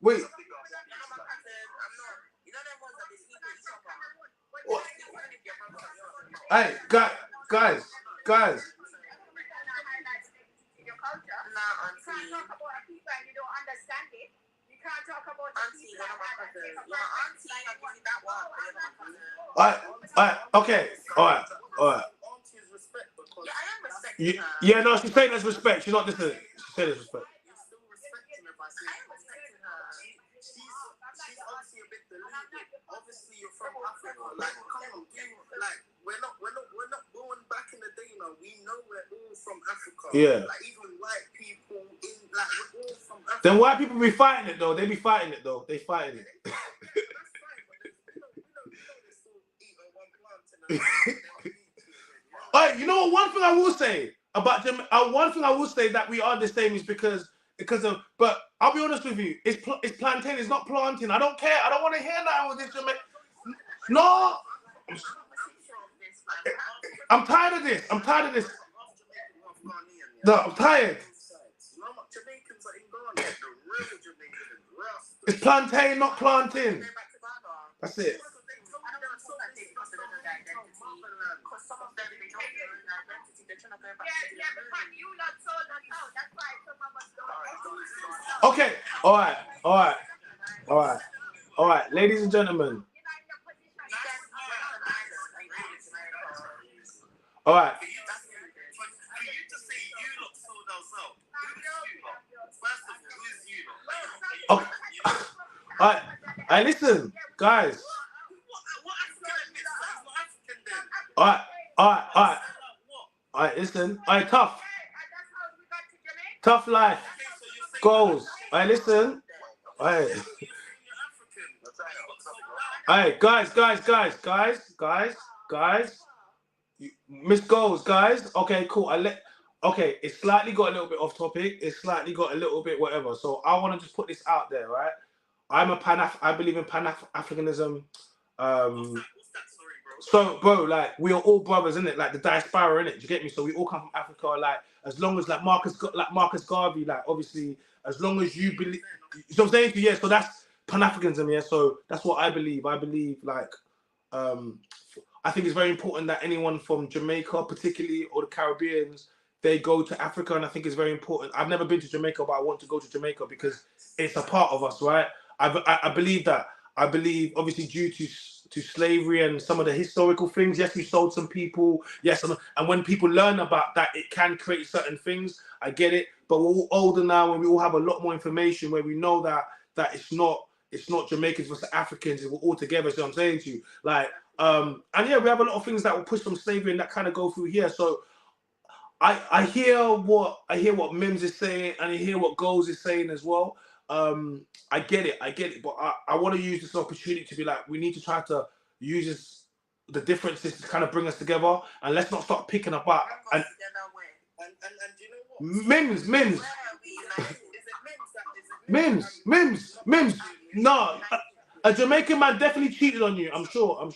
You're not my cousin. I'm not. You know them ones that they sleep with each other? What? Hey, guys. Nah, auntie. You can't talk about a people and you don't understand it. You can't talk about auntie, you're not my cousin. You're my auntie. I give you that one. You're not my cousin. Alright, okay. Alright. Auntie's respect because Yeah, I am respecting her. Yeah, no, she's saying there's respect. She's not listening. She's saying there's respect. you're still respecting her by I saying am respecting her. she's obviously a bit deluded. Obviously, you're from Africa. Like, come on, like we're not born back in the day now. We know we're all from Africa. Yeah. Like even white people in like we're all from Africa. Then white people be fighting it though. They be fighting it though. They fighting it. That's fine, but we know they still eat on one plant and Alright, you know what? One thing I will say about one thing I will say that we are the same is because of. But I'll be honest with you, it's plantain. It's not planting. I don't care. I don't want to hear that with this Jamaican. No, I'm tired of this. No, I'm tired. Jamaicans are in Ghana, the real Jamaicans. It's plantain, not planting. That's it. Because some of them, they don't know their identity. They're trying to go back to Yeah, their because you not sold us out. That's why some of us don't. Okay. All right. Ladies and gentlemen. All right. For you to say you look sold us out, who is you lot? First of all, who is you lot? Okay. All right. Hey, listen, guys. What African is that? He's not African then. All right, listen. All right, tough life. Goals. All right, listen. All right. All right, guys. Miss Goals, guys. Okay, cool. Okay, it's slightly got a little bit off topic. It's slightly got a little bit whatever. So I want to just put this out there, right? I believe in Pan-Africanism. So, bro, like we are all brothers, isn't it? Like the diaspora, innit? Do you get me? So we all come from Africa. Like as long as like Marcus Garvey, like obviously, as long as you believe, you know what I'm saying? Yeah. So that's Pan-Africanism, yeah. So that's what I believe. I believe like, I think it's very important that anyone from Jamaica, particularly, or the Caribbeans, they go to Africa, and I think it's very important. I've never been to Jamaica, but I want to go to Jamaica because it's a part of us, right? I believe that. I believe, obviously, due to slavery and some of the historical things, yes, we sold some people, yes, and when people learn about that, it can create certain things. I get it, but we're all older now, and we all have a lot more information where we know that it's not Jamaicans versus Africans, we're all together. So I'm saying to you, like, and yeah, we have a lot of things that will push from slavery and that kind of go through here. So I hear what Mims is saying, and I hear what Goals is saying as well. I get it, but I want to use this opportunity to be like, we need to try to use the differences to kind of bring us together, and let's not start picking apart. And do you know what? Mims. No, a Jamaican man definitely cheated on you. I'm sure.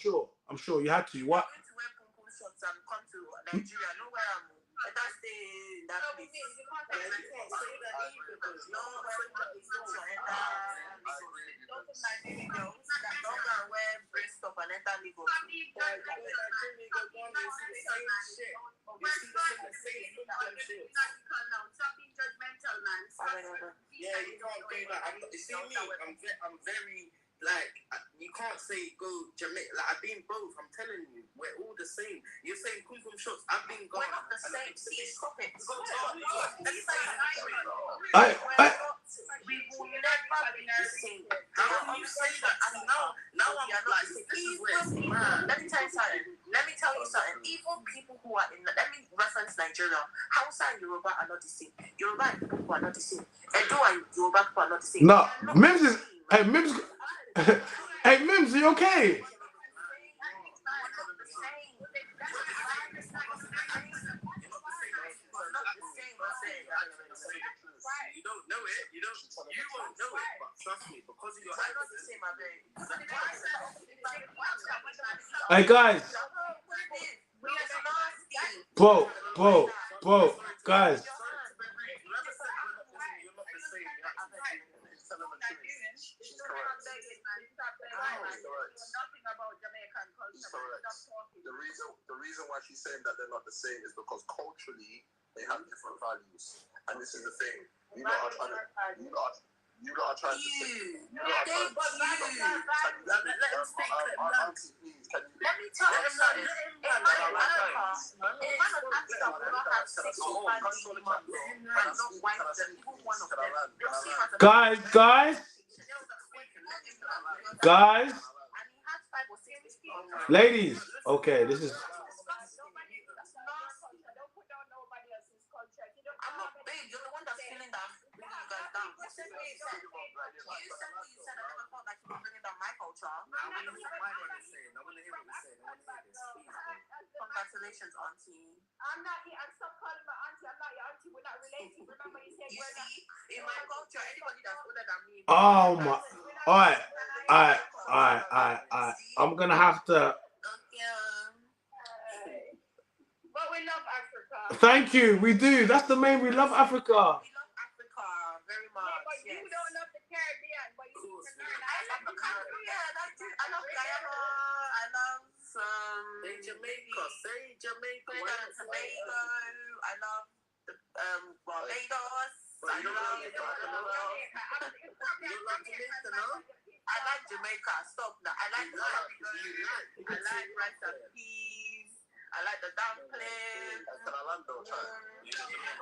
You had to. What? Yeah, you can't do that. I'm very like, you can't say go Jamaica. Like, I've been both. I'm telling you, we're all the same. You're saying come from shots. I've been gone. We're not the same. See, stop it. I We will never be the same. How can you say that? And now I'm like, this is where it's mad. Let me tell you something. Even people who are in, let me reference Nigeria. Hausa and Yoruba are not the same. Yoruba and people are not the same. Edo and Yoruba people are not the same. No, Mims is. Hey, Mims. Hey, Mims, are you okay? You don't know it. You won't know it, but trust me, because of your accent. Hey, guys. Bro, guys. The reason why she's saying that they're not the same is because culturally they have different values, and this is the thing. You lot are trying to. You lot are trying to say. You lot are trying to. Let him speak. Auntie, please, can you? Let me tell you something. In my America, in one of Africa, we don't have 6 or 5 baby moms, but not white, even one of them. They'll see him as a Guys. and he has 5 or 6 baby moms. Ladies. Okay, this is. I'm not babe, you're the one that's feeling that I'm bringing you guys down. You said what you said. I never felt like you were bringing down my culture. I want to hear what you're saying. Congratulations, auntie. I'm not here. Stop calling my auntie. I'm not your auntie. We're not related. Remember you said You see, in my culture, anybody that's older than me. Oh my. Alright. I'm gonna have to. But we love Africa. Thank you. We do. That's the main. We love Africa. We love Africa very much. Yeah, but you don't love the Caribbean. But you need to learn. I love the Caribbean. I love Guyana. I love Jamaica. Say Jamaica. Trinidad and Tobago. I love the Barbados. I like Jamaica. Stop now. I like the Caribbean. I like rice and peas. I like the dumplings.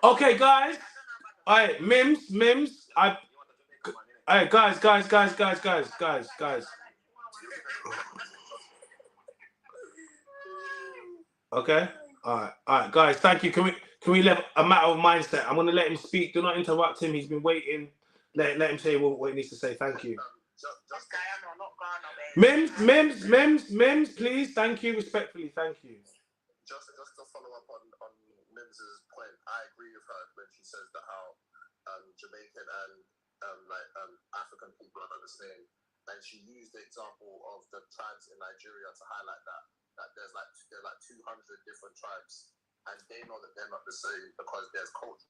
Okay, guys. Alright, Mims. Alright, guys. Okay. Alright, guys. Thank you. Can we let a matter of mindset? I'm gonna let him speak. Do not interrupt him. He's been waiting. Let him say what he needs to say. Thank you. Just Guyana, not Ghana, babe. Mims, please. Thank you. Respectfully, thank you. Just to follow up on Mims's point, I agree with her when she says that how Jamaican and African people are not the same, and she used the example of the tribes in Nigeria to highlight that there's like 200 different tribes, and they know that they're not the same because there's culture.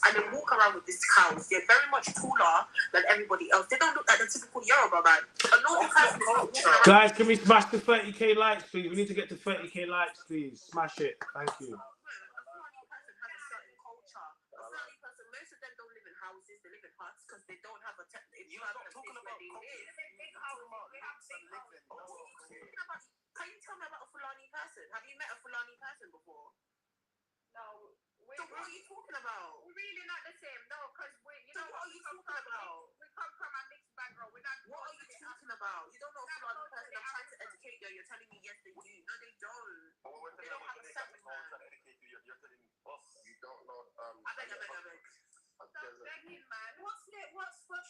And they walk around with these cows. They're very much taller than everybody else. They don't look like the typical Yoruba man. A normal person is not walking around. Guys, can we smash the 30k likes, please? We need to get to 30k likes, please. Smash it. Thank you. A Fulani person has a certain culture. A Fulani person, most of them don't live in houses. They live in huts because they don't have a. You're not talking about culture. Can you tell me about a Fulani person? Have you met a Fulani person before? No. So what are you talking about? We're really not the same, no, because what are you talking about? We come from a mixed background. We're not. What are you talking about? You don't know a Fulani person. I'm trying to educate you. You're telling me yes, they do. No, they don't. They don't have a separate man. You're telling us you don't know. I beg. Stop begging, man. What's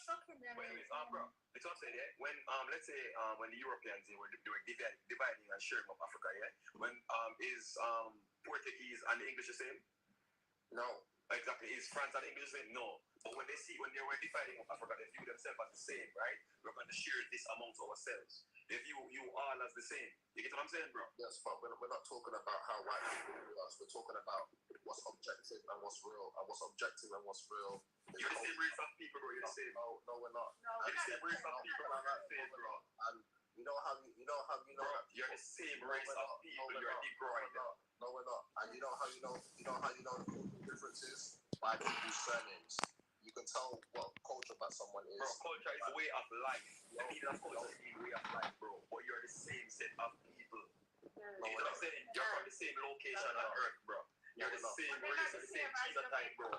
shocking them? But anyways, bro, it's what I'm saying, yeah. When let's say when the Europeans they were dividing and sharing up Africa, yeah. When is Portuguese and the English the same? No. Exactly. Is France and English the same? No. But when they were dividing up Africa, they view themselves as the same, right? We're going to share this amongst ourselves. they view you all as the same. You get what I'm saying, bro? Yes, but we're not talking about how white people view us. We're talking about what's objective and what's real. And what's objective and what's real. You're the same race of people, bro. You're the same. No, we're not. You're the same race of people. I'm not saying, bro. And you know how you know that you're the same race of people. You're Negroid. No, we're not. And you know how you know the cultural differences by people's surnames. You can tell what culture that someone is. Bro, culture is a way of life. The meaning of culture is a way of life, bro. But you're the same set of people. You know what I'm saying? You're from the same location on Earth, bro. You're the same race, the same genotype, bro.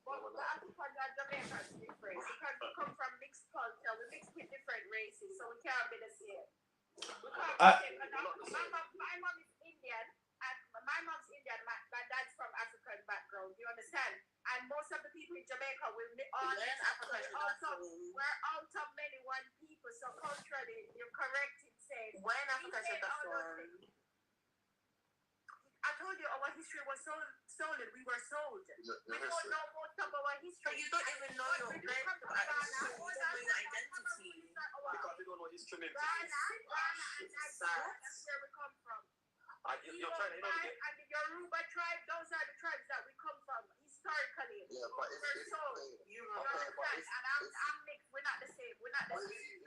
But the Africans and Jamaicans are different because we come from mixed culture. We mix with different races, so we can't be the same. We can't be the same. My mom is Indian, and my mom's Indian. My dad's from African background. You understand? And most of the people in Jamaica, we're all out of many one people. So culturally, you're correct in saying When Africa shut the phone. I told you our history was stolen. We were sold. We don't know most of our history. But you don't even know your identity. Because you don't know history. Ghana and Nigeria, that's where we come from. You're trying to and the Yoruba tribe, those are the tribes that we come from historically. Yeah, but we're sold. You understand? And I'm mixed. We're not the same. We're not the same.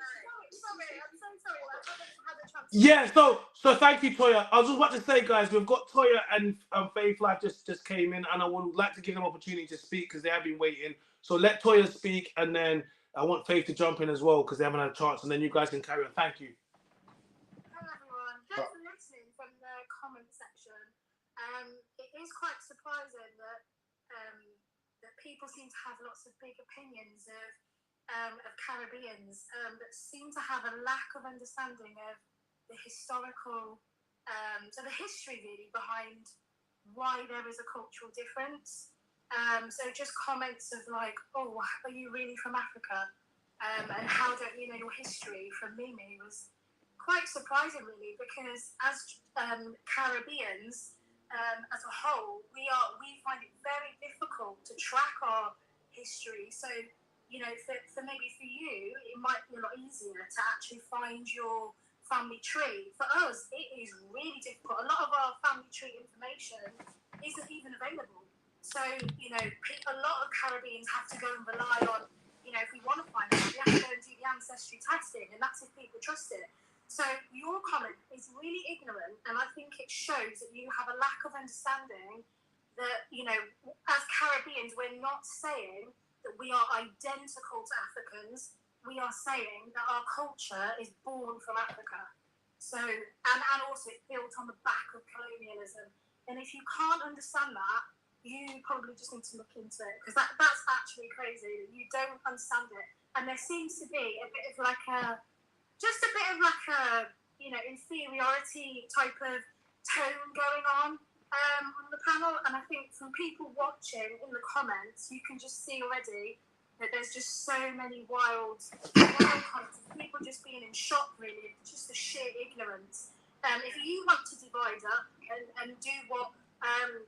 Sorry, I'm so sorry. I haven't had a chance. Yeah, so thank you, Toya. I was just about to say, guys, we've got Toya and Faith Life just came in, and I would like to give them opportunity to speak because they have been waiting. So let Toya speak, and then I want Faith to jump in as well because they haven't had a chance, and then you guys can carry on. Thank you. Hello, everyone. Thanks for listening from the comment section. It is quite surprising that people seem to have lots of big opinions of Caribbeans that seem to have a lack of understanding of the historical, so the history really behind why there is a cultural difference. So just comments of like, oh, are you really from Africa? And how don't you know your history from Mimi was quite surprising really, because as Caribbeans as a whole, we find it very difficult to track our history. So, you know, for maybe for you, it might be a lot easier to actually find your family tree. For us, it is really difficult. A lot of our family tree information isn't even available. So, you know, a lot of Caribbeans have to go and rely on, you know, if we want to find out, we have to go and do the ancestry testing, and that's if people trust it. So your comment is really ignorant, and I think it shows that you have a lack of understanding that, you know, as Caribbeans, we're not saying that we are identical to Africans. We are saying that our culture is born from Africa. So, and also it's built on the back of colonialism. And if you can't understand that, you probably just need to look into it, because that's actually crazy. You don't understand it. And there seems to be a bit of like a you know, inferiority type of tone going on the panel. And I think from people watching in the comments, you can just see already that there's just so many wild comments of people just being in shock, really, just the sheer ignorance. If you want to divide up and do what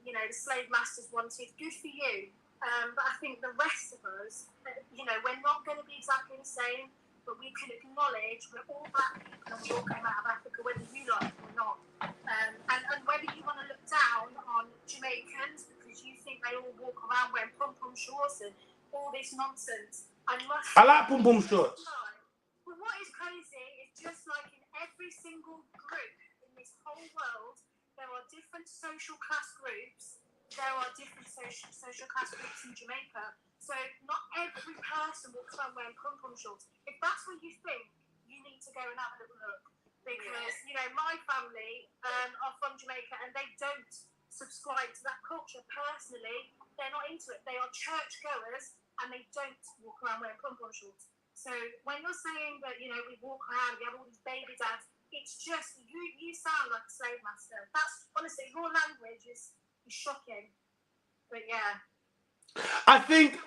you know, the slave masters wanted, good for you. But I think the rest of us, you know, we're not going to be exactly the same, but we can acknowledge we're all black people and we all came out of Africa, whether you like it or not. And whether you want to look down on Jamaicans because you think they all walk around wearing pom-pom shorts and all this nonsense. I like pom-pom shorts. But what is crazy is just like in every single group in this whole world, there are different social class groups. There are different social class groups in Jamaica. So not every person walks around wearing pom-pom shorts. If that's what you think, you need to go and have a little look. Because, you know, my family are from Jamaica and they don't subscribe to that culture. Personally, they're not into it. They are churchgoers and they don't walk around wearing pom-pom shorts. So when you're saying that, you know, we walk around, we have all these baby dads, it's just, you sound like a slave master. That's, honestly, your language is shocking. But yeah. I think,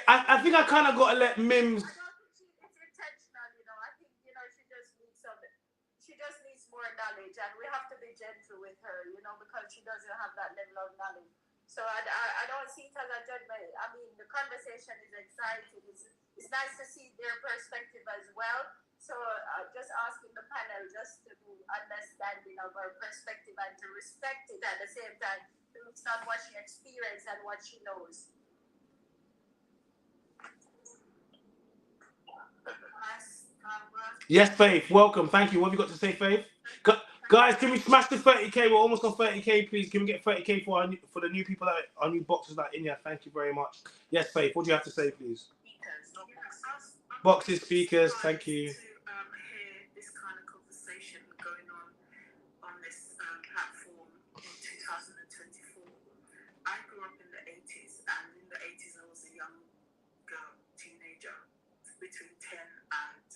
I think I kind of got to let Mims. I don't think it's intentional, you know. I think, you know, she just needs more knowledge, and we have to be gentle with her, you know, because she doesn't have that level of knowledge. So I don't see it as a judgment. I mean, the conversation is exciting. It's nice to see their perspective as well. So just asking the panel just to do understanding of her perspective and to respect it at the same time. It's not what she experienced and what she knows. Yes, Faith. Welcome. Thank you. What have you got to say, Faith? Guys, can we smash the 30k? We're almost on 30k, please. Can we get 30k for the new people that our new boxes that are in here? Thank you very much. Yes, Faith. What do you have to say, please? Boxes, speakers. Thank you. Hear this kind of conversation going on this platform in 2024. I grew up in the 80s, and in the 80s I was a young girl, teenager, between 10 and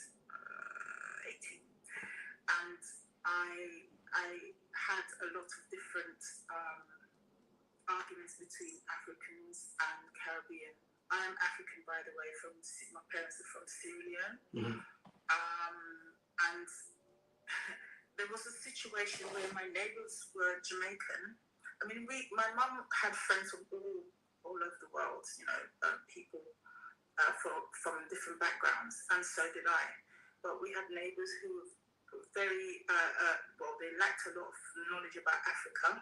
18, and I had a lot of different arguments between Africans and Caribbean. I am African, by the way. My parents are from Sierra Leone. Mm-hmm. And there was a situation where my neighbors were Jamaican. I mean, my mum had friends from all over the world, people from different backgrounds, and so did I. But we had neighbors who were very, they lacked a lot of knowledge about Africa.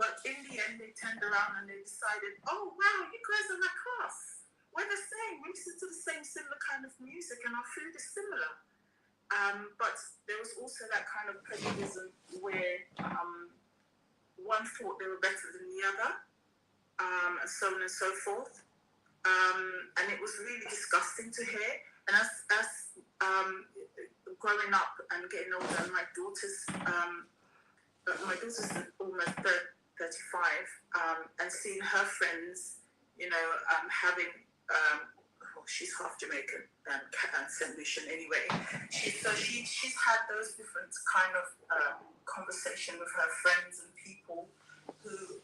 But in the end, they turned around and they decided, oh, wow, you guys are like us. We're the same. We listen to the same similar kind of music, and our food is similar. But there was also that kind of prejudice where one thought they were better than the other, and so on and so forth. And it was really disgusting to hear. And as growing up and getting older, my daughter's almost 35, and seeing her friends, having, she's half Jamaican and St. Lucian anyway. She's had those different kind of conversation with her friends and people who,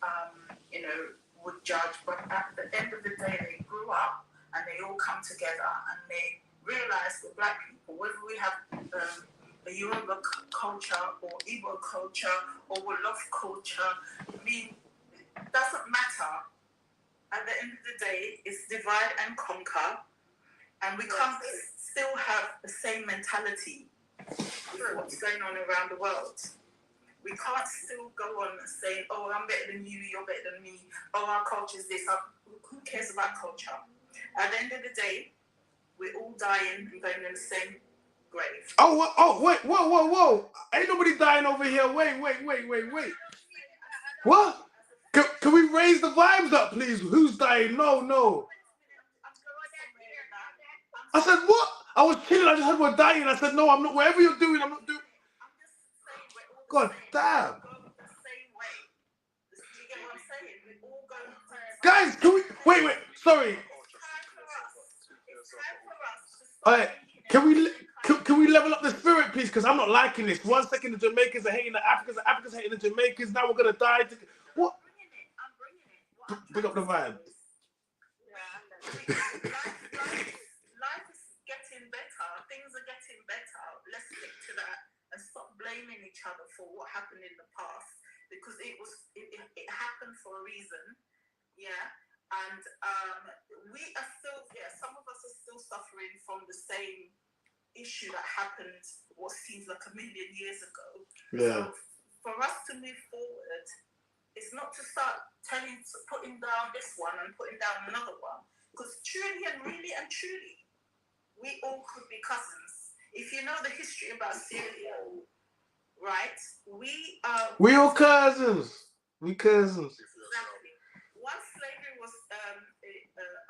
would judge. But at the end of the day, they grew up and they all come together and they realize that Black people, whether we have the Yoruba culture or Igbo culture or Wolof culture, doesn't matter. At the end of the day, it's divide and conquer, and we can't still have the same mentality with what's going on around the world. We can't still go on and say, oh, I'm better than you, you're better than me, oh, our culture is this. Who cares about culture? At the end of the day, we're all dying and going in the same grave. Wait, whoa. Ain't nobody dying over here. Wait. What? Can we raise the vibes up, please? Who's dying? No. I said, what? I was chilling. I just heard we're dying. I said, no, I'm not. Whatever you're doing, I'm not doing. God damn. Guys, can we... Wait. Sorry. Alright, can we level up the spirit, please? Because I'm not liking this. 1 second, the Jamaicans are hating the Africans are hating the Jamaicans. Now we're gonna die. What? Bring up the vibe. Life is getting better. Things are getting better. Let's stick to that and stop blaming each other for what happened in the past, because it happened for a reason. Yeah. And we are still, some of us are still suffering from the same issue that happened what seems like a million years ago. Yeah. So for us to move forward, it's not to start putting down this one and putting down another one. Because truly and really and truly, we all could be cousins. If you know the history about Sierra Leone, right? We all cousins. We cousins. Exactly. Once slavery was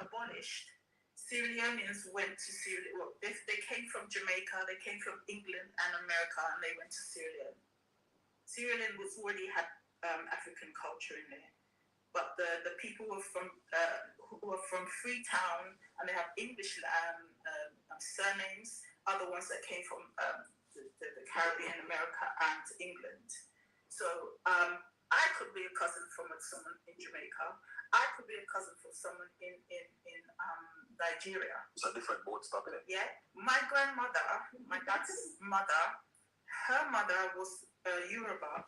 abolished, Sierra Leoneans went to Sierra Leone. Well, they came from Jamaica, they came from England and America, and they went to Sierra Leone. Sierra Leone already had African culture in there, but the people who are from Freetown, and they have English surnames, are the ones that came from the Caribbean, America, and England. So I could be a cousin from someone in Jamaica. I could be a cousin from someone in Nigeria. It's a different boat stop, isn't it? Yeah. My grandmother, my dad's mother, her mother was Yoruba.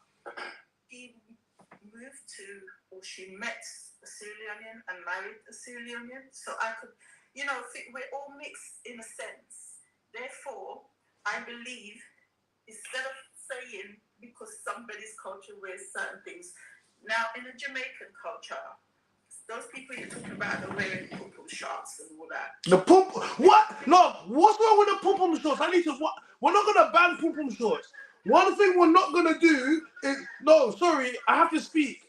She met a Sierra Leonean and married a Sierra Leonean. So I could, we're all mixed in a sense. Therefore, I I believe instead of saying because somebody's culture wears certain things, now in the Jamaican culture, those people you're talking about are wearing pum-pum shorts and all that. The pum what? No, what's wrong with the pum-pum shorts? I need to what? We're not gonna ban pum-pum shorts. One thing we're not gonna do is no, sorry, I have to speak.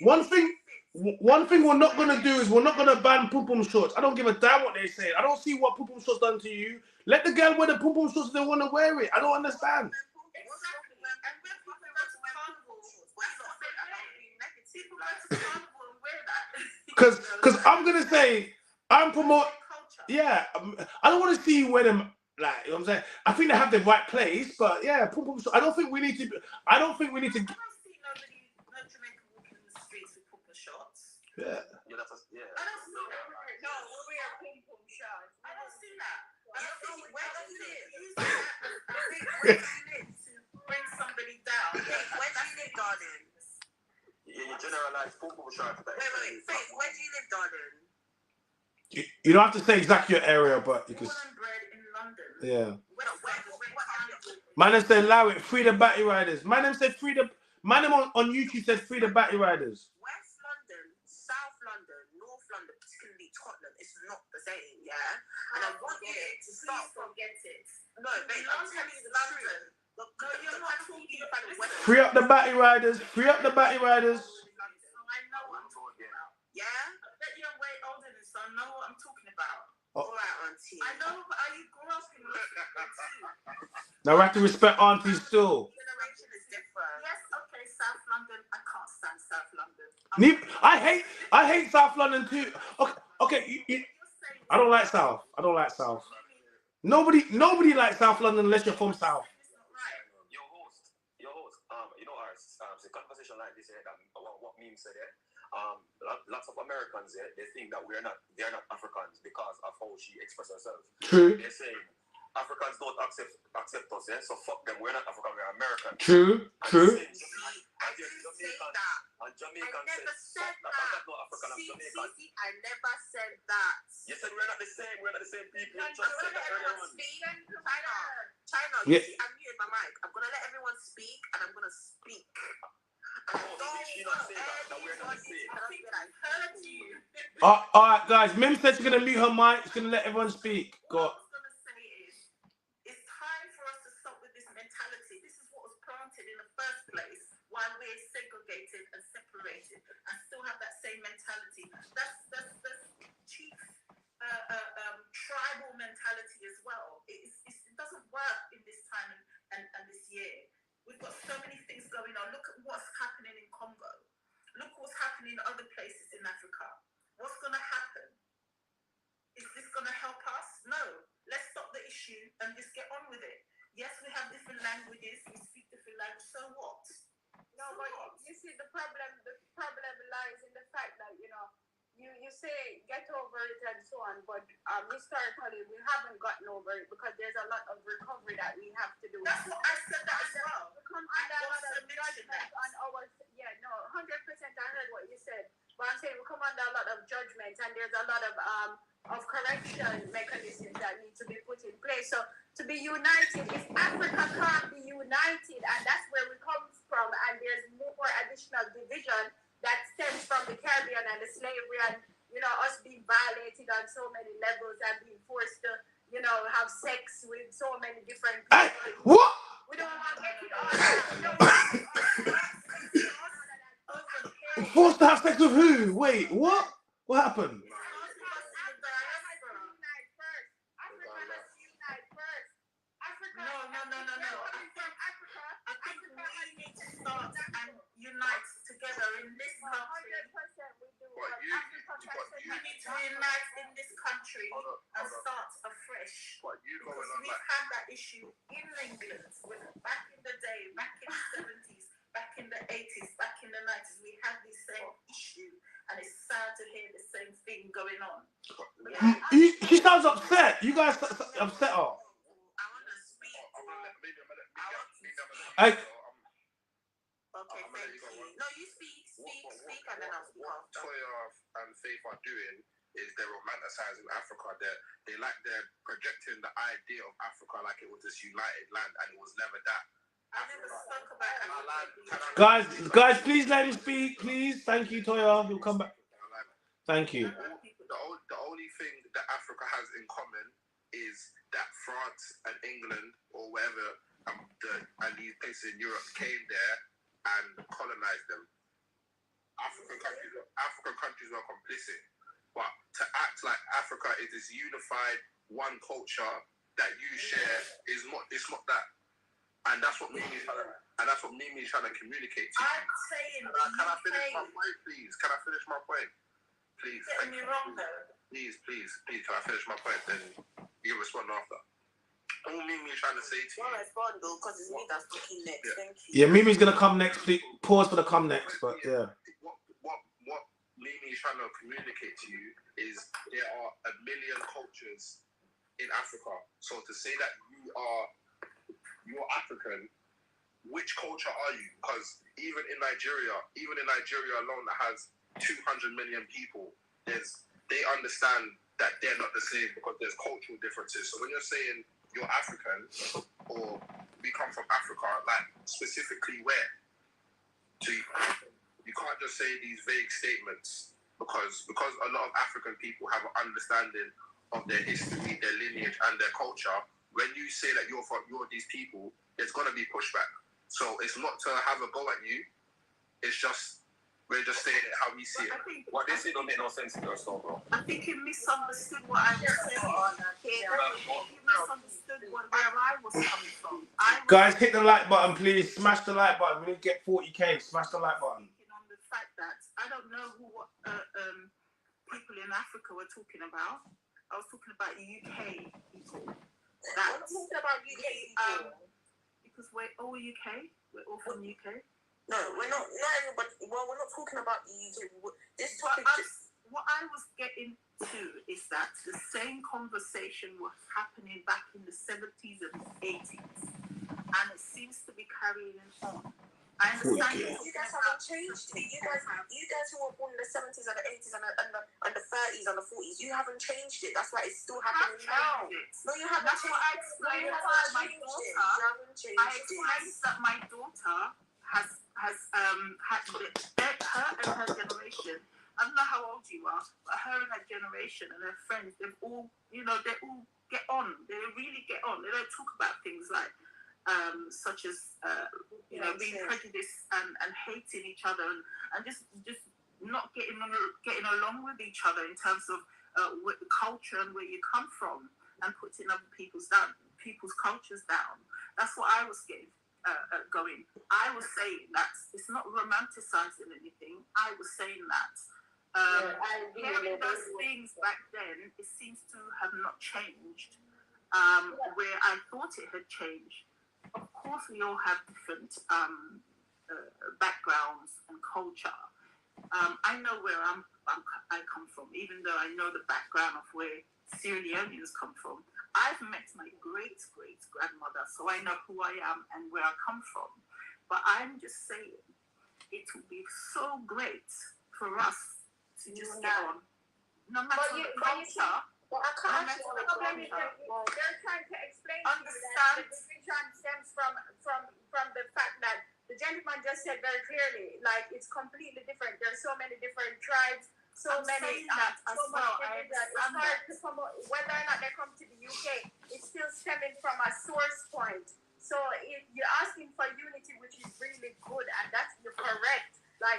One thing we're not gonna do is we're not gonna ban pum-pum shorts. I don't give a damn what they say. I don't see what pum-pum shorts done to you. Let the girl wear the pum-pum shorts if they want to wear it. I don't understand. Because I'm gonna say I'm promote. Yeah, I don't want to see you wear them. Like, you know what I'm saying? I think they have the right place, but yeah, pum-pum shorts. I don't think we need to. I don't think we need to. I don't see nobody, no Jamaican walking in the streets with pum-pum shorts. Yeah. Yeah, that's yeah. I don't see that. No, we wear pum-pum shorts. I don't see that. I don't see where do you live? Where do you live to bring somebody down? Where do you live, darling? Yeah, you generalize pum-pum shorts. Wait, Faith, where do you live, darling? You don't have to say exactly your area, but you can. Born and bred in London. Yeah. What My name said allow it, free the battery riders. My name said free the. My name on YouTube said free the battery riders. West London, South London, North London, particularly Tottenham, it's not the same, yeah? And I want you to start forget it. No, babe, I'm telling you the truth. No, you're not talking about the West. Free up the battery riders. Free up the battery riders. I know what I'm talking about. Yeah? I bet you're way older than so I know what I'm talking about. Oh. All right, auntie. I know, but you grew up in London too. Now we have to respect aunties still. Generation is different. Yes, okay, South London. I can't stand South London. I hate South London too. Okay. I don't like South. I don't like South. Nobody likes South London unless you're from South. Your host. You know, the conversation like this here, what meme said there. Lots of Americans here, they think that they're not Africans because of how she expresses herself. True. They're saying Africans don't accept us, yeah? So fuck them, we're not African, we're American. True. And Jamaicans say, I I'm not African, I'm Jamaican. I never said that. You said we're not the same people. I'm gonna let everyone speak. China, Yeah. you see, I'm muting my mic. I'm gonna let everyone speak, and I'm gonna speak. Did she not say that we're not the same? I heard you. All right, guys. Mim said she's gonna mute her mic. She's gonna let everyone speak. Go. What I was gonna say is, it's time for us to stop with this mentality. This is what was planted in the first place. Why we're segregated and separated, and still have that same mentality. That's chief tribal mentality as well. It doesn't work in this time and this year. We've got so many things going on. Look at what's happening in Congo. Look what's happening in other places in Africa. What's going to happen? Is this going to help us? No. Let's stop the issue and just get on with it. Yes, we have different languages. We speak different languages. So what? No, but you see, the problem lies in the fact that, you say get over it and so on, but historically we haven't gotten over it because there's a lot of recovery that we have to do. That's what I said that as well. We come under a lot of judgment on our, 100% I heard what you said, but I'm saying we come under a lot of judgment and there's a lot of correction mechanisms that need to be put in place. So to be united, if Africa can't be united, and that's where we come from, and there's more additional division that stems from the Caribbean and the slavery and, us being violated on so many levels and being forced to, have sex with so many different people. Hey, what? We don't want to get it all. Forced to have sex with who? Wait, what? What happened? Unite together in this country. You need to unite in this country and start afresh. Because we've had that issue in England back in the day, back in the 70s, back in the 80s, back in the 90s. We had this same issue, and it's sad to hear the same thing going on. Yeah. She sounds upset. You guys upset her. I want to speak. Okay, thank you. No, you speak, and then I'll speak after. What Toya and Faith are doing is they're romanticizing Africa. They're projecting the idea of Africa like it was this united land, and it was never that. I never spoke about Africa. Guys, please let him speak, please. Thank you, Toya. He'll come back. Thank you. The only thing that Africa has in common is that France and England or wherever and these places in Europe came there and colonized them. African countries were complicit, but to act like Africa is this unified one culture that you share is not. It's not that, and that's what Mimi's trying to communicate to you. I'm saying, can I finish my point, please? Can I finish my point, please? Getting me wrong though. Please, can I finish my point? Then you can respond after. All Mimi's trying to say to you. Well, respond though, because it's me that's talking next. Yeah. Thank you. Yeah, Mimi's gonna come next. Please pause for the come next, but yeah. What Mimi is trying to communicate to you is there are a million cultures in Africa. So to say that you're African, which culture are you? Because even in Nigeria alone that has 200 million people, they understand that they're not the same because there's cultural differences. So when you're saying you're African or we come from Africa, like specifically where? You can't just say these vague statements because a lot of African people have an understanding of their history, their lineage, and their culture. When you say that you're these people, there's gonna be pushback. So it's not to have a go at you. It's just we're just saying it how we see it. What they say don't make no sense in your story, bro. I think you misunderstood what I was saying. You misunderstood where I was coming from. Guys, hit the like button, please. Smash the like button. We need to get 40K. Smash the like button. On the fact that I don't know what people in Africa were talking about. I was talking about UK people. I'm talking about UK people. Because we're all UK. We're all from UK. No, we're not. Not everybody. Well, we're not talking about the UK. This topic. What I was getting to is that the same conversation was happening back in the 70s and 80s, and it seems to be carrying on. I understand you guys haven't changed it. You guys who were born in the 70s and the 80s and the 30s and the 40s, you haven't changed it. That's why it's still happening now. No, you haven't changed it. I explained that my daughter has her and her generation. I don't know how old you are, but her and her generation and her friends, they've all, they all get on. They really get on. They don't talk about things like such as being prejudiced and hating each other and just not getting along with each other in terms of the culture and where you come from and putting other people's cultures down. That's what I was getting going. I was saying that it's not romanticizing anything. I was saying that hearing those things back then, it seems to have not changed where I thought it had changed. Of course, we all have different backgrounds and culture. I know where I come from, even though I know the background of where Sierra Leoneans come from. I've met my great-great-grandmother, so I know who I am and where I come from. But I'm just saying, it would be so great for us to just get on. No matter the culture. Well, I can't actually they're trying to explain to you that the division stems from the fact that the gentleman just said very clearly, like it's completely different. There's so many different tribes, so many that as so well. It's hard to promote whether or not they come to the UK. It's still stemming from a source point. So if you're asking for unity, which is really good, and that's you're correct, like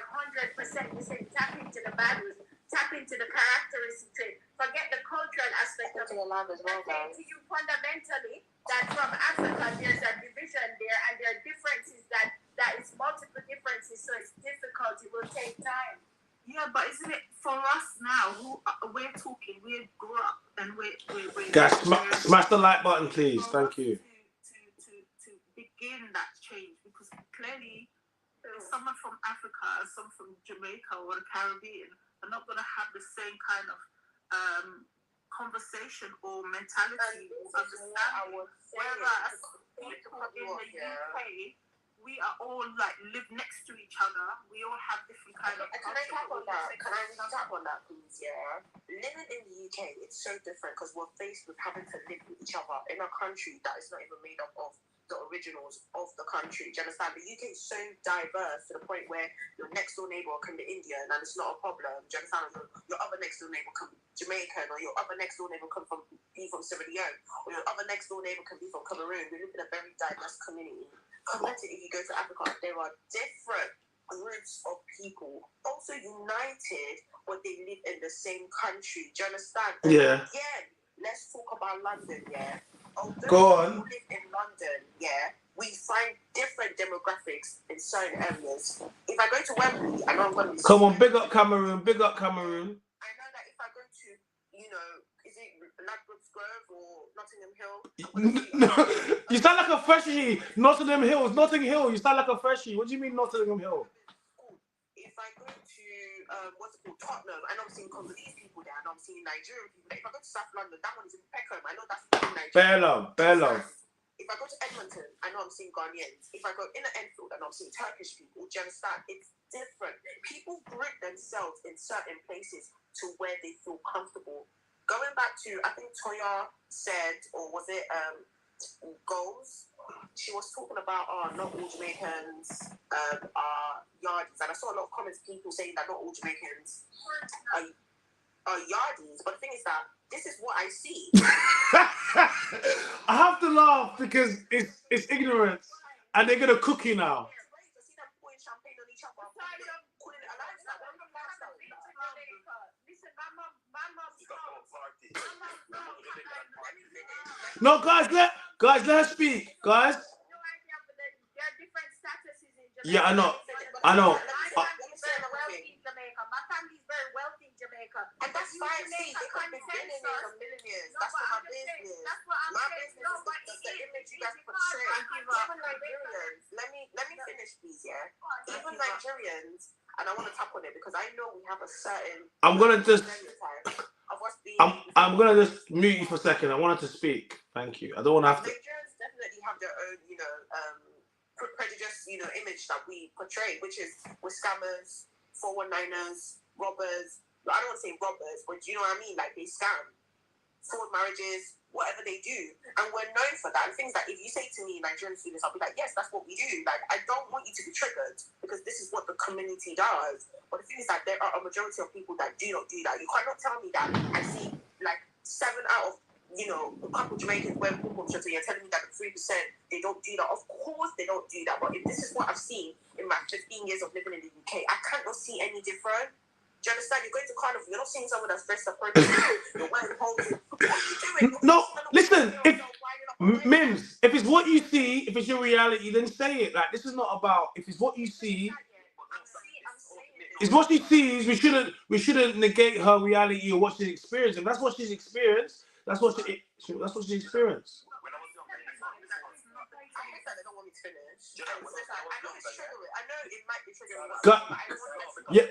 100%. You say tap into the values. Tap into the characteristic. Forget the cultural aspect of it. To you fundamentally that from Africa there's a division there and there are differences that is multiple differences, so it's difficult. It will take time. Yeah, but isn't it for us now? We're talking. We grew up and we're guys, smash the like button, please. Thank you. To begin that change, because clearly someone from Africa, someone from Jamaica or the Caribbean are not going to have the same kind of conversation or mentality or understanding. Whereas people in the UK we are all like live next to each other. We all have different kind of. Can I tap on that? Can I tap on that, please? Yeah. Living in the UK, it's so different because we're faced with having to live with each other in a country that is not even made up of the originals of the country. Do you understand? The UK is so diverse to the point where your next door neighbor can be Indian and it's not a problem. Do you understand? Your other next door neighbor can be Jamaican, or your other next door neighbor can be from Sierra Leone, or your other next door neighbor can be from Cameroon. We live in a very diverse community. Compared to if you go to Africa, there are different groups of people, also united, but they live in the same country. Do you understand? And Yeah. again, let's talk about London, yeah? Although Go on. we live in London, yeah, we find different demographics in certain areas. If I go to Wembley, I know I'm going to be... Come on, big up Cameroon, big up Cameroon. I know that if I go to, you know, is it Ladbrokes Grove or Nottingham Hill? No, you sound like a freshie. Nottingham Hill, Notting Hill. You sound like a freshie. What do you mean Nottingham Hill? If I go to what's it called, Tottenham, I know I'm seeing Congolese people there. I know I'm seeing Nigerian people there. If I go to South London, that one is in Peckham. I know that's Nigerian. Bare love. If I go to Edmonton, I know I'm seeing Ghanaians. If I go in Enfield, I know I'm seeing Turkish people. Do you understand? It's different. People group themselves in certain places to where they feel comfortable. Going back to, I think Toya said, or was it goals? She was talking about, not all Jamaicans are yardies. And I saw a lot of comments, people saying that not all Jamaicans are yardies. But the thing is that this is what I see. I have to laugh because it's ignorance. And they're going to cook you now. No, guys, let her speak, guys. Yeah, I know. My family's very wealthy in Jamaica. My family's very wealthy in Jamaica. And that's fine. See, they could be billionaires or millionaires. That's not my business. That's what I'm My saying. business is the image you guys portray. Even Nigerians, let me finish, please, yeah? Even Nigerians, and I want to tap on it because I know we have a certain I'm gonna just stereotype. I'm gonna just mute you for a second. I wanted to speak. Thank you. I don't want to have to. Nigerians definitely have their own, prejudice, image that we portray, which is we're scammers, 419ers, robbers. I don't want to say robbers, but you know what I mean? Like, they scam, fraud marriages, whatever they do. And we're known for that. And things that if you say to me, Nigerian students, I'll be like, yes, that's what we do. Like, I don't want you to be triggered because this is what the community does. But the thing is that there are a majority of people that do not do that. You cannot tell me that I see like 7 out of a couple Jamaicans wear pom-pom shirts, and you're telling me that the 3% they don't do that. Of course they don't do that. But if this is what I've seen in my 15 years of living in the UK, I cannot see any different. Do you understand? You're going to Carnival, you're not seeing someone that's dressed appropriately. You're wearing poses. What are you doing? No, listen. If Mims, if it's what you see, if it's your reality, then say it. Like, this is not about if it's what you see. It's what she sees. We shouldn't negate her reality or what she's experienced. If that's what she's experienced, that's what she experienced. I know it might be triggering. Yeah.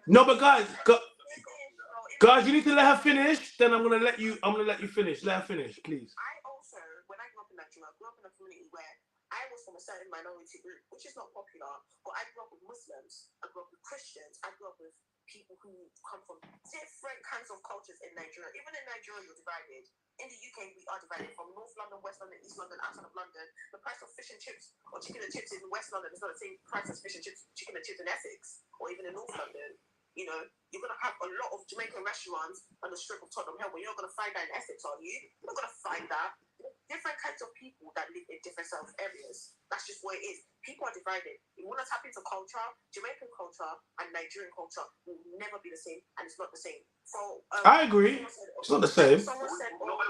No, but guys, you need to let her finish. Then I'm gonna let you finish. Let her finish, please. I also, when I grew up in Nigeria, I grew up in a community where I was from a certain minority group, which is not popular. But I grew up with Muslims. I grew up with Christians. I grew up with people who come from different kinds of cultures in Nigeria. Even in Nigeria, you're divided. In the UK, we are divided from North London, West London, East London, outside of London. The price of fish and chips or chicken and chips in West London is not the same price as fish and chips, chicken and chips in Essex or even in North London. You're going to have a lot of Jamaican restaurants on the strip of Tottenham Hill, but you're not going to find that in Essex, are you? You're not going to find that. Different kinds of people that live in different sort of areas. That's just what it is. People are divided. You want to tap into culture, Jamaican culture and Nigerian culture will never be the same, and it's not the same. So I agree. It's not the same. Someone said, let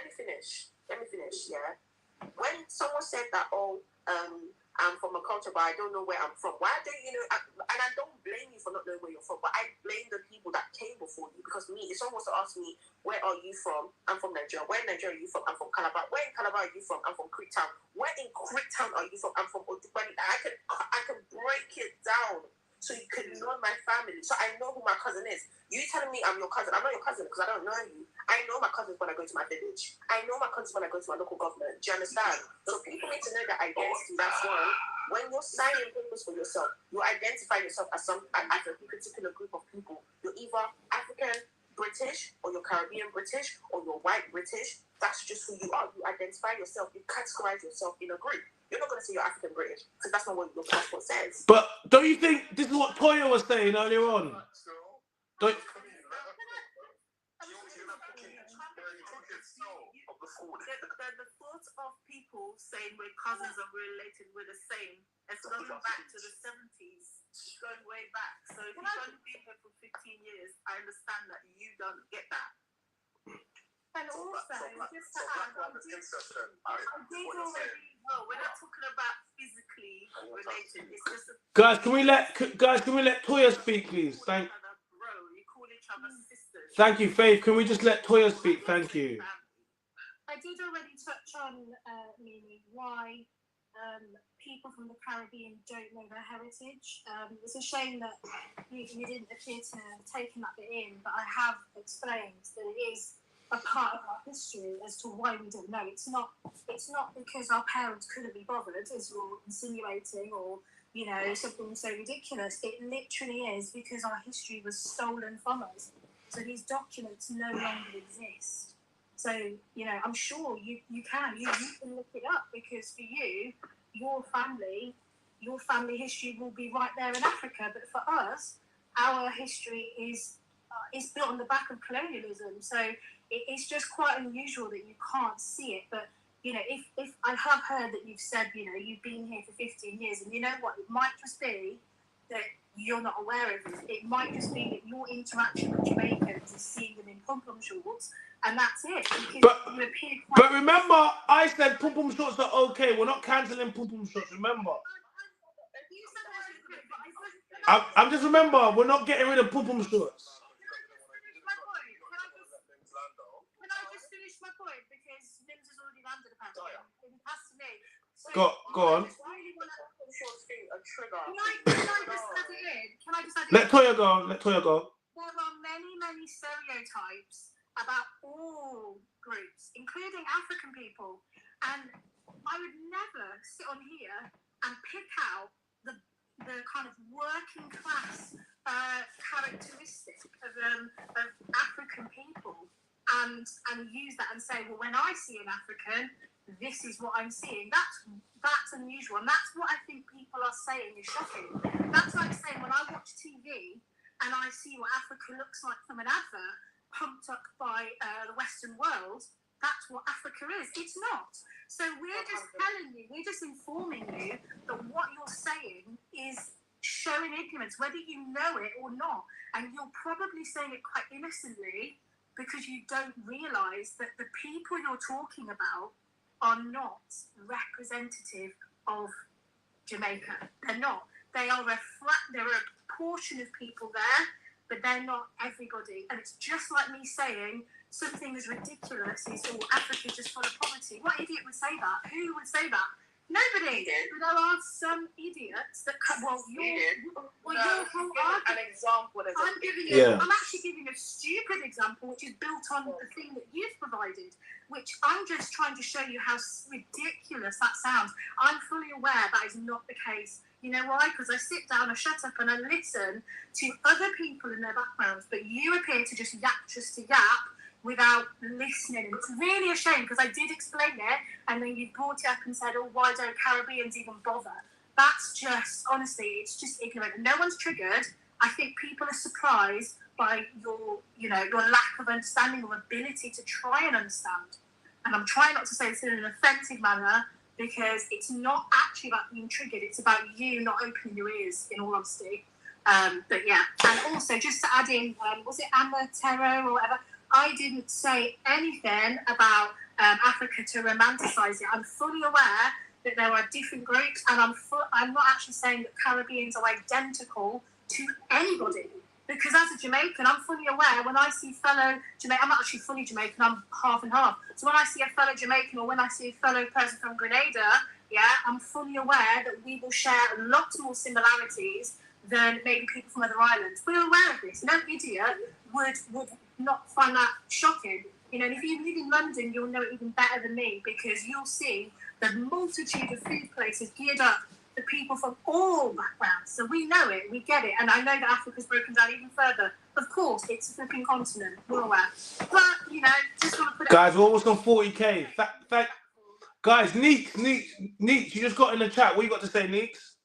me finish. Yeah. When someone said that, I'm from a culture, but I don't know where I'm from. Why don't you know? And I don't blame you for not knowing where you're from, but I blame the people that came before you. Because if someone was to ask me, where are you from? I'm from Nigeria. Where in Nigeria are you from? I'm from Calabar. Where in Calabar are you from? I'm from Creek Town. Where in Creek Town are you from? I'm from Odubani. I can break it down. so you can know my family. So I know who my cousin is. You telling me I'm your cousin? I'm not your cousin because I don't know you. I know my cousins when I go to my village. I know my cousins when I go to my local government. Do you understand? So people need to know that identity. That's one. When you're signing papers for yourself, you identify yourself as a particular group of people. You're either African British, or you're Caribbean British, or you're white British. That's just who you are. You identify yourself. You categorize yourself in a group. You're not going to say you're African British because that's not what your passport says. But don't you think this is what Toya was saying earlier on? Don't. The thought of people saying we're cousins and we're related, we're the same, it's going back to the 70s. It's going way back. So if you've only been here for 15 years, I understand that you don't get that. And also, just to add, we're not talking about physically related. It's just Guys, can we let Toya speak, please? Thank you, Faith. Can we just let Toya speak? Thank you. I did already touch on, Mimi, why people from the Caribbean don't know their heritage. It's a shame that you didn't appear to have taken that bit in, but I have explained that it is a part of our history as to why we don't know. It's not because our parents couldn't be bothered, as you're insinuating, or something so ridiculous. It literally is because our history was stolen from us. So these documents no longer exist. So, I'm sure you can look it up, because for you, your family history will be right there in Africa. But for us, our history is built on the back of colonialism. So it's just quite unusual that you can't see it. But, if I have heard that you've said, you've been here for 15 years, and you know what, it might just be that you're not aware of it. It might just be that your interaction with Jamaicans is seeing them in pom-pom shorts, and that's it. But remember, I said pom-pom shorts are okay. We're not cancelling pom-pom shorts, remember. I'm just remember, we're not getting rid of pom-pom shorts. Can I just finish my point? Because Nims has already landed apparently. It has to me. So go on. Can I just add it in? Let Toya go. There are many, many stereotypes about all groups, including African people. And I would never sit on here and pick out the kind of working class characteristic of African people and use that and say, well, when I see an African, this is what I'm seeing. That's unusual, and that's what I think people are saying is shocking. That's like saying when I watch TV and I see what Africa looks like from an advert pumped up by the Western world, that's what Africa is. It's not. So we're just telling you, we're just informing you that what you're saying is showing ignorance, whether you know it or not. And you're probably saying it quite innocently because you don't realise that the people you're talking about are not representative of Jamaica. They're not. There are a portion of people there, but they're not everybody. And it's just like me saying something as ridiculous as, oh, Africa's just full of poverty. What idiot would say that? Who would say that? Nobody. But there are some idiots that an example. I'm actually giving a stupid example, which is built on the thing that you've provided, which I'm just trying to show you how ridiculous that sounds. I'm fully aware that is not the case. You know why? Because I sit down, I shut up, and I listen to other people in their backgrounds, but you appear to just yap without listening. And it's really a shame, because I did explain it, and then you brought it up and said, oh, why don't Caribbeans even bother? That's just, honestly, it's just ignorant. No one's triggered. I think people are surprised by your lack of understanding or ability to try and understand. And I'm trying not to say this in an offensive manner, because it's not actually about being triggered. It's about you not opening your ears, in all honesty. But yeah, and also just to add in, was it Amatero or whatever? I didn't say anything about Africa to romanticize it. I'm fully aware that there are different groups, and I'm not actually saying that Caribbeans are identical to anybody. Because as a Jamaican, I'm fully aware when I see fellow Jamaican, I'm not actually fully Jamaican, I'm half and half. So when I see a fellow Jamaican, or when I see a fellow person from Grenada, I'm fully aware that we will share lots more similarities than maybe people from other islands. We're aware of this. No idiot would not find that shocking. You know, and if you live in London, you'll know it even better than me, because you'll see the multitude of food places geared up for people from all backgrounds. So we know it, we get it, and I know that Africa's broken down even further. Of course, it's a flipping continent, we're aware. But, you know, just want to put it... Guys, we're almost on 40k. Guys, Neeks, you just got in the chat. What you got to say, Neeks?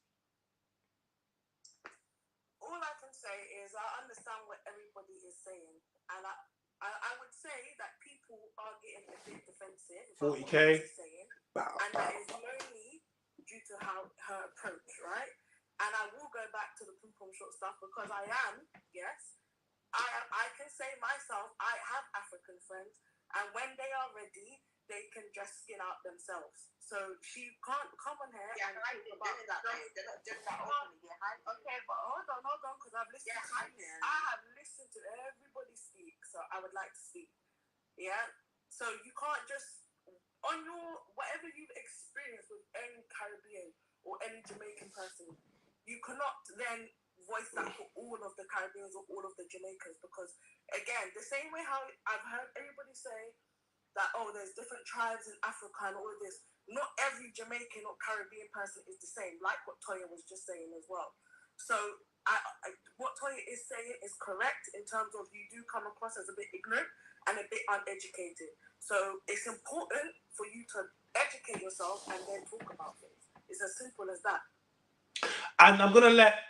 All I can say is I understand what everybody is saying, and I would say that people are getting a bit defensive. 40k. And that is only due to her approach, right? And I will go back to the pom pom short stuff, because I can say myself, I have African friends, and when they are ready, they can just skin out themselves. So she can't come on here and talk about that. They're not doing that openly. Okay, but hold on, because I've listened I have listened to everybody speak, so I would like to speak. Yeah? So you can't just, on your, whatever you've experienced with any Caribbean or any Jamaican person, you cannot then voice that for all of the Caribbeans or all of the Jamaicans, because, again, the same way how I've heard everybody say that, oh, there's different tribes in Africa and all of this. Not every Jamaican or Caribbean person is the same, like what Toya was just saying as well. So what Toya is saying is correct in terms of you do come across as a bit ignorant and a bit uneducated. So it's important for you to educate yourself and then talk about things. It's as simple as that. And I'm gonna let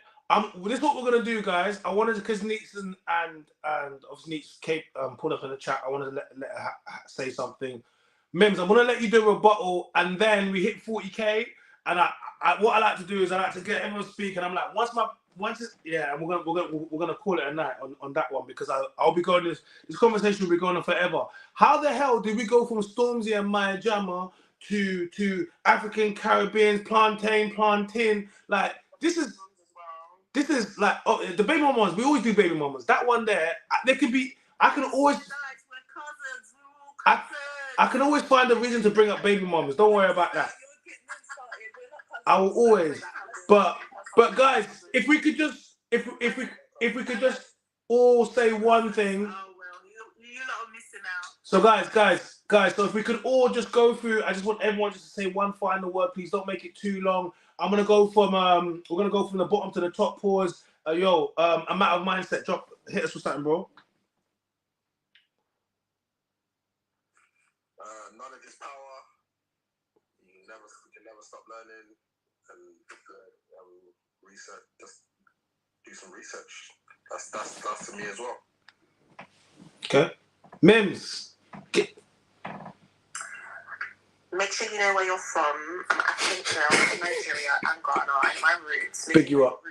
this is what we're gonna do, guys. I wanted to, because Neeks and obviously Neeks Kate pulled up in the chat. I wanted to let her say something. Mims, I'm gonna let you do a rebuttal, and then we hit 40k. And what I like to do is I like to get everyone speak, and I'm like, and we're gonna call it a night on that one, because I'll be going this conversation will be going on forever. How the hell did we go from Stormzy and Maya Jama to African Caribbeans, plantain? Like this is like, oh, the baby mamas. We always do baby mamas. That one there, there could be. I can always. I can always find a reason to bring up baby mamas. Don't worry about that. I will always. But guys, if we could just all say one thing. Oh well, you lot are missing out. So guys, so if we could all just go through, I just want everyone just to say one final word, please. Don't make it too long. I'm gonna go from we're gonna go from the bottom to the top. Pause. A matter of mindset. Drop. Hit us with something, bro. Knowledge is power. You can never stop learning, and research. Just do some research. That's to me as well. Okay, Mims. Make sure you know where you're from. I'm African girl from Nigeria and Ghana, and my roots. Pick you up.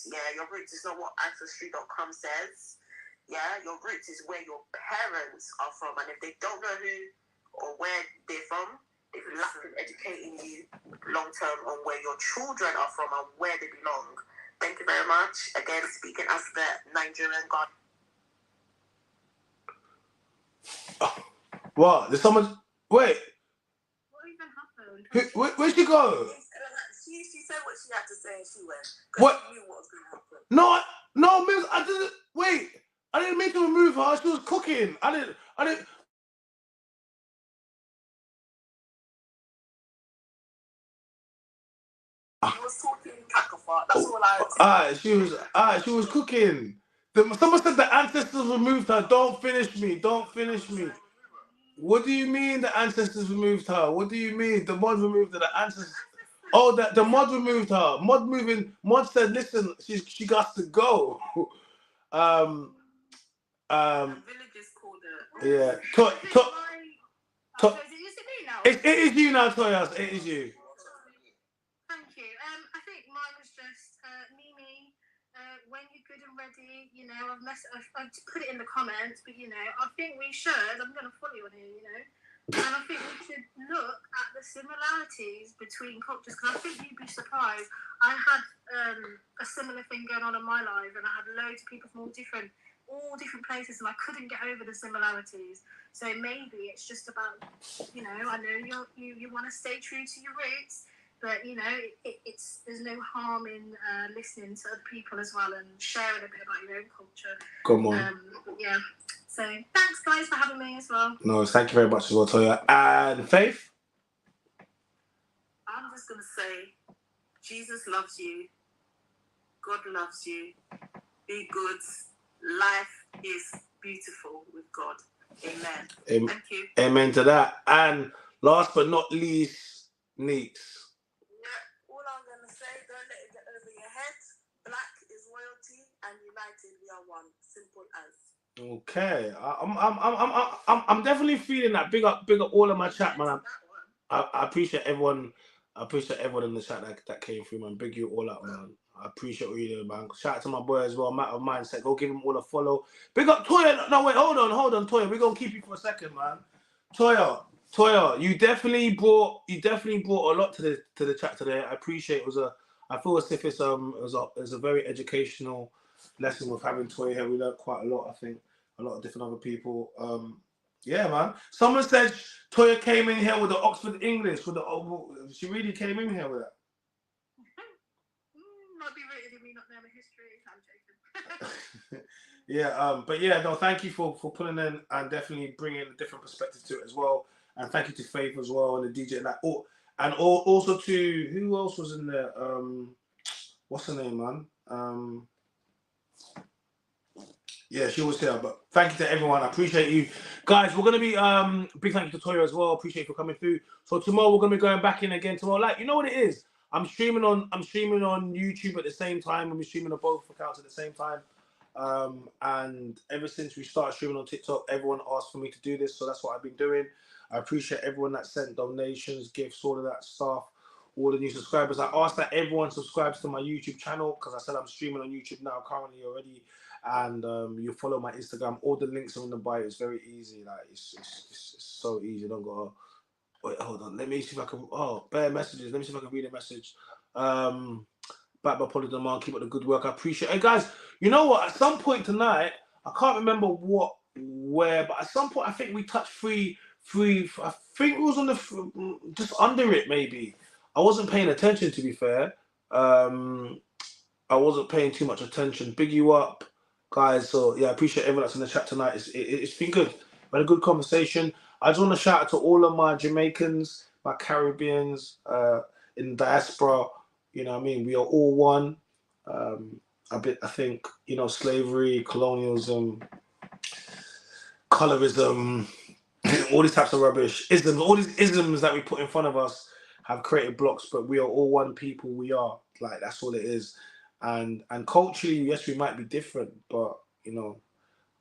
Yeah, your roots is not what Ancestry.com says. Yeah, your roots is where your parents are from, and if they don't know who or where they're from, they've lacked in educating you long term on where your children are from and where they belong. Thank you very much. Again, speaking as the Nigerian God. What? There's someone. Wait. What even happened? Where'd she go? She said what she had to say and she went. What? She knew what was going to happen. No, Mims. I didn't. Wait. I didn't mean to remove her. She was cooking. I didn't. She was talking cacophony. That's all I was. She was cooking. Someone said the ancestors removed her. Don't finish me. What do you mean the ancestors removed her? What do you mean the mod removed her? The ancestors. Oh, the mod removed her. Mod said, listen, she got to go. The villagers called her. Yeah. So is it me now? It is you now, Toyas. It is you. Thank you. I think mine was just Mimi. When you're good and ready, you know, I've put it in the comments, but you know, I think we should. I'm going to follow you on here, you know, and I think we should look at the similarities between cultures, because I think you'd be surprised. I had a similar thing going on in my life, and I had loads of people from all different places, and I couldn't get over the similarities. So maybe it's just about, you know, I know you want to stay true to your roots. But you know, it's there's no harm in listening to other people as well and sharing a bit about your own culture. Come on. Yeah. So thanks, guys, for having me as well. No, thank you very much as well, Toya. And Faith? I'm just going to say, Jesus loves you. God loves you. Be good. Life is beautiful with God. Amen. Thank you. Amen to that. And last but not least, Neeks. Yeah, all I'm going to say, don't let it get over your head. Black is royalty and united we are one. Simple as. Okay, I'm definitely feeling that. Big up all of my chat, man. I appreciate everyone. I appreciate everyone in the chat that came through, man. Big you all up, man. I appreciate all you do, man. Shout out to my boy as well, Matter of Mindset. Go give him all a follow. Big up Toya. No, wait, hold on, Toya. We're gonna keep you for a second, man. Toya, you definitely brought a lot to the chat today. I appreciate it. I feel as if it's a very educational lesson with having Toya here. We learned quite a lot, I think. A lot of different other people. Yeah, man. Someone said Toya came in here with the Oxford English. She really came in here with that. Might be rooted in me not knowing history. I'm joking. Yeah, but yeah, no, thank you for pulling in and definitely bringing a different perspective to it as well. And thank you to Faith as well and the DJ and also to who else was in there? What's her name, man? Yeah, she was here, but thank you to everyone. I appreciate you. Guys, we're going to be, big thank you to Toya as well. Appreciate you for coming through. So tomorrow we're going to be going back in again tomorrow. Like, you know what it is? I'm streaming on YouTube at the same time. I'm streaming on both accounts at the same time. And ever since we started streaming on TikTok, everyone asked for me to do this. So that's what I've been doing. I appreciate everyone that sent donations, gifts, all of that stuff. All the new subscribers. I asked that everyone subscribes to my YouTube channel because I said I'm streaming on YouTube now currently already. And you follow my Instagram. All the links are in the bio. It's very easy. Like it's so easy. Don't go. Wait, hold on. Let me see if I can. Oh, bare messages. Let me see if I can read a message. Back by Polly Demand. Keep up the good work. I appreciate it. Hey guys, you know what? At some point tonight, I can't remember where, but at some point I think we touched free. I think it was on the just under it maybe. I wasn't paying attention, to be fair. I wasn't paying too much attention. Big you up, guys. So yeah, I appreciate everyone that's in the chat tonight. It's been good. We had a good conversation. I just want to shout out to all of my Jamaicans, my Caribbeans, in diaspora. You know what I mean? We are all one. I think, you know, slavery, colonialism, colorism, all these types of rubbish, all these isms that we put in front of us have created blocks, but we are all one people. We are, like, that's all it is. And culturally, yes, we might be different, but you know,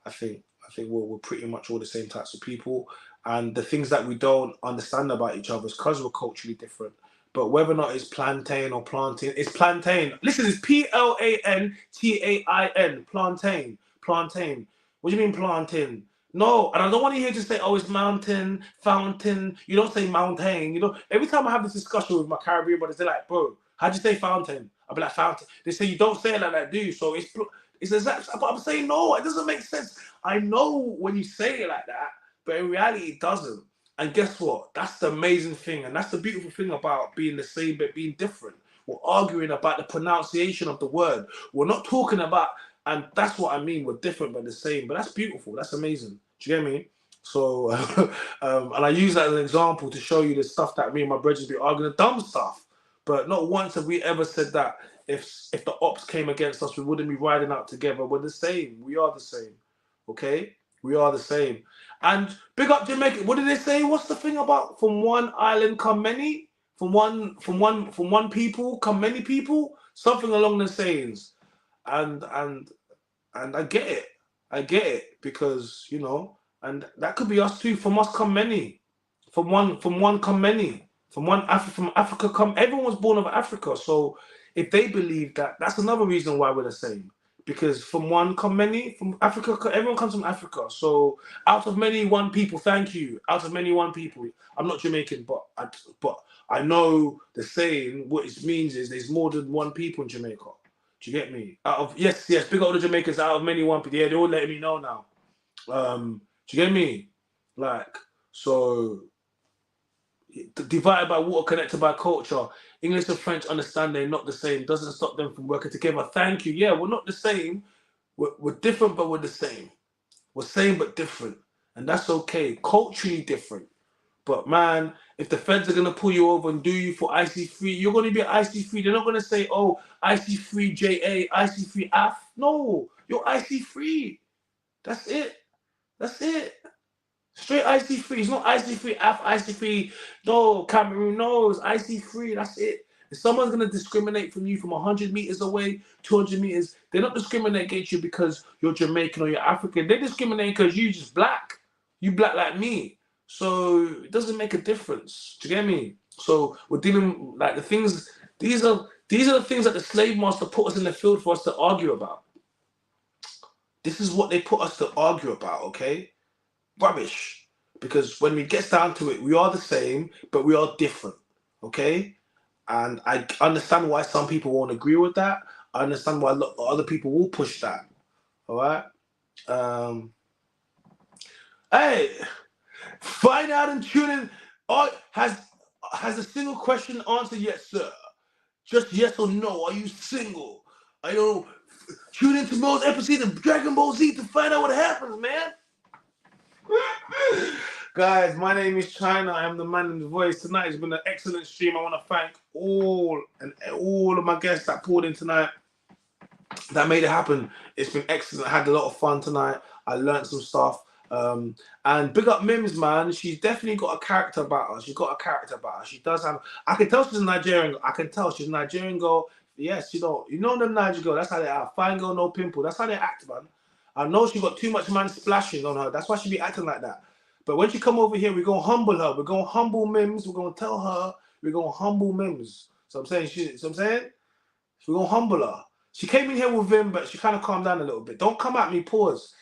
I think we're pretty much all the same types of people. And the things that we don't understand about each other is because we're culturally different. But whether or not it's plantain or plantain, it's plantain. Listen, it's Plantain. Plantain. What do you mean plantain? No, and I don't want to hear you say, oh, it's mountain, fountain. You don't say mountain. You know, every time I have this discussion with my Caribbean brothers, they're like, bro, how'd you say fountain? I'll be like, fountain. They say, you don't say it like that, do you? So it's exact. But I'm saying, no, it doesn't make sense. I know when you say it like that, but in reality, it doesn't. And guess what? That's the amazing thing. And that's the beautiful thing about being the same, but being different. We're arguing about the pronunciation of the word. We're not talking about, and that's what I mean. We're different, but the same. But that's beautiful. That's amazing. Do you get me? So, and I use that as an example to show you the stuff that me and my brothers be arguing, the dumb stuff. But not once have we ever said that if the ops came against us, we wouldn't be riding out together. We're the same. We are the same. Okay? We are the same. And big up Jamaica. What did they say? What's the thing about from one island come many? From one people come many people? Something along the sayings. And I get it. I get it because, you know, and that could be us too. From us come many. From one come many. From Africa come. Everyone was born of Africa. So if they believe that, that's another reason why we're the same. Because from one come many. From Africa, everyone comes from Africa. So out of many, one people. Thank you. Out of many, one people. I'm not Jamaican, but I know the saying. What it means is there's more than one people in Jamaica. Do you get me? Yes, big up the Jamaicans. Out of many, one people. Yeah, they're all letting me know now. Do you get me? Like, so Divided by water, connected by culture. English and French understand they're not the same. Doesn't stop them from working together. Thank you. Yeah, we're not the same. We're different, but we're the same. We're same but different. And that's okay. Culturally different. But man, if the feds are gonna pull you over and do you for IC3, you're gonna be IC3. They're not gonna say, oh, IC3 JA, IC3 F. No, you're IC3. That's it. That's it. Straight IC3. It's not IC3 F, IC3. No, Cameroon knows IC3. That's it. If someone's gonna discriminate from you from 100 meters away, 200 meters, they're not discriminating against you because you're Jamaican or you're African. They discriminate because you just black. You black like me. So it doesn't make a difference. Do you get me? So we're dealing like the things. These are the things that the slave master put us in the field for us to argue about. This is what they put us to argue about. Okay. Rubbish, because when we get down to it, we are the same, but we are different, okay? And I understand why some people won't agree with that. I understand why other people will push that, all right? Hey, find out and tune in. Oh, has a single question answered yet, sir? Just yes or no. Are you single? I don't tune into most episodes of Dragon Ball Z to find out what happens, man. Guys, my name is China. I am the man in the voice. Tonight has been an excellent stream. I want to thank all of my guests that poured in tonight, that made it happen. It's been excellent. I had a lot of fun tonight. I learned some stuff. And big up Mims, man. She's definitely got a character about her. She's got a character about her. She does have. I can tell she's a Nigerian. I can tell she's a Nigerian girl. Yes, you know them Nigerian girl. That's how they are. Fine girl, no pimple. That's how they act, man. I know she got too much man splashing on her. That's why she be acting like that. But when she come over here, we're gonna humble her. We're gonna humble Mims. We're gonna tell her we're gonna humble Mims. So I'm saying we're gonna humble her. She came in here with Vim, but she kind of calmed down a little bit. Don't come at me, pause.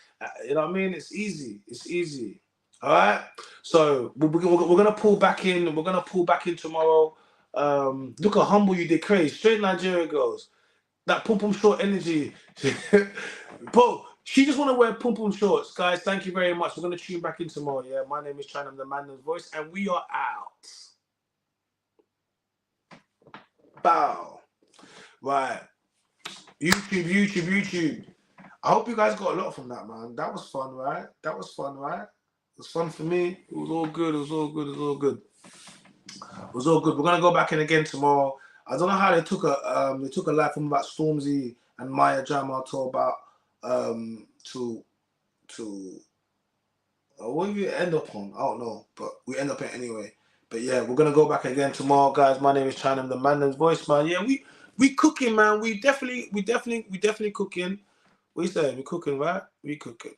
You know what I mean? It's easy. It's easy. All right. So we're gonna pull back in. We're gonna pull back in tomorrow. Look how humble you did, crazy. Straight Nigeria girls. That pum pum short energy. Bro, she just want to wear pum pum shorts. Guys, thank you very much. We're gonna tune back in tomorrow. Yeah, my name is China. I'm the man in the voice, and we are out. Bow. Right. YouTube. I hope you guys got a lot from that, man. That was fun, right? It was fun for me. It was all good. It was all good. We're gonna go back in again tomorrow. I don't know how they took a live from about Stormzy and Maya Jama to about what did we end up on? I don't know, but we end up in anyway. But yeah, we're gonna go back again tomorrow, guys. My name is China. I'm the man in the voice, man. Yeah, we cooking, man. We definitely cooking. What you say? We cooking, right? We cooking.